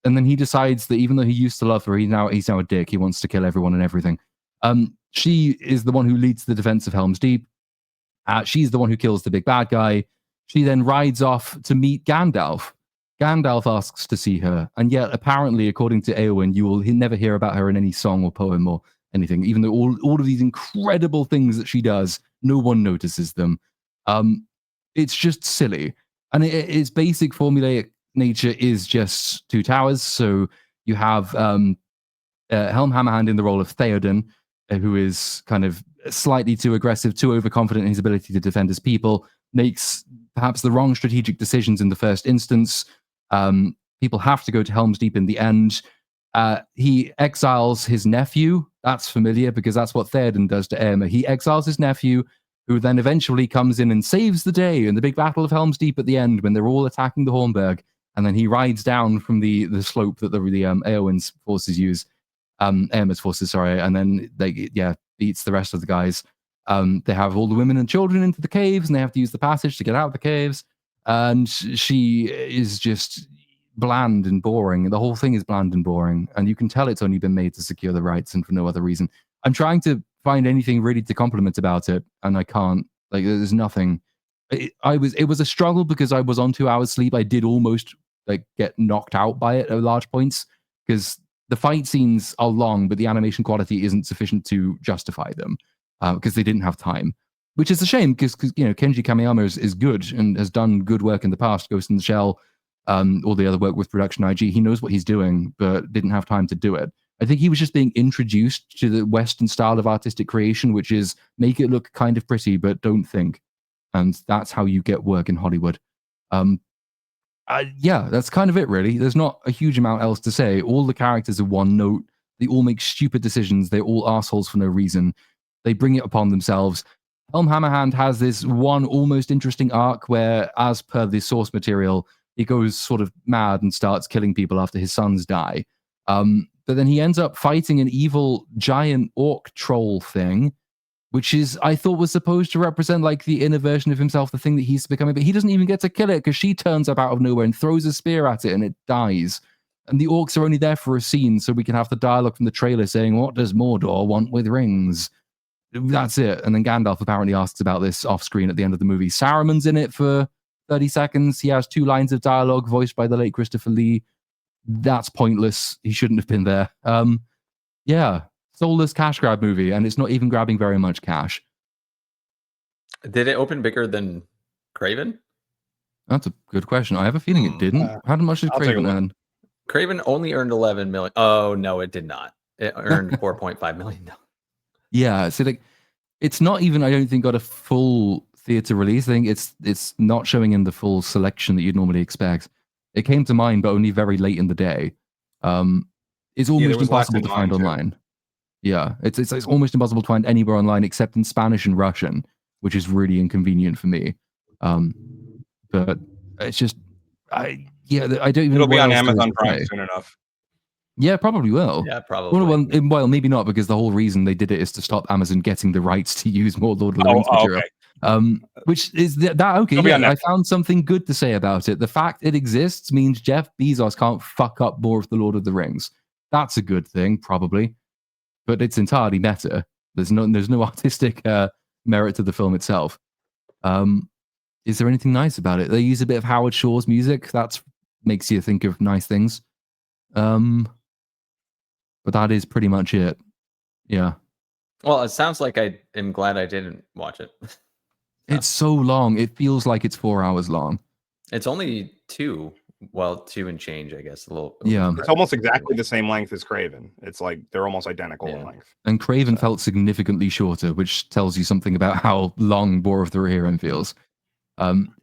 And then he decides that even though he used to love her, he's now a dick. He wants to kill everyone and everything. She is the one who leads the defense of Helm's Deep. She's the one who kills the big bad guy. She then rides off to meet Gandalf. Gandalf asks to see her, and yet apparently, according to Eowyn, you will never hear about her in any song or poem or anything. Even though all of these incredible things that she does, no one notices them. It's just silly, and its basic formulaic nature is just Two Towers. So you have Helm Hammerhand in the role of Theoden, who is kind of slightly too aggressive, too overconfident in his ability to defend his people, makes perhaps the wrong strategic decisions in the first instance. People have to go to Helm's Deep in the end. He exiles his nephew. That's familiar because that's what Theoden does to Aemma. He exiles his nephew, who then eventually comes in and saves the day in the big battle of Helm's Deep at the end when they're all attacking the Hornburg. And then he rides down from the slope that the Eowyn's forces use. Aemma's forces, sorry, and then beats the rest of the guys. They have all the women and children into the caves, and they have to use the passage to get out of the caves. And she is just bland and boring. The whole thing is bland and boring, and you can tell it's only been made to secure the rights and for no other reason. I'm trying to find anything really to compliment about it, and I can't. Like, there's nothing. It was a struggle because I was on 2 hours sleep. I did almost like get knocked out by it at large points because the fight scenes are long, but the animation quality isn't sufficient to justify them because they didn't have time, which is a shame because Kenji Kamiyama is good and has done good work in the past. Ghost in the Shell, all the other work with Production IG, he knows what he's doing, but didn't have time to do it. I think he was just being introduced to the Western style of artistic creation, which is make it look kind of pretty, but don't think. And that's how you get work in Hollywood. That's kind of it, really. There's not a huge amount else to say. All the characters are one note. They all make stupid decisions. They're all assholes for no reason. They bring it upon themselves. Helm Hammerhand has this one almost interesting arc where, as per the source material, he goes sort of mad and starts killing people after his sons die. But then he ends up fighting an evil giant orc troll thing which is, I thought, was supposed to represent like the inner version of himself, the thing that he's becoming, but he doesn't even get to kill it because she turns up out of nowhere and throws a spear at it and it dies. And the orcs are only there for a scene so we can have the dialogue from the trailer saying, what does Mordor want with rings? That's it. And then Gandalf apparently asks about this off screen at the end of the movie. Saruman's in it for 30 seconds. He has 2 lines of dialogue voiced by the late Christopher Lee. That's pointless. He shouldn't have been there. Yeah. Soulless cash grab movie, and it's not even grabbing very much cash. Did it open bigger than Kraven? That's a good question. I have a feeling it didn't. How much did Kraven earn? Kraven only earned 11 million. Oh no, it did not. It earned 4.5 million. Yeah, so like, it's not even, I don't think, got a full theater release. I think it's not showing in the full selection that you'd normally expect. It came to mine, but only very late in the day. It's almost impossible to find online. Yeah, it's almost impossible to find anywhere online except in Spanish and Russian, which is really inconvenient for me. But it's just, I don't even. It'll be on Amazon Prime soon enough. Yeah, probably will. Yeah, probably. Well, maybe not, because the whole reason they did it is to stop Amazon getting the rights to use more Lord of the Rings material. Okay. Which is that okay? Yeah, I found something good to say about it. The fact it exists means Jeff Bezos can't fuck up more of the Lord of the Rings. That's a good thing, probably. But it's entirely meta. There's no artistic merit to the film itself. Is there anything nice about it? They use a bit of Howard Shore's music. That makes you think of nice things. But that is pretty much it. Yeah. Well, it sounds like I am glad I didn't watch it. It's so long. It feels like it's 4 hours long. It's only 2 and change, I guess. Yeah. It's almost exactly the same length as Kraven. It's like they're almost identical in length. And Kraven felt significantly shorter, which tells you something about how long War of the Rohirrim feels.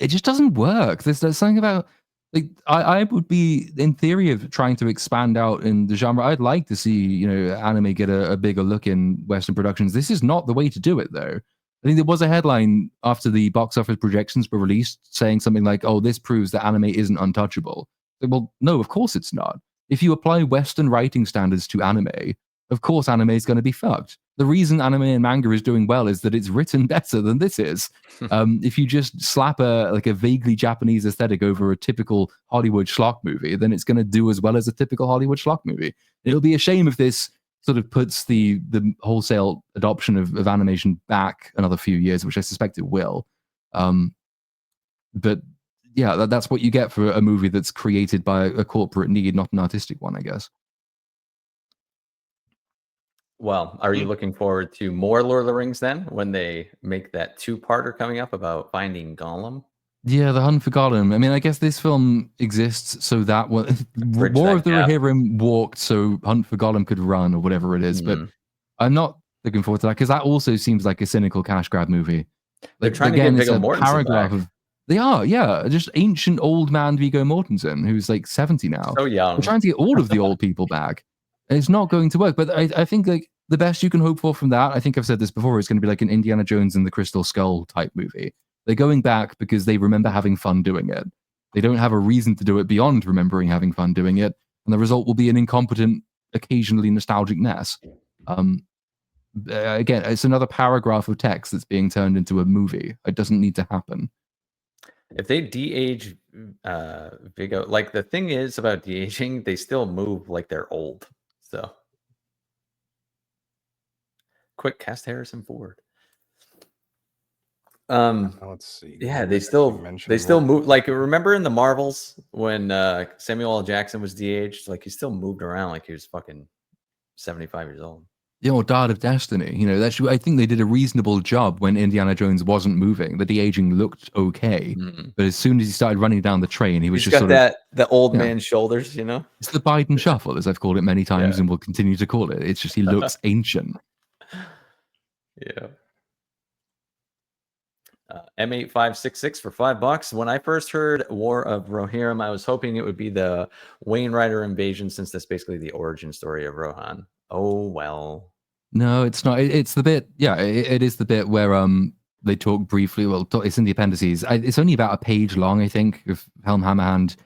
It just doesn't work. There's something about, like, I would be, in theory, of trying to expand out in the genre. I'd like to see, anime get a bigger look in Western productions. This is not the way to do it, though. I think there was a headline after the box office projections were released saying something like, oh, this proves that anime isn't untouchable. Well, no, of course it's not. If you apply Western writing standards to anime, of course anime is going to be fucked. The reason anime and manga is doing well is that it's written better than this is. If you just slap a vaguely Japanese aesthetic over a typical Hollywood schlock movie, then it's going to do as well as a typical Hollywood schlock movie. It'll be a shame if this sort of puts the wholesale adoption of animation back another few years, which I suspect it will. But yeah, that's what you get for a movie that's created by a corporate need, not an artistic one, I guess. Well, are you looking forward to more Lord of the Rings then, when they make that 2-parter coming up about finding Gollum? Yeah, the hunt for Gollum. I mean, I guess this film exists so that War of the Rohirrim walked so Hunt for Gollum could run, or whatever it is. But I'm not looking forward to that, because that also seems like a cynical cash grab movie. They're trying to get Viggo Mortensen back. They are, yeah, just ancient old man Viggo Mortensen, who's like 70 now. So young. They're trying to get all of the old people back. It's not going to work, but I think like the best you can hope for from that, I think I've said this before, is going to be like an Indiana Jones and the Crystal Skull type movie. They're going back because they remember having fun doing it. They don't have a reason to do it beyond remembering having fun doing it, and the result will be an incompetent, occasionally nostalgic mess. Again, it's another paragraph of text that's being turned into a movie. It doesn't need to happen. If they de-age Viggo, like, the thing is about de-aging, they still move like they're old. So, quick, cast Harrison Ford. Let's see. Yeah, they still move. Like, remember in the Marvels when Samuel L. Jackson was de-aged? Like, he still moved around like he was fucking 75 years old. Or Dial of Destiny. I think they did a reasonable job when Indiana Jones wasn't moving. The de-aging looked okay, but as soon as he started running down the train, he was He's just got the old man shoulders, It's the Biden shuffle, as I've called it many times, and will continue to call it. It's just he looks ancient. Yeah. M8566 for $5. When I first heard War of Rohirrim, I was hoping it would be the Wayne Rider invasion, since that's basically the origin story of Rohan. Oh well. No, it's not. It's the bit. Yeah, it is the bit where they talk briefly. Well, it's in the appendices. It's only about a page long, I think, of Helm Hammerhand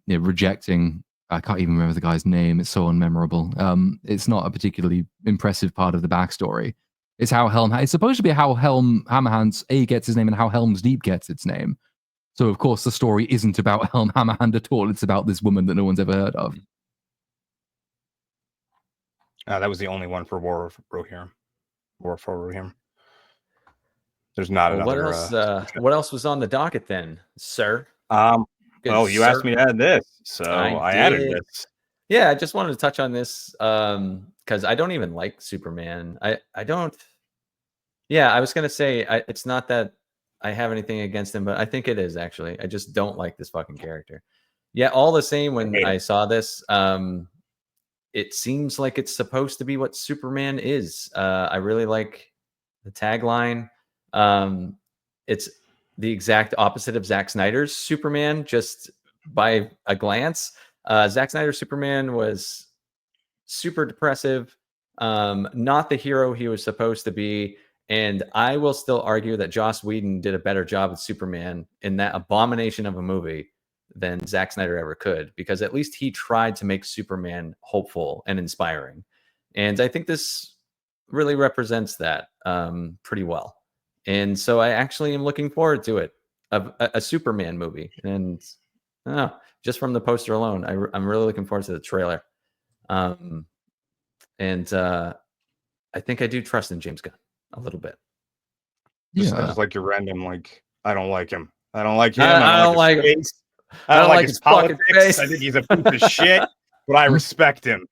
rejecting. I can't even remember the guy's name. It's so unmemorable. It's not a particularly impressive part of the backstory. It's how it's supposed to be how Hammerhand's A gets his name and how Helm's Deep gets its name. So of course the story isn't about Helm Hammerhand at all. It's about this woman that no one's ever heard of. That was the only one for War for Rohirrim. There's not another. What else was on the docket then, sir? You asked me to add this, so I added this. Yeah, I just wanted to touch on this because I don't even like Superman. I don't. Yeah, I was gonna say it's not that I have anything against him, but I think it is actually. I just don't like this fucking character. Yeah, all the same. When I saw this, it seems like it's supposed to be what Superman is. I really like the tagline. It's the exact opposite of Zack Snyder's Superman, just by a glance. Zack Snyder's Superman was super depressive, not the hero he was supposed to be. And I will still argue that Joss Whedon did a better job with Superman in that abomination of a movie than Zack Snyder ever could, because at least he tried to make Superman hopeful and inspiring. And I think this really represents that pretty well. And so I actually am looking forward to it, a Superman movie. And I don't know, just from the poster alone, I'm really looking forward to the trailer. And I think I do trust in James Gunn a little bit. I just like your random, like, I don't like him. I don't like him. I don't like him. I don't like his politics. I think he's a piece of shit, but I respect him.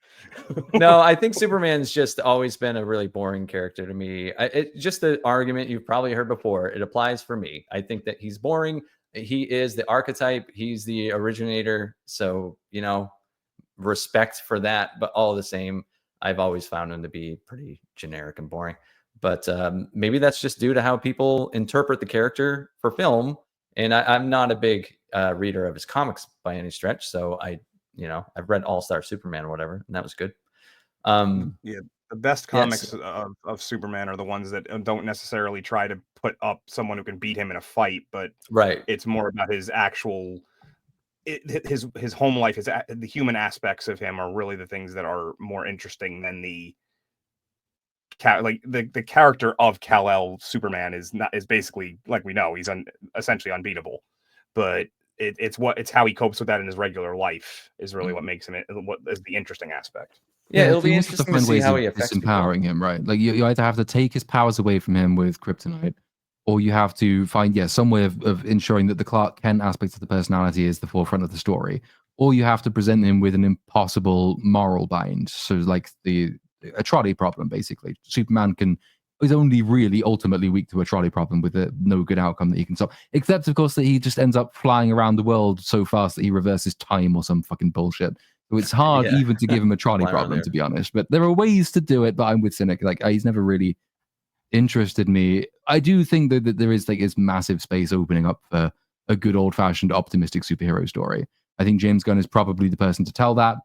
No, I think Superman's just always been a really boring character to me. Just the argument you've probably heard before. It applies for me. I think that he's boring. He is the archetype. He's the originator. So, respect for that. But all the same, I've always found him to be pretty generic and boring. But maybe that's just due to how people interpret the character for film. And I'm not a big reader of his comics by any stretch. So I've read All-Star Superman or whatever, and that was good. The best comics of Superman are the ones that don't necessarily try to put up someone who can beat him in a fight, but it's more about his actual his home life, the human aspects of him are really the things that are more interesting than the character of Kal-El Superman is basically, like, we know he's essentially unbeatable, but it's how he copes with that in his regular life is really what makes him what is the interesting aspect. Yeah, it'll be interesting to see how he affects disempowering him, right? Like you either have to take his powers away from him with kryptonite, or you have to find some way of ensuring that the Clark Kent aspect of the personality is the forefront of the story, or you have to present him with an impossible moral bind. So like a trolley problem, basically. Superman is only really ultimately weak to a trolley problem with no good outcome that he can solve. Except, of course, that he just ends up flying around the world so fast that he reverses time or some fucking bullshit. So it's hard even to give him a trolley problem, to be honest. But there are ways to do it, but I'm with Cynic. Like, he's never really interested me. I do think that there is like this massive space opening up for a good old-fashioned optimistic superhero story. I think James Gunn is probably the person to tell that.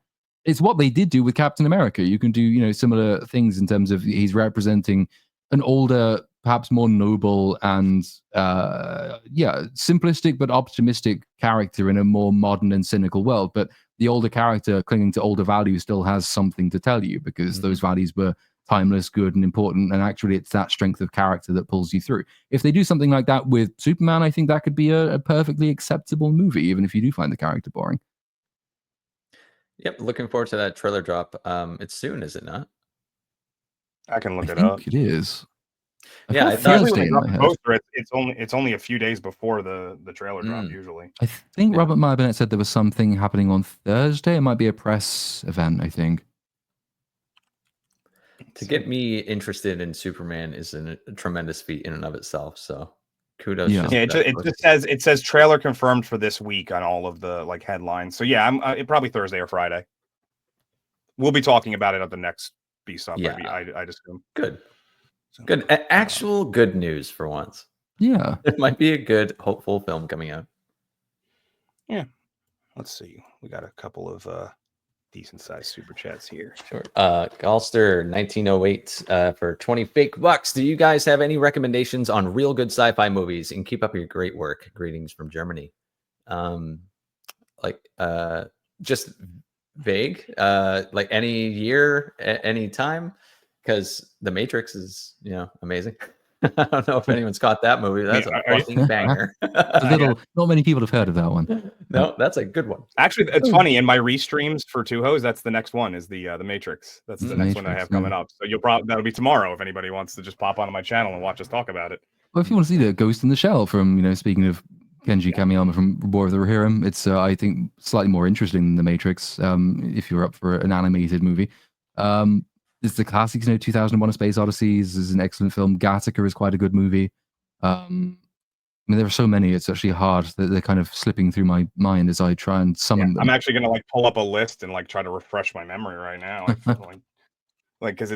It's what they did do with Captain America. You can do, similar things in terms of he's representing an older, perhaps more noble and, simplistic but optimistic character in a more modern and cynical world. But the older character clinging to older values still has something to tell you, because those values were timeless, good, and important. And actually, it's that strength of character that pulls you through. If they do something like that with Superman, I think that could be a perfectly acceptable movie, even if you do find the character boring. Yep, looking forward to that trailer drop. It's soon, is it not? I can look it up. It is. I thought it's only a few days before the trailer drop usually. I think Robert Meyer Burnett said there was something happening on Thursday. It might be a press event, I think. To get me interested in Superman is a tremendous feat in and of itself. So kudos. It says trailer confirmed for this week on all of the headlines. So it probably Thursday or Friday. We'll be talking about it at the next BSUP. Yeah, I'd assume. Good. Actual good news for once. Yeah, it might be a good, hopeful film coming out. Yeah, let's see. We got a couple of decent sized super chats here. Sure. Galster 1908 for 20 fake bucks. Do you guys have any recommendations on real good sci-fi movies? And keep up your great work. Greetings from Germany. Just vague, like any year, any time. because The Matrix is, amazing. I don't know if anyone's caught that movie. That's a fucking banger. Not many people have heard of that one. No, that's a good one. Actually, it's funny. In my restreams for Two Hos, that's the next one. Is the Matrix? That's the next one I have coming up. So that'll be tomorrow if anybody wants to just pop onto my channel and watch us talk about it. Well, if you want to see the Ghost in the Shell from speaking of Kenji Kamiyama from War of the Rohirrim, it's I think slightly more interesting than the Matrix. If you're up for an animated movie. It's the classics, 2001: A Space Odyssey is an excellent film. Gattaca is quite a good movie. I mean, there are so many. It's actually hard. They're kind of slipping through my mind as I try and summon them. I'm actually gonna pull up a list and try to refresh my memory right now. I feel because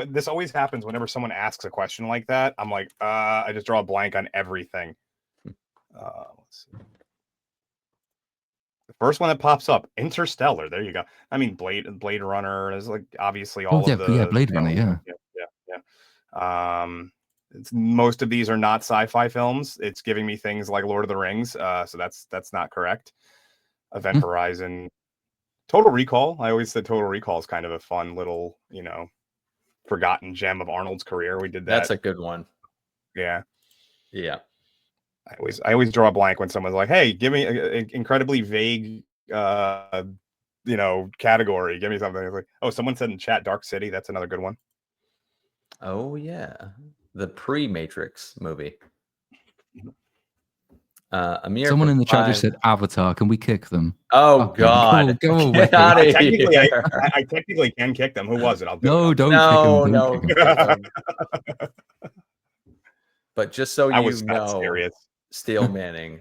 this always happens whenever someone asks a question like that. I'm like, I just draw a blank on everything. Let's see. The first one that pops up, Interstellar. There you go. I mean, Blade Runner is obviously all of the Blade Runner. Yeah. Most of these are not sci-fi films. It's giving me things like Lord of the Rings. So that's not correct. Event Horizon, Total Recall. I always said Total Recall is kind of a fun little, forgotten gem of Arnold's career. We did that. That's a good one. Yeah. Yeah. I always draw a blank when someone's like, "Hey, give me an incredibly vague, category. Give me something." It's like, oh, someone said in chat, Dark City. That's another good one. Oh yeah, the pre-Matrix movie. Amir, someone in the chat just said Avatar. Can we kick them? Oh God, go away! I technically can kick them. Who was it? I'll do it. Don't kick them. But just so you know, Steel Manning,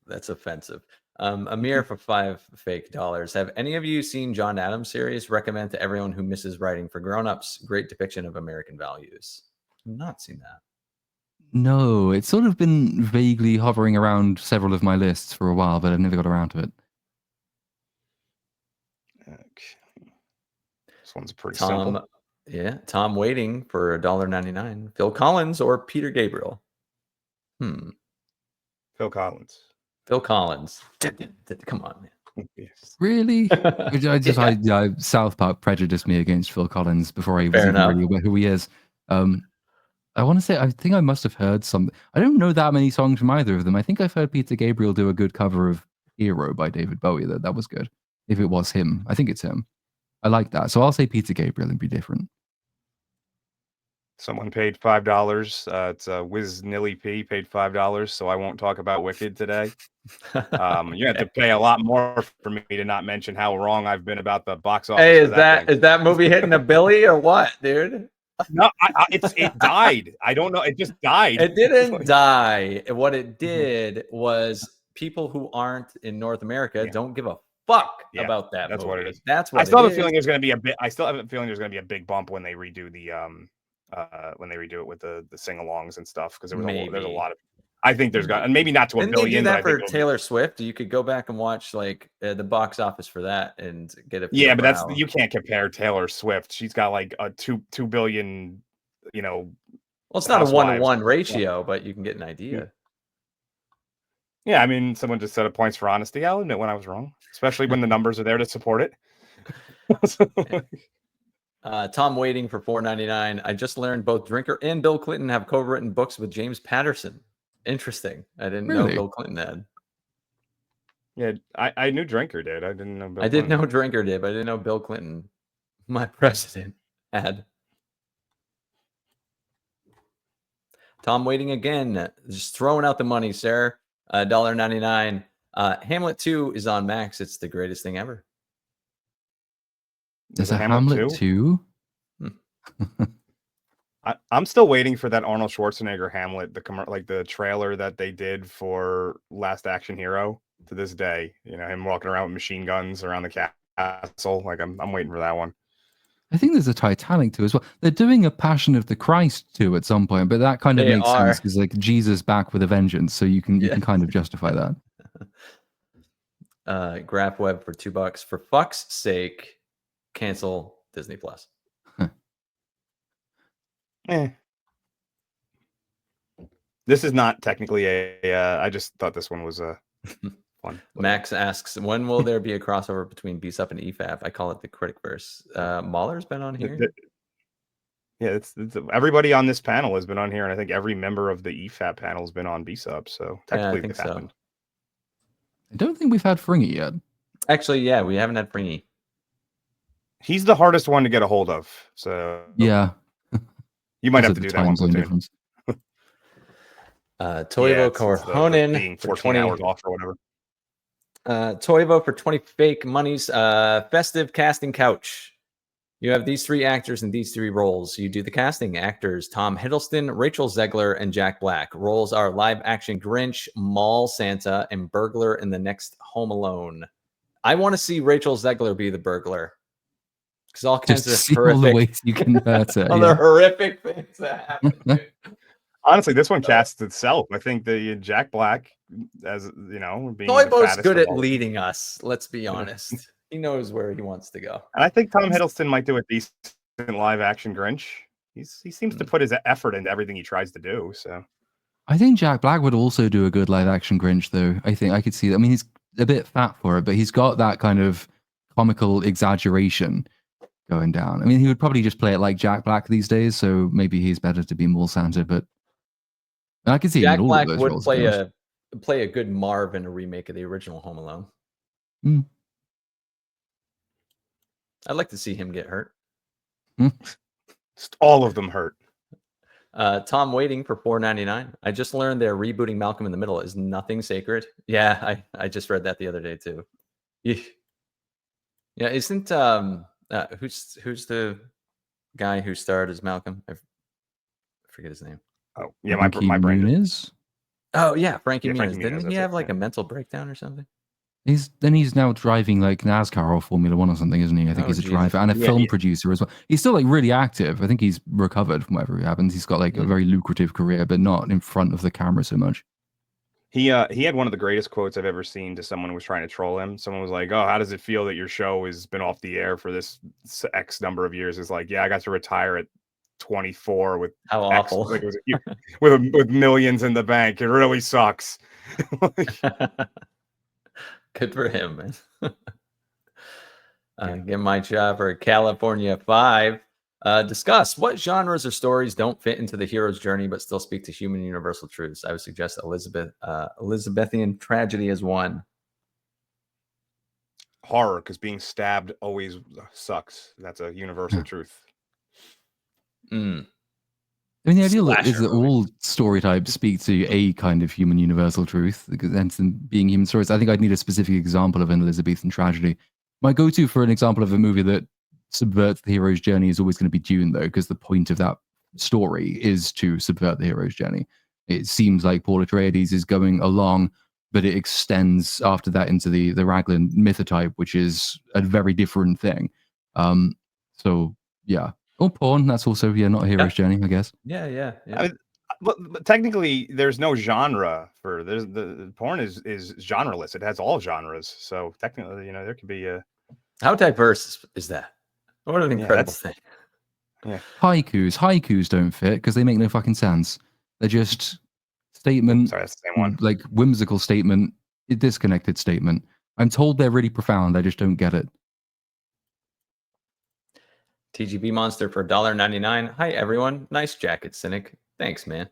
that's offensive. Amir for $5 fake. Have any of you seen John Adams' series? Recommend to everyone who misses writing for grown-ups. Great depiction of American values. I've not seen that. No, it's sort of been vaguely hovering around several of my lists for a while, but I've never got around to it. Okay. This one's pretty simple. Yeah, Tom waiting for $1.99. Phil Collins or Peter Gabriel? Phil Collins. Phil Collins. Come on, man. Yes. Really? I South Park prejudiced me against Phil Collins before I was even really aware who he is. I want to say, I think I must have heard some. I don't know that many songs from either of them. I think I've heard Peter Gabriel do a good cover of Hero by David Bowie. That was good. If it was him, I think it's him. I like that. So I'll say Peter Gabriel and be different. Someone paid $5. It's Wiz Nilly P paid $5, so I won't talk about Wicked today. You have to pay a lot more for me to not mention how wrong I've been about the box office. Hey, is that movie hitting a billy or what, dude? No, it died. I don't know. It just died. It didn't die. What it did was people who aren't in North America don't give a fuck about that. That's movie. what it is. That's what I still have a feeling there's going to be a bit. I still have a feeling there's going to be a big bump when they redo the when they redo it with the sing-alongs and stuff, because there's a lot of. I think there's got, and maybe not to a billion. They do that for Taylor Swift. You could go back and watch the box office for that and get a but you can't compare Taylor Swift. She's got like a 2 billion. Well, it's not a 1-to-1 ratio, but you can get an idea. Yeah, I mean, someone just set up points for honesty. I'll admit when I was wrong, especially when the numbers are there to support it. Tom waiting for $4.99. I just learned both Drinker and Bill Clinton have co-written books with James Patterson. Interesting. I didn't know Bill Clinton had. Yeah, I knew Drinker did. I didn't know Bill I did know Drinker did, but I didn't know Bill Clinton, my president, had. Tom waiting again. Just throwing out the money, sir. $1.99. Hamlet 2 is on Max. It's the greatest thing ever. There's a Hamlet 2? I'm still waiting for that Arnold Schwarzenegger Hamlet, the trailer that they did for Last Action Hero to this day. Him walking around with machine guns around the castle. I'm waiting for that one. I think there's a Titanic 2 as well. They're doing a Passion of the Christ 2 at some point, but that kind of makes sense because Jesus back with a vengeance, so you can kind of justify that. Graph Web for $2. For fuck's sake, cancel Disney Plus. This is not technically I just thought this one was fun. Max asks, when will there be a crossover between BSUP and EFAP? I call it the Criticverse. Mahler's been on here. Yeah, it's everybody on this panel has been on here, and I think every member of the EFAP panel has been on BSUP. So technically, I think so. happened. I don't think we've had Fringy yet. Actually, yeah, we haven't had Fringy. He's the hardest one to get a hold of. So yeah, you might have to do that one soon. Toivo Corhonen being 14 hours off or whatever. Toivo for 20 fake monies. Festive casting couch. You have these 3 actors in these 3 roles. You do the casting. Actors: Tom Hiddleston, Rachel Zegler, and Jack Black. Roles are live action Grinch, Mall Santa, and burglar in the next Home Alone. I want to see Rachel Zegler be the burglar, because all kinds of horrific, all the ways you can hurt her. all the horrific things that happen. Honestly, this one casts itself. I think the Jack Black, as you know, being Toivo's good at leading us. Let's be honest. He knows where he wants to go. And I think Tom Hiddleston might do a decent live action Grinch. He seems to put his effort into everything he tries to do. So I think Jack Black would also do a good live action Grinch, though. I think I could see that. I mean, he's a bit fat for it, but he's got that kind of comical exaggeration going down. I mean, he would probably just play it like Jack Black these days, so maybe he's better to be Mall Santa. But I could see Jack him in all Black of those would roles, play a good Marv in a remake of the original Home Alone. I'd like to see him get hurt. Just all of them hurt. Tom waiting for $4.99. I just learned they're rebooting Malcolm in the Middle. Is nothing sacred? Yeah, I just read that the other day too. Yeah, isn't who's the guy who starred as Malcolm? I forget his name. Oh yeah, my brain is. Oh yeah, Frankie Muniz. Didn't he have like a mental breakdown or something? He's now driving like NASCAR or Formula One or something, isn't he? I think he's a driver and a film producer as well. He's still like really active. I think he's recovered from whatever happens. He's got like a very lucrative career, but not in front of the camera so much. He had one of the greatest quotes I've ever seen to someone who was trying to troll him. Someone was like, "Oh, how does it feel that your show has been off the air for this X number of years?" It's like, "Yeah, I got to retire at 24 with how awful, like it was with millions in the bank. It really sucks." Good for him, man. Get my job for California 5. Discuss what genres or stories don't fit into the hero's journey but still speak to human universal truths. I would suggest Elizabethan tragedy as one. Horror, because being stabbed always sucks. That's a universal truth. I mean, the ideal is that all story types speak to a kind of human universal truth, hence them being human stories. I think I'd need a specific example of an Elizabethan tragedy. My go-to for an example of a movie that subverts the hero's journey is always going to be Dune, though, because the point of that story is to subvert the hero's journey. It seems like Paul Atreides is going along, but it extends after that into the Raglan mythotype, which is a very different thing. So, yeah. Or porn, that's also not a hero's journey, I guess. Yeah. I mean, but technically, there's no genre for the porn is genreless. It has all genres. So technically, there could be a. How diverse is that? What an incredible thing. Yeah. Haikus don't fit because they make no fucking sense. They're just statement. Sorry, that's the same one. Like whimsical statement, a disconnected statement. I'm told they're really profound. I just don't get it. TGB Monster for $1.99. Hi, everyone. Nice jacket, Cynic. Thanks, man.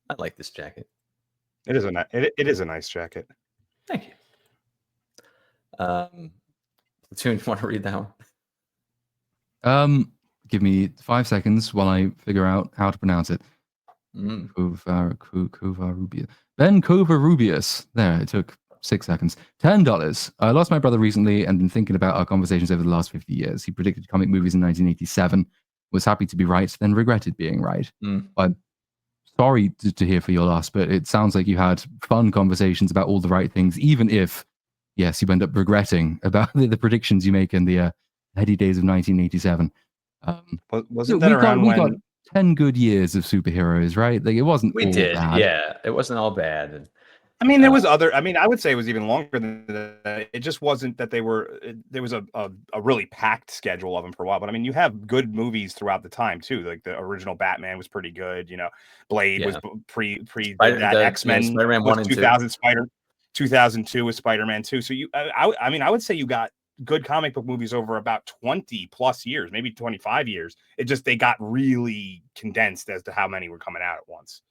I like this jacket. It is a nice jacket. Thank you. Platoon, you want to read that one? Give me 5 seconds while I figure out how to pronounce it. Covarrubius. Ben Covarrubius. There, it took 6 seconds. $10. I lost my brother recently and been thinking about our conversations over the last 50 years. He predicted comic movies in 1987, was happy to be right, then regretted being right. I'm sorry to hear for your loss, but it sounds like you had fun conversations about all the right things, even if, yes, you end up regretting about the predictions you make in the heady days of 1987. Wasn't that around when... We got 10 good years of superheroes, right? Like, it wasn't all bad. Yeah, it wasn't all bad. I mean, there was other. I mean, I would say it was even longer than that. It just wasn't that there was a really packed schedule of them for a while. But I mean, you have good movies throughout the time too. Like the original Batman was pretty good. Blade was pre that. X-Men, Spider-Man 1 and 2. 2002 was Spider-Man 2. So I mean, I would say you got good comic book movies over about 20 plus years, maybe 25 years. It just, they got really condensed as to how many were coming out at once.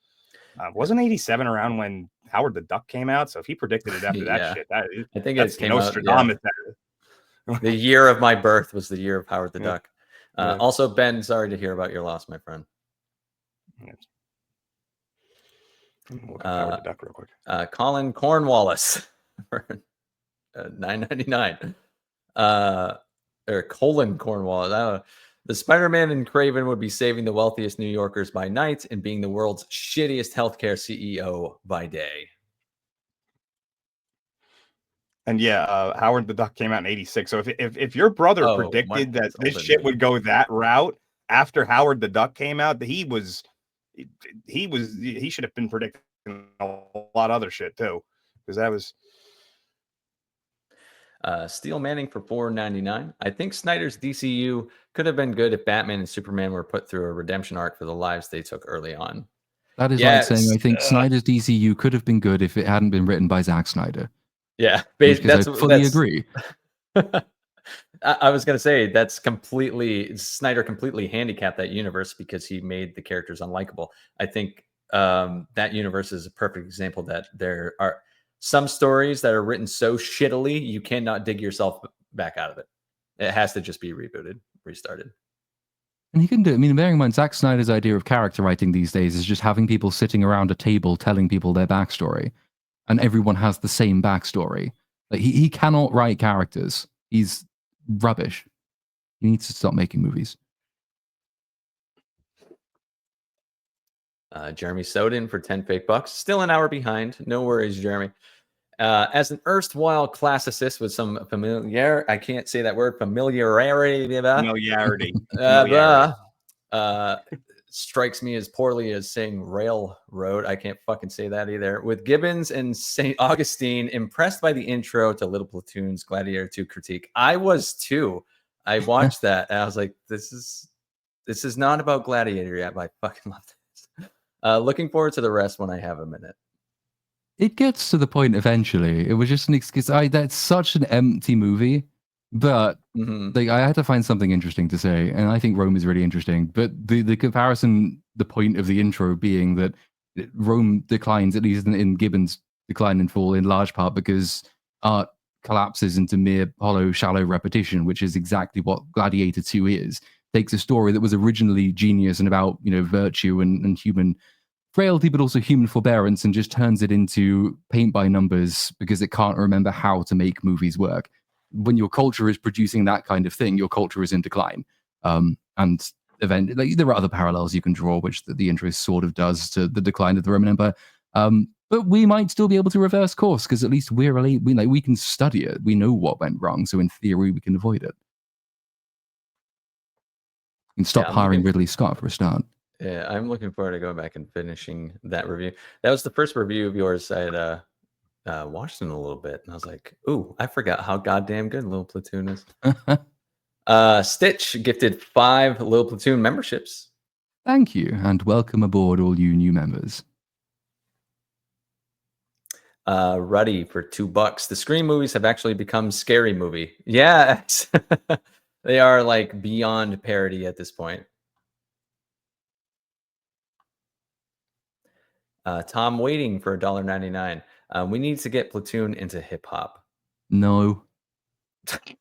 Wasn't 87 around when Howard the Duck came out? So if he predicted it after that shit, I think that's it came Nostradamus. Out, the year of my birth was the year of Howard the Duck. Yeah. Also, Ben, sorry to hear about your loss, my friend. Look at Howard the Duck real quick. Colin Cornwallis for $9.99. Or Colin Cornwallis. I don't know. The Spider-Man and Kraven would be saving the wealthiest New Yorkers by night and being the world's shittiest healthcare CEO by day. And yeah, Howard the Duck came out in 86. So if your brother predicted that this shit would go that route after Howard the Duck came out, he should have been predicting a lot of other shit too, because that was. Steel Manning for $4.99. I think Snyder's DCU could have been good if Batman and Superman were put through a redemption arc for the lives they took early on. That is like saying I think Snyder's DCU could have been good if it hadn't been written by Zack Snyder. Yeah, because I fully agree. I was going to say Snyder completely handicapped that universe because he made the characters unlikable. I think that universe is a perfect example that there are some stories that are written so shittily you cannot dig yourself back out of it. It has to just be rebooted, restarted. And he can do it. I mean, bearing in mind, Zack Snyder's idea of character writing these days is just having people sitting around a table telling people their backstory, and everyone has the same backstory. Like he cannot write characters. He's rubbish. He needs to stop making movies. Jeremy Soden for 10 fake bucks. Still an hour behind. No worries, Jeremy. As an erstwhile classicist with some I can't say that word, familiarity. Strikes me as poorly as saying railroad. I can't fucking say that either. With Gibbons and St. Augustine, impressed by the intro to Little Platoon's Gladiator 2 critique. I was too. I watched that and I was like, this is not about Gladiator yet, but I fucking love this. Looking forward to the rest when I have a minute. It gets to the point eventually. It was just an excuse. That's such an empty movie, but like I had to find something interesting to say, and I think Rome is really interesting. But the comparison, the point of the intro being that Rome declines, at least in Gibbons' Decline and Fall, in large part because art collapses into mere hollow, shallow repetition, which is exactly what Gladiator 2 is. Takes a story that was originally genius and about virtue and human frailty, but also human forbearance, and just turns it into paint by numbers because it can't remember how to make movies work. When your culture is producing that kind of thing, your culture is in decline. And eventually, there are other parallels you can draw, which the intro sort of does to the decline of the Roman Empire. But we might still be able to reverse course because at least we can study it. We know what went wrong, so in theory, we can avoid it. We can stop hiring Ridley Scott for a start. Yeah, I'm looking forward to going back and finishing that review. That was the first review of yours I had watched in a little bit, and I was like, "Ooh, I forgot how goddamn good Little Platoon is." Stitch gifted 5 Little Platoon memberships. Thank you, and welcome aboard, all you new members. Ruddy for $2. The Scream movies have actually become Scary Movie. Yeah, they are like beyond parody at this point. Tom Waiting for $1.99. We need to get Platoon into hip hop. No. Okay.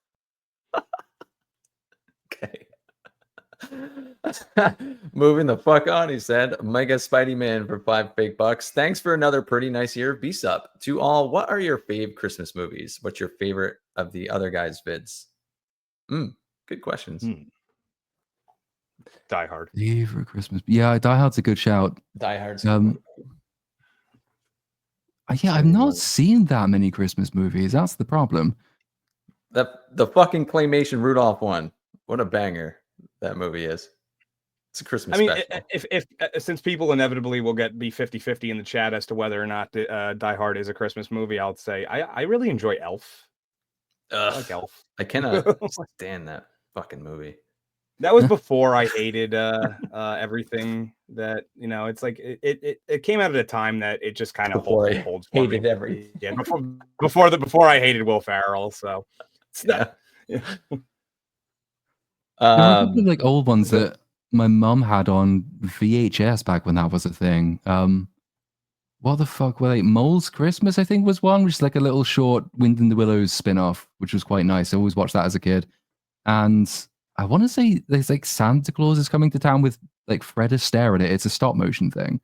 Moving the fuck on, he said. Mega Spidey Man for $5 Thanks for another pretty nice year of BSUP. To all, what are your fave Christmas movies? What's your favorite of the other guys' vids? Good questions. Die Hard. Favorite Christmas? Yeah, Die Hard's a good shout. Die Hard's yeah, I've not seen that many Christmas movies. That's the problem. The fucking claymation Rudolph one. What a banger that movie is. It's a Christmas special. if since people inevitably will be 50-50 in the chat as to whether or not Die Hard is a Christmas movie, I'll say I really enjoy Elf. I like Elf. I cannot stand that fucking movie. That was before I hated everything that it's like it came out at a time that it just kind of holds hated everything. Yeah, before I hated Will Ferrell, so Yeah. I remember like old ones that my mum had on VHS back when that was a thing. What the fuck were they? Mole's Christmas, I think, was one, which is like a little short Wind in the Willows spin-off, which was quite nice. I always watched that as a kid. And I want to say there's like Santa Claus is coming to town with like Fred Astaire in it. It's a stop motion thing.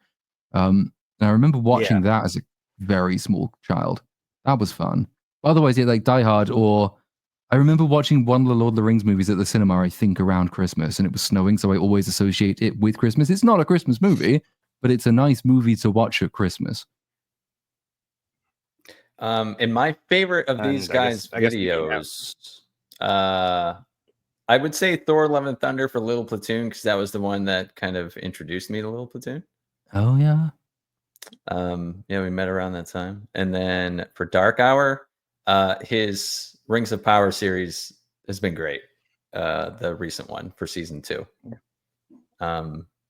And I remember watching that as a very small child. That was fun. Otherwise, yeah, like Die Hard, or I remember watching one of the Lord of the Rings movies at the cinema, I think around Christmas, and it was snowing, so I always associate it with Christmas. It's not a Christmas movie, but it's a nice movie to watch at Christmas. And my favorite of these guys' videos, I would say Thor: Love and Thunder for Little Platoon, because that was the one that kind of introduced me to Little Platoon. Oh yeah. Yeah, we met around that time. And then for Dark Hour, his Rings of Power series has been great. The recent one for season 2.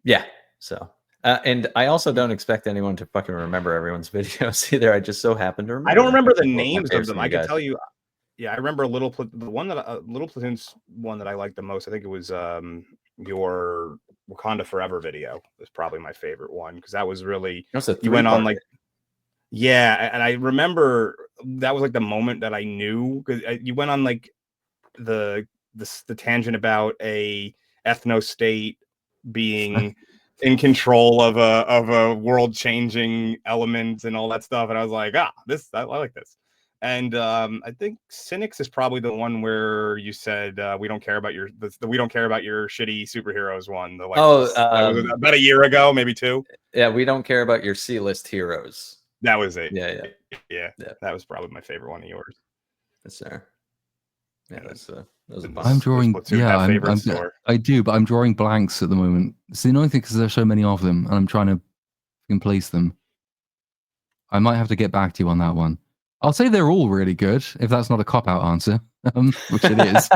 Yeah. So, and I also don't expect anyone to fucking remember everyone's videos either. I just so happen to remember. I don't remember the names of them. I can tell you. Yeah, I remember the one that Little Platoon's one that I liked the most. I think it was your Wakanda Forever video was probably my favorite one, because that was really you went on like and I remember that was like the moment that I knew, because you went on like the tangent about a ethno state being in control of a world changing element and all that stuff, and I was like, I like this. And I think Cynics is probably the one where you said we don't care about your we don't care about your shitty superheroes one. That was about a year ago, maybe 2. Yeah, we don't care about your C-list heroes. That was it. Yeah. That was probably my favorite one of yours. Yes, sir. Yeah, that was a I'm drawing. I do, but I'm drawing blanks at the moment. It's the annoying thing because there's so many of them, and I'm trying to place them. I might have to get back to you on that one. I'll say they're all really good, if that's not a cop-out answer, which it is.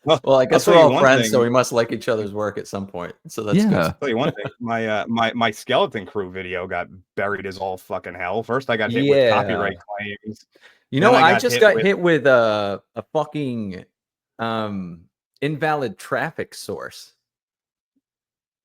Well, I guess we're all friends, so we must like each other's work at some point. So that's good. I'll tell you one thing. My Skeleton Crew video got buried as all fucking hell. First, I got hit with copyright claims. You know, I just got hit with a fucking invalid traffic source.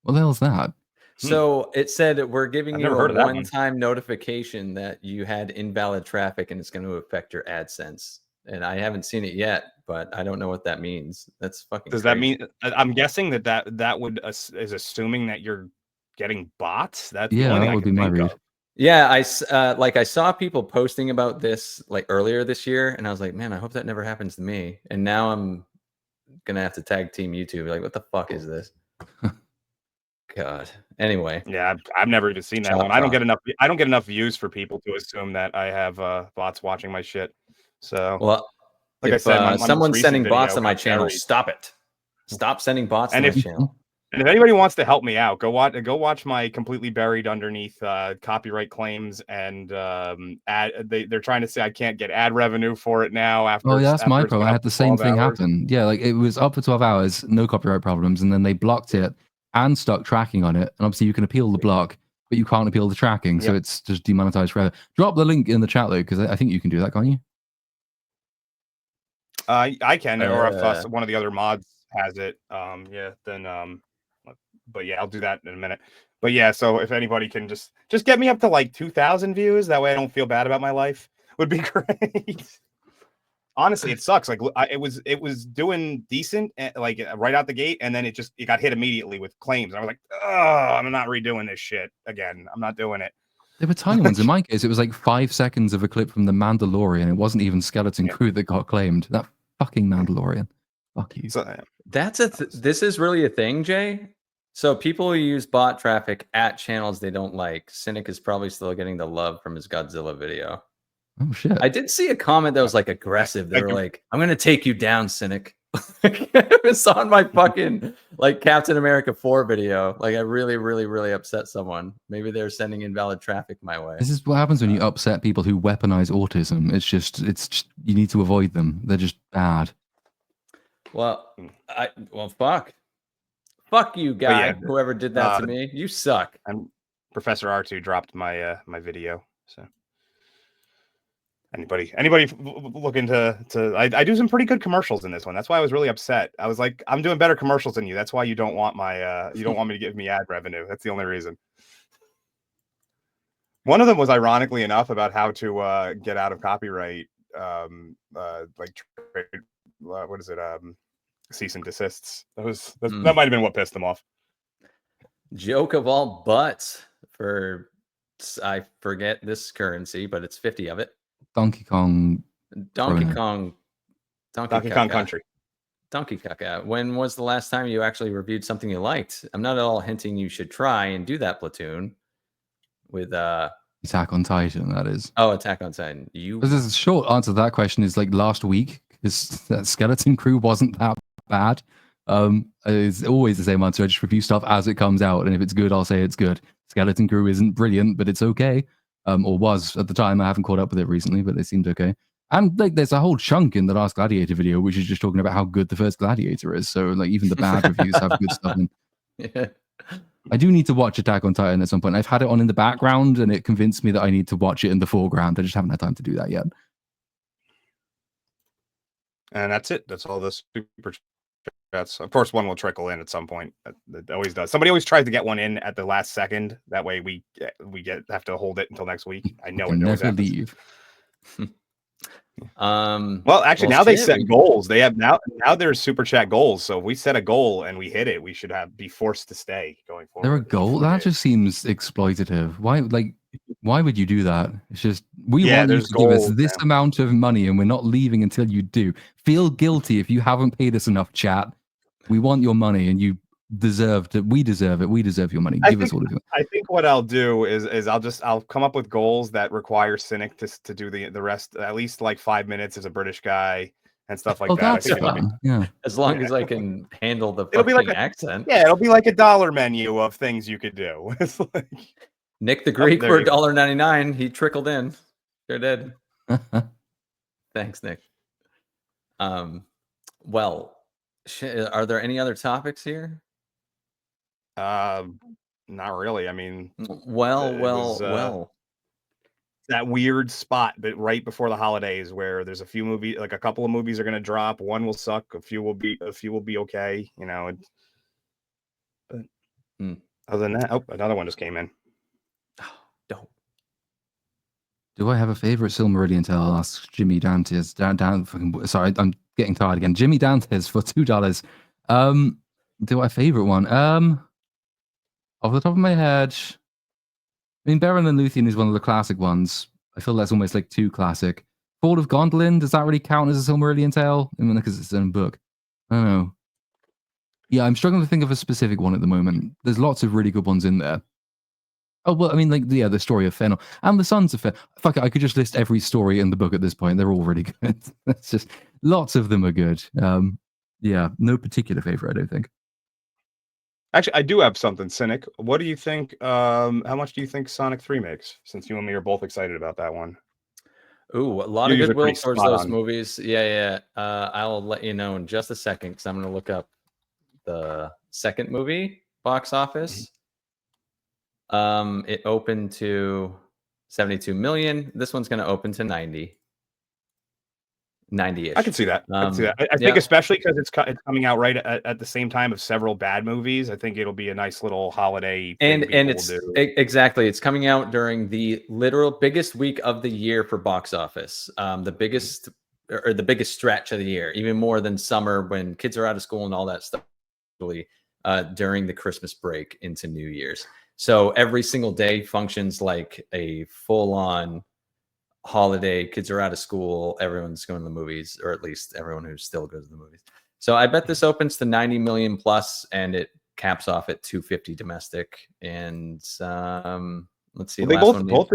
What the hell's that? So it said we're giving you a one-time notification that you had invalid traffic and it's going to affect your AdSense. And I haven't seen it yet, but I don't know what that means. That's fucking Does that mean, I'm guessing that would is assuming that you're getting bots? That's the only thing that would be my read. Yeah, I saw people posting about this like earlier this year, and I was like, man, I hope that never happens to me. And now I'm gonna have to tag team YouTube. Like, what the fuck is this? God. Anyway. Yeah, I've never even seen that one. I don't get enough views for people to assume that I have bots watching my shit. So, well, like I said, someone's sending bots on my channel. Stop it. Stop sending bots on my channel. And if anybody wants to help me out, go watch my completely buried underneath copyright claims, and they're trying to say I can't get ad revenue for it now. After that's my problem. I had the same thing happen. Yeah, like it was up for 12 hours, no copyright problems, and then they blocked it and stuck tracking on it. And obviously, you can appeal the block, but you can't appeal the tracking, so it's just demonetized forever. Drop the link in the chat though, because I think you can do that, can't you? I can, or if one of the other mods has it, but yeah, I'll do that in a minute. But yeah, so if anybody can just get me up to like 2,000 views, that way I don't feel bad about my life, would be great. Honestly, it sucks. Like it was doing decent, like right out the gate, and then it got hit immediately with claims. I was like, oh, I'm not redoing this shit again. I'm not doing it. They were tiny ones. In my case, it was like 5 seconds of a clip from The Mandalorian. It wasn't even Skeleton Crew that got claimed. That fucking Mandalorian. Fuck you. So, this is really a thing, Jay. So people who use bot traffic at channels they don't like. Cynic is probably still getting the love from his Godzilla video. Oh shit! I did see a comment that was like aggressive. They were like, "I'm gonna take you down, Cynic." It was on my fucking like Captain America 4 video. Like I really, really, really upset someone. Maybe they're sending invalid traffic my way. This is what happens when you upset people who weaponize autism. It's just you need to avoid them. They're just bad. Well, fuck you, guy. Whoever did that to me, you suck. And Professor R2 dropped my my video. So Anybody looking to I do some pretty good commercials in this one. That's why I was really upset. I was like, I'm doing better commercials than you. That's why you don't want my you don't want me to give me ad revenue. That's the only reason. One of them was ironically enough about how to get out of copyright like what is it cease and desists. That might have been what pissed them off. Joke of all butts for I forget this currency, but it's 50 of it. Donkey Kong Country. Donkey Kaka. When was the last time you actually reviewed something you liked? I'm not at all hinting you should try and do that, Platoon. With Attack on Titan, that is. Oh, Attack on Titan. There's a short answer to that question is like last week, because that Skeleton Crew wasn't that bad. It's always the same answer. I just review stuff as it comes out, and if it's good, I'll say it's good. Skeleton Crew isn't brilliant, but it's okay. Or was at the time. I haven't caught up with it recently, but it seemed okay. And like, there's a whole chunk in the last Gladiator video, which is just talking about how good the first Gladiator is. So like, even the bad reviews have good stuff in. Yeah. I do need to watch Attack on Titan at some point. I've had it on in the background, and it convinced me that I need to watch it in the foreground. I just haven't had time to do that yet. And that's it. That's all the super chats. Of course, one will trickle in at some point. It always does. Somebody always tries to get one in at the last second. That way, we have to hold it until next week. I know it. Never leave. Well, actually, now they set goals. They have now there's super chat goals. So if we set a goal and we hit it, we should be forced to stay going forward. There a goal? That just seems exploitative. Why would you do that? It's just we want you to give us this amount of money and we're not leaving until you do. Feel guilty if you haven't paid us enough, chat. We want your money and you deserve to. We deserve it. We deserve your money. Give us all of it. I think what I'll do is I'll come up with goals that require Cynic to do the rest, at least like 5 minutes as a British guy and stuff like that. That's fun. Yeah. As long as I can handle the fucking accent. Yeah, it'll be like a dollar menu of things you could do. It's like Nick the Greek for $1.99. He trickled in. Sure did. Thanks, Nick. Well, are there any other topics here? Not really. I mean, well. That weird spot, but right before the holidays, where there's a few movies, like a couple of movies are going to drop. One will suck. A few will be okay. You know. But other than that, another one just came in. Don't. Do I have a favorite Silmarillion tale? Asks Jimmy Dantes. Sorry, I'm getting tired again. Jimmy Dantes for $2. Do I have a favorite one? Off the top of my head, I mean, Beren and Luthien is one of the classic ones. I feel that's almost like too classic. Fall of Gondolin, does that really count as a Silmarillion tale? I mean, because it's its own book. I don't know. Yeah, I'm struggling to think of a specific one at the moment. There's lots of really good ones in there. Oh, well, I mean, like, yeah, the story of Fëanor and the Sons of Fëanor. Fuck it, I could just list every story in the book at this point. They're all really good. That's just, lots of them are good. Yeah, no particular favorite, I don't think. Actually, I do have something, Cynic. What do you think? How much do you think Sonic 3 makes? Since you and me are both excited about that one. Ooh, a lot of goodwill towards those movies. Yeah. I'll let you know in just a second because I'm going to look up the second movie box office. It opened to 72 million. This one's going to open to 90. 90-ish. I can see that. I think especially because it's coming out right at the same time of several bad movies. I think it'll be a nice little holiday thing. And it's exactly, it's coming out during the literal biggest week of the year for box office. The biggest stretch of the year, even more than summer when kids are out of school and all that stuff. During the Christmas break into New Year's. So every single day functions like a full-on holiday. Kids are out of school, everyone's going to the movies, or at least everyone who still goes to the movies. So I bet this opens to 90 million plus and it caps off at 250 domestic. And let's see, well, both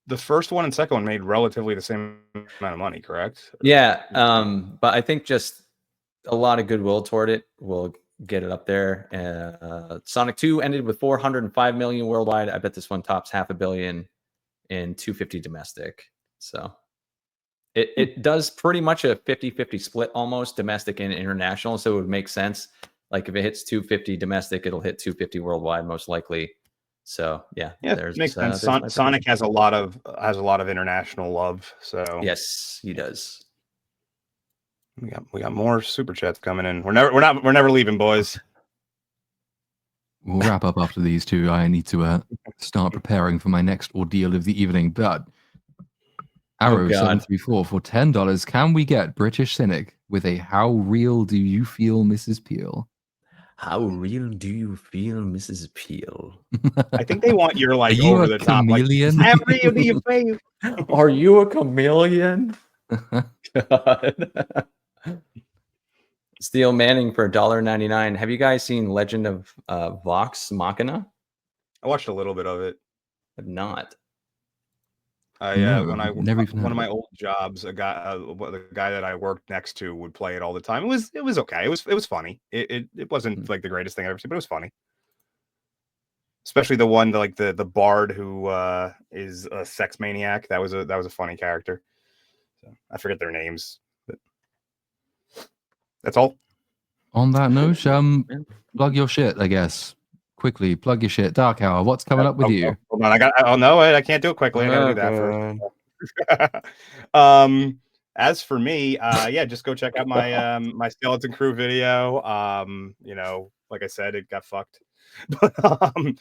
the first one and second one made relatively the same amount of money, correct? Yeah, but I think just a lot of goodwill toward it will get it up there. Sonic 2 ended with 405 million worldwide. I bet this one tops $500 million and 250 domestic. So it does pretty much a 50-50 split almost, domestic and international. So it would make sense. Like if it hits 250 domestic, it'll hit 250 worldwide most likely. So yeah, makes sense. Sonic has a lot of international love. So yes, he does. We got more super chats coming in. We're never leaving, boys. We'll wrap up after these two. I need to start preparing for my next ordeal of the evening. But Arrow734 for $10. Can we get British Cynic with a "How real do you feel, Mrs. Peel"? How real do you feel, Mrs. Peel? I think they want your like you over the chameleon? top. Like, how real do you feel? Are you a chameleon? God. Steel Manning for $1.99. Have you guys seen Legend of Vox Machina? I watched a little bit of it. I've not. No, when I never even one of my old jobs, the guy that I worked next to would play it all the time. It was okay. It was funny. It wasn't like the greatest thing I've ever seen, but it was funny. Especially the one like the bard who is a sex maniac. That was a funny character. So I forget their names, but that's all. On that note, plug your shit, I guess. Quickly, plug your shit. Dark Hour, what's coming up with you? Hold on, I can't do it quickly. I gotta do that first. As for me, yeah, just go check out my my Skeleton Crew video. You know, like I said, it got fucked. But other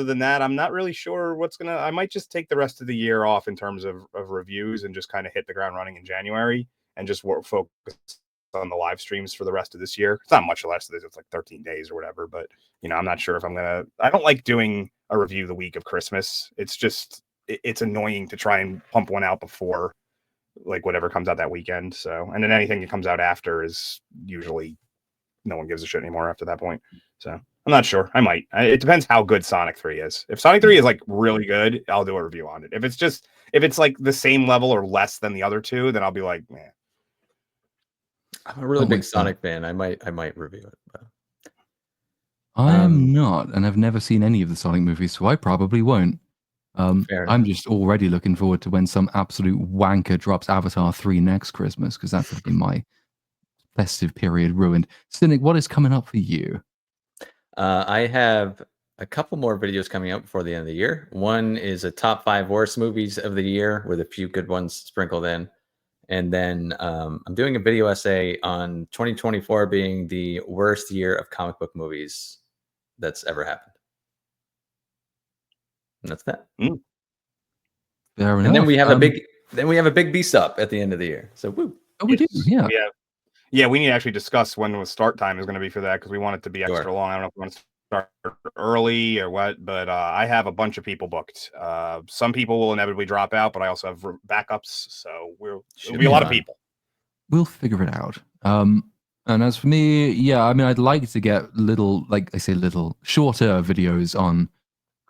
than that, I'm not really sure what's gonna. I might just take the rest of the year off in terms of reviews and just kind of hit the ground running in January and just focus on the live streams for the rest of this year. It's not much less of this. It's like 13 days or whatever. But you know, I'm not sure if I'm gonna. I don't like doing a review the week of Christmas. It's just it's annoying to try and pump one out before like whatever comes out that weekend. So and then anything that comes out after is usually no one gives a shit anymore after that point. So I'm not sure. I might. It depends how good Sonic 3 is. If Sonic 3 is like really good, I'll do a review on it. If it's like the same level or less than the other two, then I'll be like, man. I'm a really big Sonic fan. I might review it. But... I am not, and I've never seen any of the Sonic movies, so I probably won't. I'm just already looking forward to when some absolute wanker drops Avatar 3 next Christmas, because that's going to be my festive period ruined. Cynic, what is coming up for you? I have a couple more videos coming up before the end of the year. One is a top 5 worst movies of the year with a few good ones sprinkled in. And then I'm doing a video essay on 2024 being the worst year of comic book movies that's ever happened. And that's that. Fair enough. And then we have a big BSUP at the end of the year. So woo. Oh, we do. Yeah. Yeah, we need to actually discuss when the start time is going to be for that because we want it to be extra long. I don't know if we want to start early or what, but I have a bunch of people booked. Some people will inevitably drop out, but I also have backups, so it'll be a lot of people. We'll figure it out. And as for me, yeah, I mean, I'd like to get little shorter videos on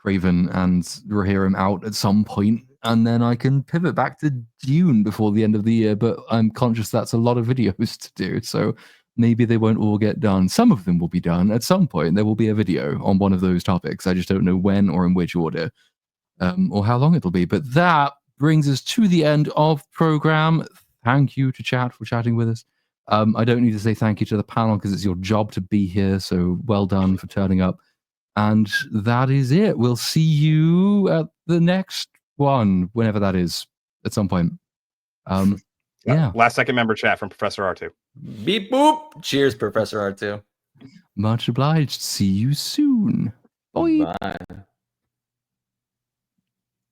Kraven and Rohirrim out at some point, and then I can pivot back to Dune before the end of the year, but I'm conscious that's a lot of videos to do, so maybe they won't all get done. Some of them will be done. At some point, there will be a video on one of those topics. I just don't know when or in which order, or how long it'll be. But that brings us to the end of program. Thank you to chat for chatting with us. I don't need to say thank you to the panel because it's your job to be here, so well done for turning up. And that is it. We'll see you at the next one, whenever that is, at some point. Yeah. Last second member chat from Professor R2. Beep boop. Cheers, Professor R2. Much obliged. See you soon. Bye. Bye.